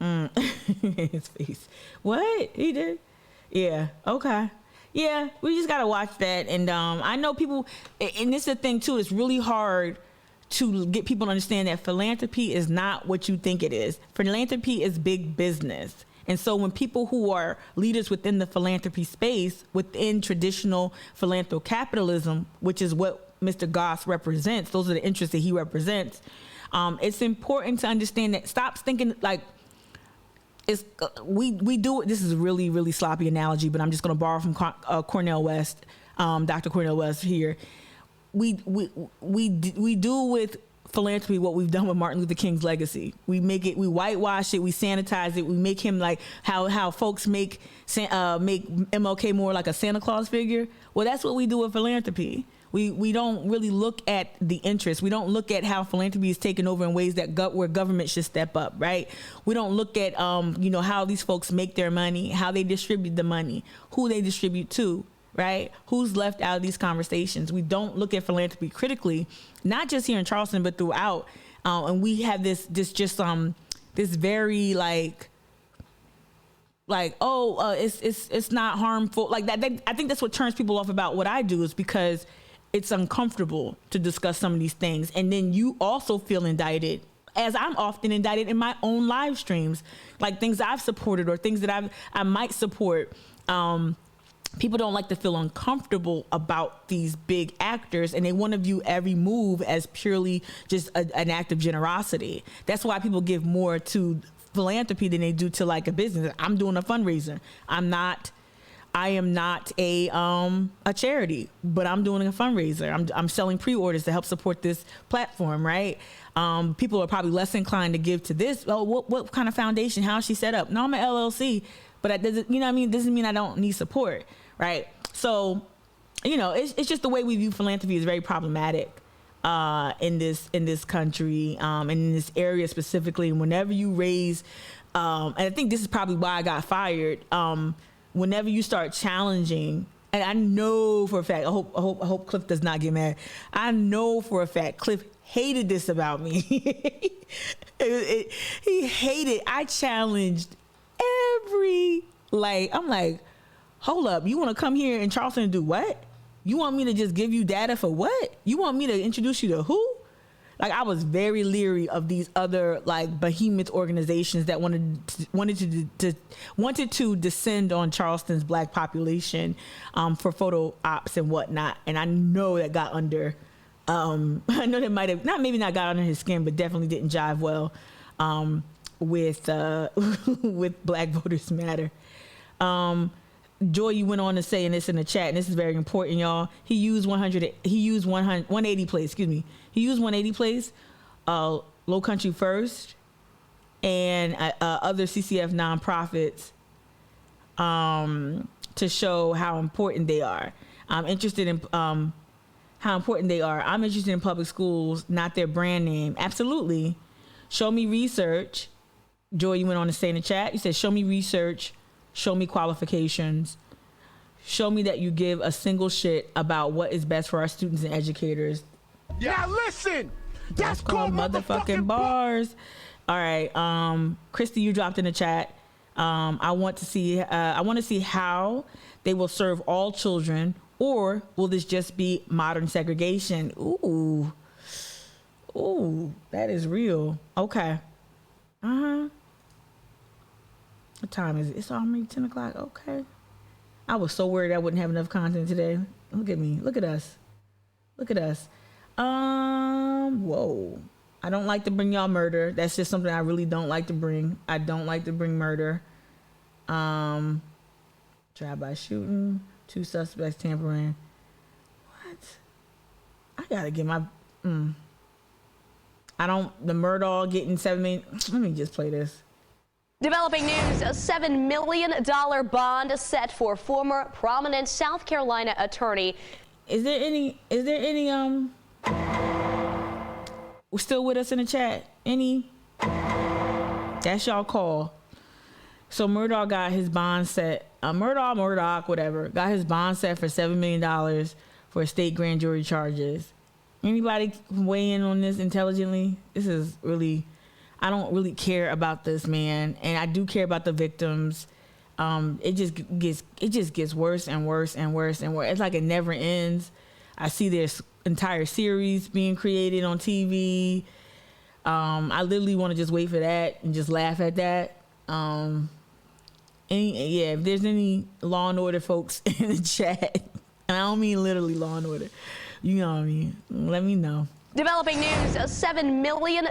S2: His face. What? He did? Yeah. Okay. Yeah. We just got to watch that. And I know people, and this is the thing too, it's really hard to get people to understand that philanthropy is not what you think it is. Philanthropy is big business. And so when people who are leaders within the philanthropy space, within traditional philanthrocapitalism, which is what Mr. Goss represents, those are the interests that he represents, it's important to understand that. Stop thinking like, we do it. This is a really, really sloppy analogy, but I'm just going to borrow from Cornel West, Dr. Cornel West here. We do with philanthropy what we've done with Martin Luther King's legacy. We whitewash it, we sanitize it, we make him like how folks make MLK more like a Santa Claus figure. Well, that's what we do with philanthropy. We don't really look at the interest. We don't look at how philanthropy is taken over in ways that where government should step up, right? We don't look at how these folks make their money, how they distribute the money, who they distribute to. Right? Who's left out of these conversations? We don't look at philanthropy critically, not just here in Charleston, but throughout. And we have this very like like, oh, it's not harmful, like that. I think that's what turns people off about what I do, is because it's uncomfortable to discuss some of these things, and then you also feel indicted, as I'm often indicted in my own live streams, like things I've supported or things that I might support. People don't like to feel uncomfortable about these big actors, and they want to view every move as purely just an act of generosity. That's why people give more to philanthropy than they do to like a business. I'm doing a fundraiser. I am not a charity, but I'm doing a fundraiser. I'm selling pre-orders to help support this platform, right? People are probably less inclined to give to this. Oh, what kind of foundation? How is she set up? No, I'm an LLC, but that doesn't, you know what I mean? Doesn't mean I don't need support, right? So, you know, it's just the way we view philanthropy is very problematic in this country, and in this area specifically. And whenever you raise, and I think this is probably why I got fired. Whenever you start challenging, and I know for a fact, I hope Cliff does not get mad. I know for a fact Cliff hated this about me. He hated. I challenged I'm like, hold up, you want to come here in Charleston and do what? You want me to just give you data for what? You want me to introduce you to who? Like, I was very leery of these other like behemoth organizations that wanted to descend on Charleston's black population for photo ops and whatnot. And I know that got under, I know that might have maybe not got under his skin, but definitely didn't jive well with Black Voters Matter. Joy, you went on to say, and this in the chat, and this is very important, y'all. He used 180 plays, excuse me. He used 180 plays, Low Country First, and other CCF nonprofits to show how important they are. I'm interested in how important they are. I'm interested in public schools, not their brand name. Absolutely. Show me research. Joy, you went on to say in the chat, you said, show me research. Show me qualifications. Show me that you give a single shit about what is best for our students and educators.
S9: Now listen,
S2: that's called motherfucking bars. All right, Christy, you dropped in the chat. I want to see how they will serve all children, or will this just be modern segregation? Ooh, that is real. Okay. What time is it? It's already 10 o'clock. Okay. I was so worried I wouldn't have enough content today. Look at me. Look at us. Look at us. Whoa. I don't like to bring y'all murder. That's just something I really don't like to bring. I don't like to bring murder. Drive-by shooting. 2 suspects tampering. What? I gotta get my... the Murdaugh getting 7 million... Let me just play this.
S10: Developing news, a $7 million bond set for former prominent South Carolina attorney.
S2: Is there any still with us in the chat? Any? That's y'all call. So Murdaugh got his bond set, Murdoch, whatever, got his bond set for $7 million for state grand jury charges. Anybody weigh in on this intelligently? This is really... I don't really care about this man, and I do care about the victims. It just gets worse and worse and worse and worse. It's like it never ends. I see this entire series being created on TV. I literally want to just wait for that and just laugh at that. If there's any Law and Order folks in the chat, and I don't mean literally Law and Order, you know what I mean, let me know.
S10: Developing news, a $7 million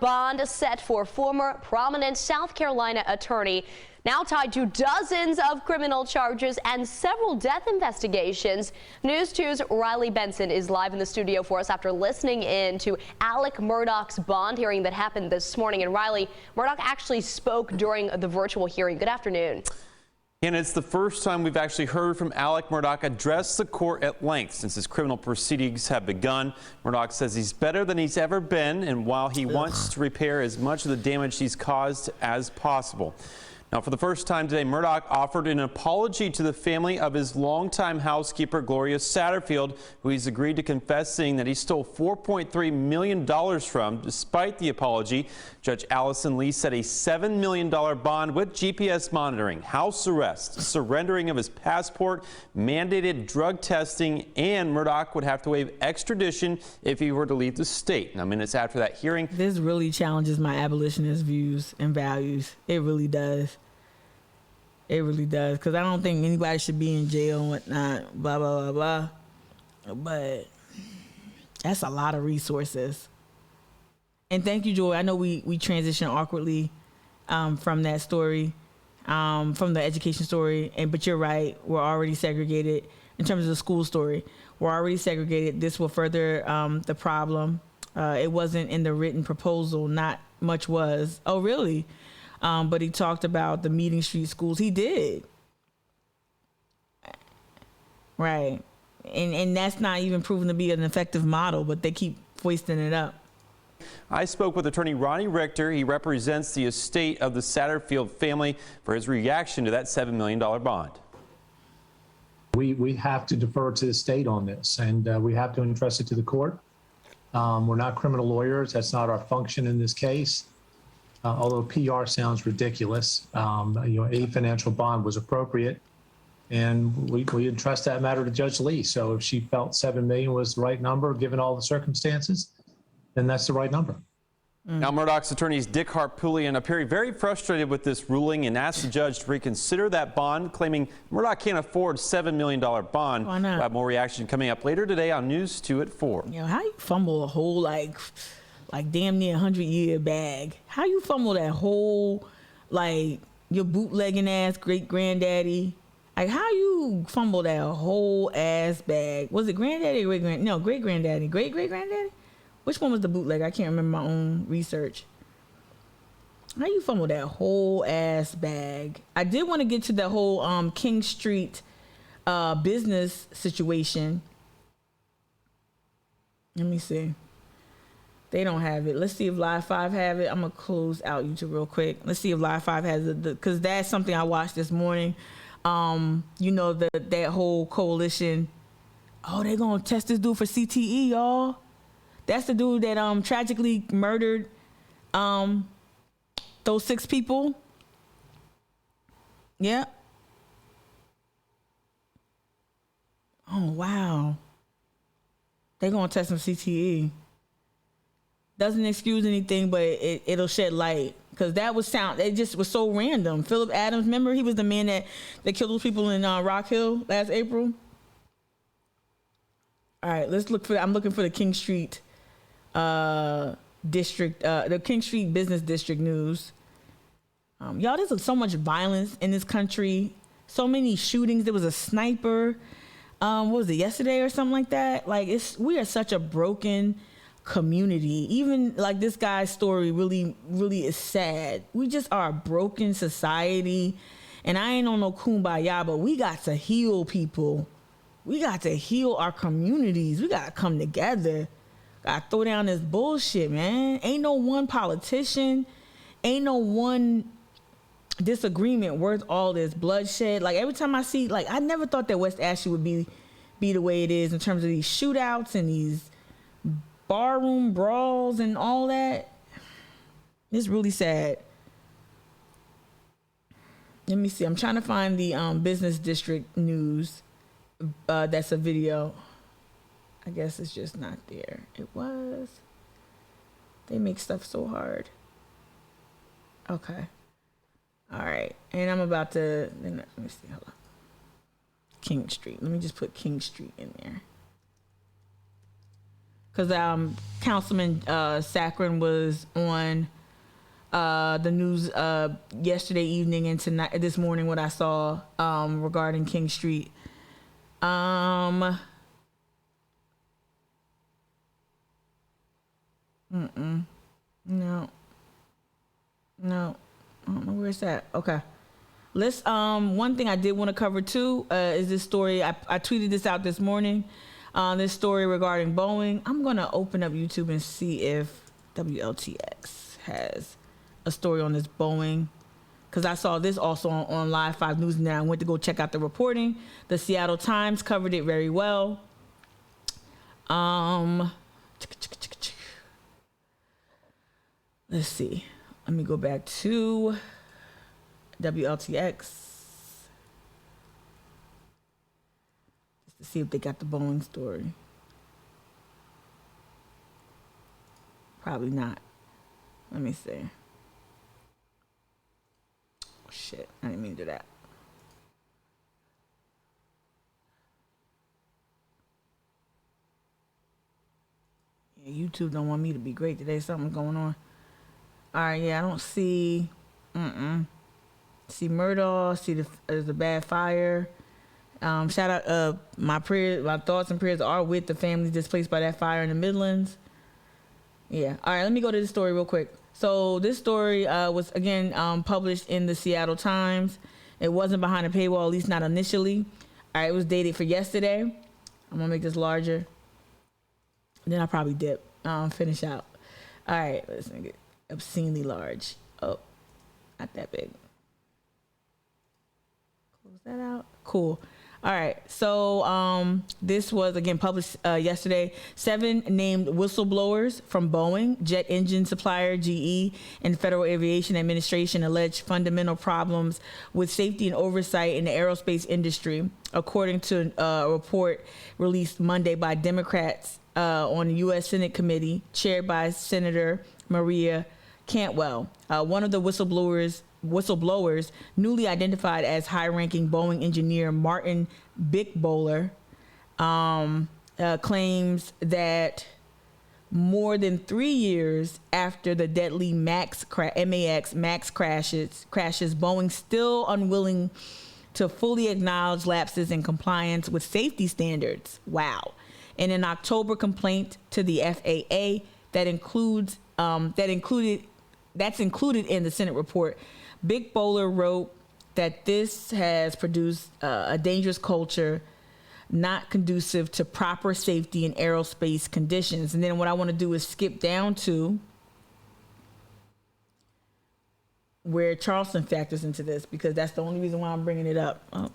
S10: bond set for former prominent South Carolina attorney, now tied to dozens of criminal charges and several death investigations. News 2's Riley Benson is live in the studio for us after listening in to Alec Murdaugh's bond hearing that happened this morning. And Riley, Murdaugh actually spoke during the virtual hearing. Good afternoon.
S11: And it's the first time we've actually heard from Alec Murdaugh address the court at length since his criminal proceedings have begun. Murdaugh says he's better than he's ever been, and while he wants to repair as much of the damage he's caused as possible. Now, for the first time today, Murdaugh offered an apology to the family of his longtime housekeeper, Gloria Satterfield, who he's agreed to confessing that he stole $4.3 million from. Despite the apology, Judge Allison Lee set a $7 million bond with GPS monitoring, house arrest, surrendering of his passport, mandated drug testing, and Murdaugh would have to waive extradition if he were to leave the state. Now, minutes after that hearing,
S2: this really challenges my abolitionist views and values. It really does. It really does, because I don't think anybody should be in jail and whatnot, blah, blah, blah, blah. But that's a lot of resources. And thank you, Joy. I know we transitioned awkwardly from that story, from the education story. But you're right. We're already segregated in terms of the school story. We're already segregated. This will further the problem. It wasn't in the written proposal. Not much was. Oh, really? But he talked about the Meeting Street schools. He did. Right. And that's not even proven to be an effective model, but they keep foisting it up.
S11: I spoke with attorney Ronnie Richter. He represents the estate of the Satterfield family for his reaction to that $7 million bond.
S12: We have to defer to the state on this, and we have to entrust it to the court. We're not criminal lawyers. That's not our function in this case. Although PR sounds ridiculous, a financial bond was appropriate, and we entrust that matter to Judge Lee. So if she felt $7 million was the right number, given all the circumstances, then that's the right number.
S11: Now, Murdaugh's attorneys Dick Harpootlian appearing very frustrated with this ruling and asked the judge to reconsider that bond, claiming Murdaugh can't afford $7 million bond.
S2: Why not?
S11: We'll have more reaction coming up later today on News 2 at 4.
S2: How you fumble a whole like damn near 100-year bag? How you fumble that whole, your bootlegging ass great granddaddy? How you fumble that whole ass bag? Was it granddaddy or great granddaddy? Great granddaddy? Which one was the bootleg? I can't remember my own research. How you fumble that whole ass bag? I did want to get to the whole King Street business situation. Let me see. They don't have it. Let's see if Live 5 have it. I'm going to close out YouTube real quick. Let's see if Live 5 has it, because that's something I watched this morning. That whole coalition. Oh, they're going to test this dude for CTE, y'all. That's the dude that tragically murdered those 6 people. Yeah. Oh, wow. They're going to test him CTE. Doesn't excuse anything, but it'll shed light. Because it just was so random. Philip Adams, remember? He was the man that killed those people in Rock Hill last April. All right, I'm looking for the King Street district, the King Street Business District news. Y'all, there's so much violence in this country. So many shootings. There was a sniper. What was it, yesterday or something like that? We are such a broken community. Even this guy's story really, really is sad. We just are a broken society. And I ain't on no kumbaya, but we got to heal people. We got to heal our communities. We got to come together. Got to throw down this bullshit, man. Ain't no one politician, ain't no one disagreement worth all this bloodshed. Every time I see, I never thought that West Ashley would be the way it is in terms of these shootouts and these barroom brawls and all that. It's really sad. Let me see. I'm trying to find the business district news. That's a video. I guess it's just not there. It was. They make stuff so hard. Okay. All right. And I'm about to, let me see. Hold on. King Street. Let me just put King Street in there. Because Councilman Saccharin was on the news yesterday evening and this morning, what I saw regarding King Street. No. I don't know where it's at. Okay. Let's one thing I did want to cover too is this story. I tweeted this out this morning. This story regarding Boeing. I'm gonna open up YouTube and see if WLTX has a story on this Boeing, because I saw this also on Live 5 News, and then I went to go check out the reporting. The Seattle Times covered it very well. Let's see. Let me go back to WLTX just to see if they got the Boeing story. Probably not. Let me see. Oh, shit, I didn't mean to do that. Yeah, YouTube don't want me to be great today. Something going on. All right, yeah, I don't see. See Murdaugh. See there's a bad fire. Shout out. My thoughts and prayers are with the families displaced by that fire in the Midlands. Yeah. All right, let me go to this story real quick. So this story was again published in the Seattle Times. It wasn't behind a paywall, at least not initially. All right, it was dated for yesterday. I'm gonna make this larger. Then I'll probably dip. Finish out. All right, let's make it obscenely large. Oh, not that big. Close that out. Cool. All right. So this was again published yesterday. 7 named whistleblowers from Boeing, jet engine supplier GE, and Federal Aviation Administration alleged fundamental problems with safety and oversight in the aerospace industry, according to a report released Monday by Democrats on the U.S. Senate committee chaired by Senator Maria Cantwell. One of the whistleblowers, newly identified as high-ranking Boeing engineer Martin Bickbowler, claims that more than 3 years after the deadly MAX crashes, Boeing still unwilling to fully acknowledge lapses in compliance with safety standards. Wow. In an October complaint to the FAA that's included in the Senate report, Bickbowler wrote that this has produced a dangerous culture not conducive to proper safety in aerospace conditions. And then what I want to do is skip down to where Charleston factors into this, because that's the only reason why I'm bringing it up,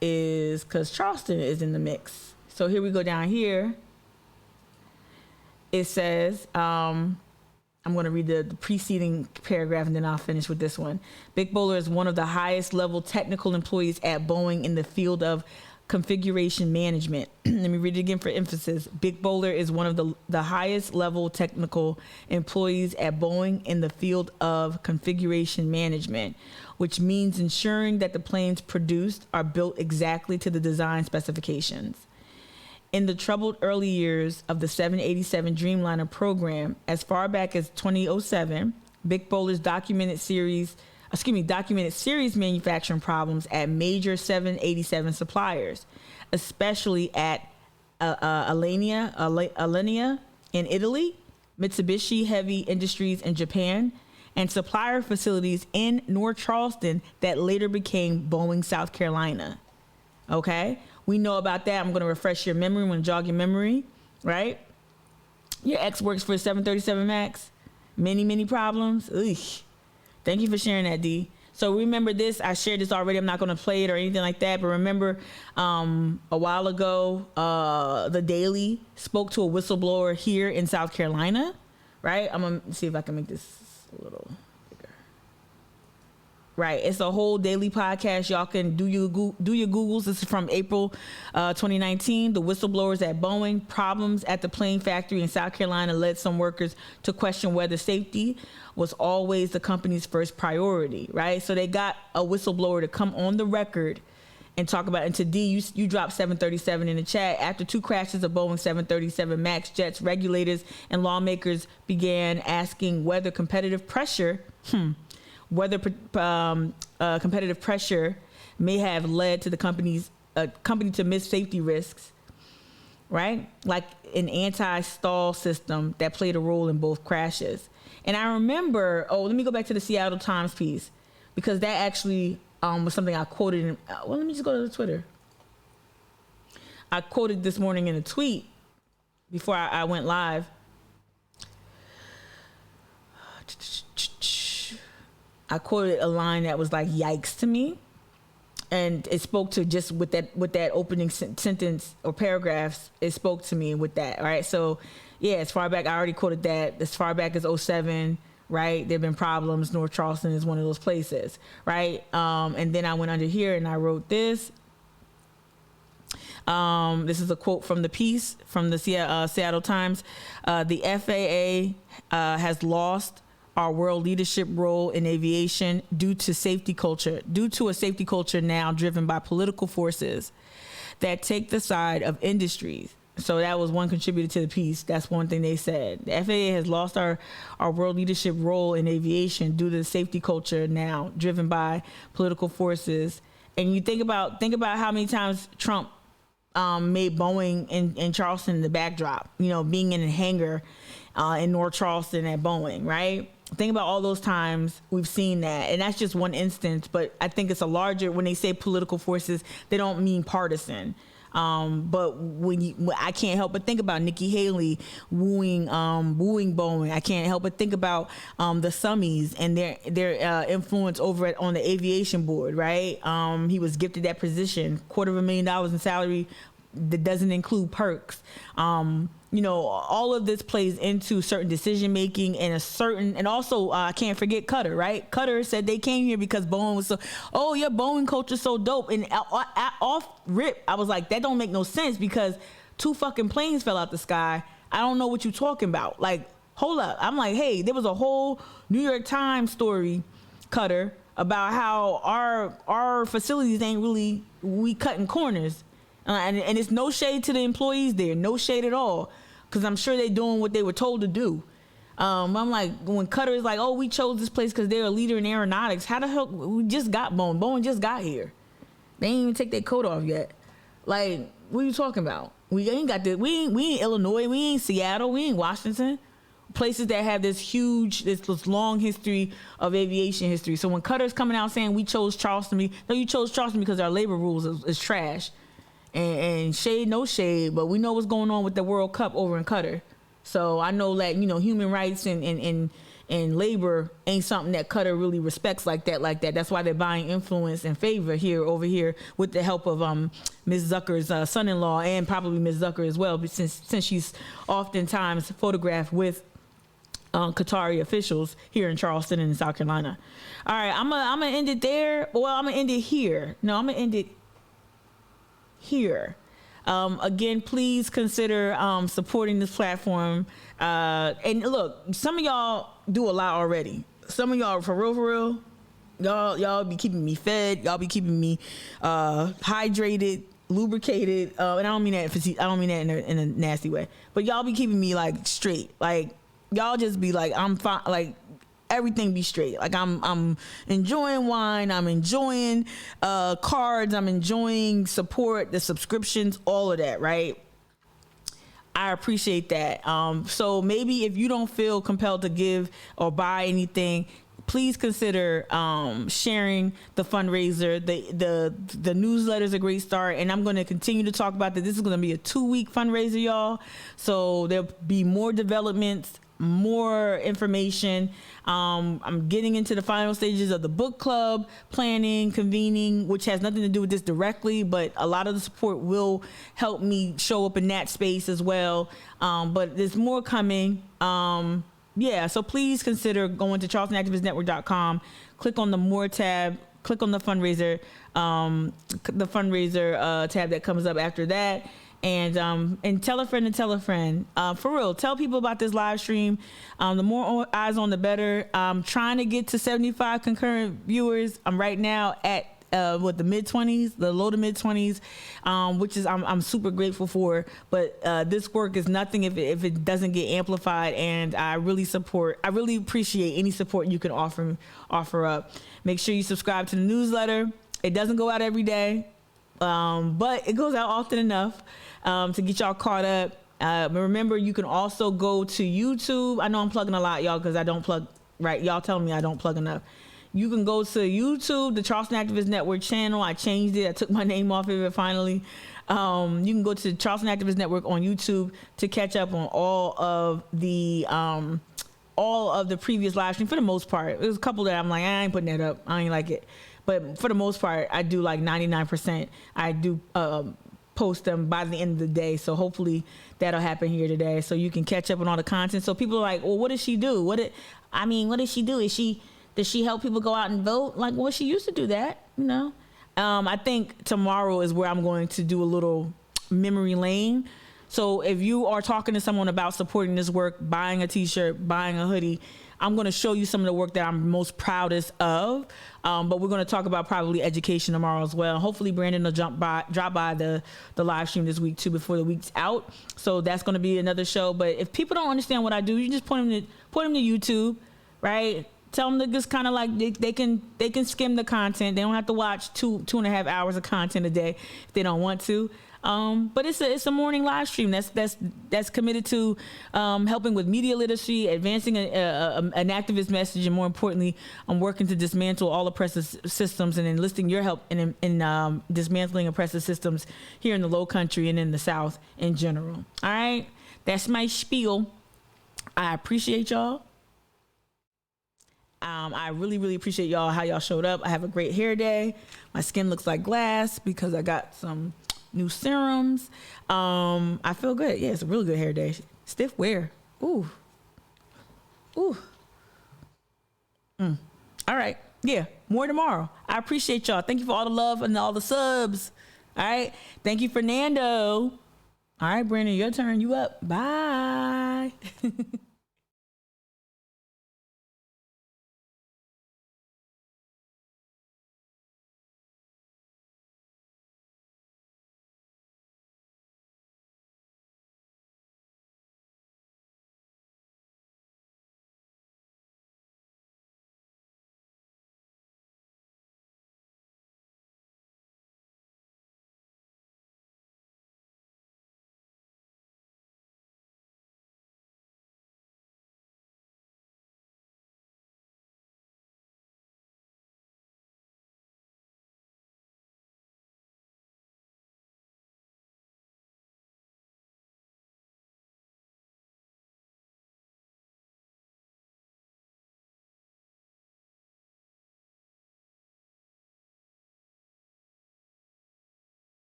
S2: is because Charleston is in the mix. So here we go down here. It says, I'm going to read the preceding paragraph and then I'll finish with this one. Bickbowler is one of the highest level technical employees at Boeing in the field of configuration management. Let me read it again for emphasis. Bickbowler is one of the highest level technical employees at Boeing in the field of configuration management, which means ensuring that the planes produced are built exactly to the design specifications. In the troubled early years of the 787 Dreamliner program, as far back as 2007, Bickbowler's documented series manufacturing problems at major 787 suppliers, especially at Alenia in Italy, Mitsubishi Heavy Industries in Japan, and supplier facilities in North Charleston that later became Boeing, South Carolina. Okay? We know about that. I'm going to refresh your memory. I'm going to jog your memory, right? Your ex works for 737 MAX. Many problems. Ugh. Thank you for sharing that, D. So remember this. I shared this already. I'm not going to play it or anything like that. But remember, a while ago, The Daily spoke to a whistleblower here in South Carolina, right? I'm going to see if I can make this a little bigger. Right. It's a whole daily podcast. Y'all can do your Googles. This is from April 2019. The whistleblowers at Boeing. Problems at the plane factory in South Carolina led some workers to question whether safety was always the company's first priority. Right. So they got a whistleblower to come on the record and talk about. And to D, you dropped 737 in the chat. After 2 crashes of Boeing 737 MAX jets, regulators and lawmakers began asking whether competitive pressure may have led to the company to miss safety risks, right? Like an anti-stall system that played a role in both crashes. And I remember, let me go back to the Seattle Times piece, because that actually was something I quoted in, let me just go to the Twitter. I quoted this morning in a tweet before I went live. I quoted a line that was like, yikes to me. And it spoke to just with that opening sentence or paragraphs, it spoke to me with that, right? So, yeah, as far back, I already quoted that. As far back as 2007, right? There have been problems. North Charleston is one of those places, right? And then I went under here and I wrote this. This is a quote from the piece from the Seattle Times. The FAA has lost our world leadership role in aviation due to a safety culture now driven by political forces that take the side of industries. So that was one contributor to the piece. That's one thing they said. The FAA has lost our world leadership role in aviation due to the safety culture now driven by political forces. And you think about how many times Trump made Boeing in Charleston the backdrop, being in a hangar in North Charleston at Boeing, right? Think about all those times we've seen that. And that's just one instance, but I think it's a larger, when they say political forces, they don't mean partisan. But I can't help but think about Nikki Haley wooing Boeing. I can't help but think about the Summies and their influence over on the aviation board, right? He was gifted that position, $250,000 in salary that doesn't include perks. All of this plays into certain decision making and also I can't forget Qatar, right? Qatar said they came here because Boeing was your Boeing culture's so dope. And off rip, I was like, that don't make no sense because 2 fucking planes fell out the sky. I don't know what you're talking about. Like, hold up. I'm like, hey, there was a whole New York Times story, Qatar, about how our facilities ain't really, we cutting corners. And it's no shade to the employees there, no shade at all, because I'm sure they're doing what they were told to do. I'm like, when Qatar is like, oh, we chose this place because they're a leader in aeronautics. How the hell, we just got Boeing. Boeing just got here. They ain't even take their coat off yet. Like, what are you talking about? We ain't got this. We ain't Illinois. We ain't Seattle. We ain't Washington. Places that have this long history of aviation history. So when Qatar's coming out saying we chose Charleston, no, you chose Charleston because our labor rules is trash. And shade, no shade, but we know what's going on with the World Cup over in Qatar. So I know that, human rights and labor ain't something that Qatar really respects like that. That's why they're buying influence and favor over here with the help of Ms. Zucker's son-in-law and probably Ms. Zucker as well, since she's oftentimes photographed with Qatari officials here in Charleston and in South Carolina. All right, I'm gonna end it there. Well, I'm gonna end it here. No, I'm gonna end it here. Again, please consider supporting this platform. And look, some of y'all do a lot already. Some of y'all, for real, y'all be keeping me fed. Y'all be keeping me hydrated, lubricated. And I don't mean that in a nasty way. But y'all be keeping me like straight. Like y'all just be like, I'm fine. Like everything be straight. Like I'm enjoying wine. I'm enjoying cards. I'm enjoying support, the subscriptions, all of that, right? I appreciate that. So maybe if you don't feel compelled to give or buy anything, please consider sharing the fundraiser. The newsletter is a great start, and I'm going to continue to talk about that. This is going to be a 2-week fundraiser, y'all. So there'll be more developments, more information. I'm getting into the final stages of the book club planning, convening, which has nothing to do with this directly, but a lot of the support will help me show up in that space as well. But there's more coming. So please consider going to charlestonactivistnetwork.com, click on the more tab, click on the fundraiser tab that comes up after that. And tell a friend to tell a friend. For real, tell people about this live stream. The more eyes on, the better. I'm trying to get to 75 concurrent viewers. I'm right now at the mid-20s, the low to mid-20s, which is I'm super grateful for. But this work is nothing if it doesn't get amplified. And I really appreciate any support you can offer up. Make sure you subscribe to the newsletter. It doesn't go out every day, but it goes out often enough to get y'all caught up. But remember, you can also go to YouTube. I know I'm plugging a lot, y'all, because I don't plug right. Y'all telling me I don't plug enough. You can go to YouTube, the Charleston Activist Network channel. I changed it. I took my name off of it finally. You can go to Charleston Activist Network on YouTube to catch up on all of the all of the previous live stream for the most part. There's a couple that I'm like, I ain't putting that up. I ain't like it. But for the most part, I do like 99%. I do post them by the end of the day. So hopefully that'll happen here today. So you can catch up on all the content. So people are like, well, what does she do? What does she do? Does she help people go out and vote? Like, well, she used to do that, you know? I think tomorrow is where I'm going to do a little memory lane. So if you are talking to someone about supporting this work, buying a t-shirt, buying a hoodie, I'm going to show you some of the work that I'm most proudest of. But we're going to talk about probably education tomorrow as well. Hopefully Brandon will drop by the live stream this week too before the week's out. So that's going to be another show. But if people don't understand what I do, you just point them to YouTube, right? Tell them to just kind of like they can skim the content. They don't have to watch 2.5 hours of content a day if they don't want to. But it's a morning live stream that's committed to helping with media literacy, advancing an activist message, and more importantly, I'm working to dismantle all oppressive systems and enlisting your help in dismantling oppressive systems here in the Low Country and in the South in general. All right, that's my spiel. I appreciate y'all. I really, really appreciate y'all, how y'all showed up. I have a great hair day. My skin looks like glass because I got some new serums. I feel good. Yeah, it's a really good hair day. Stiff wear. Ooh. All right. Yeah, more tomorrow. I appreciate y'all. Thank you for all the love and all the subs. All right. Thank you, Fernando. All right, Brandon, your turn. You up. Bye.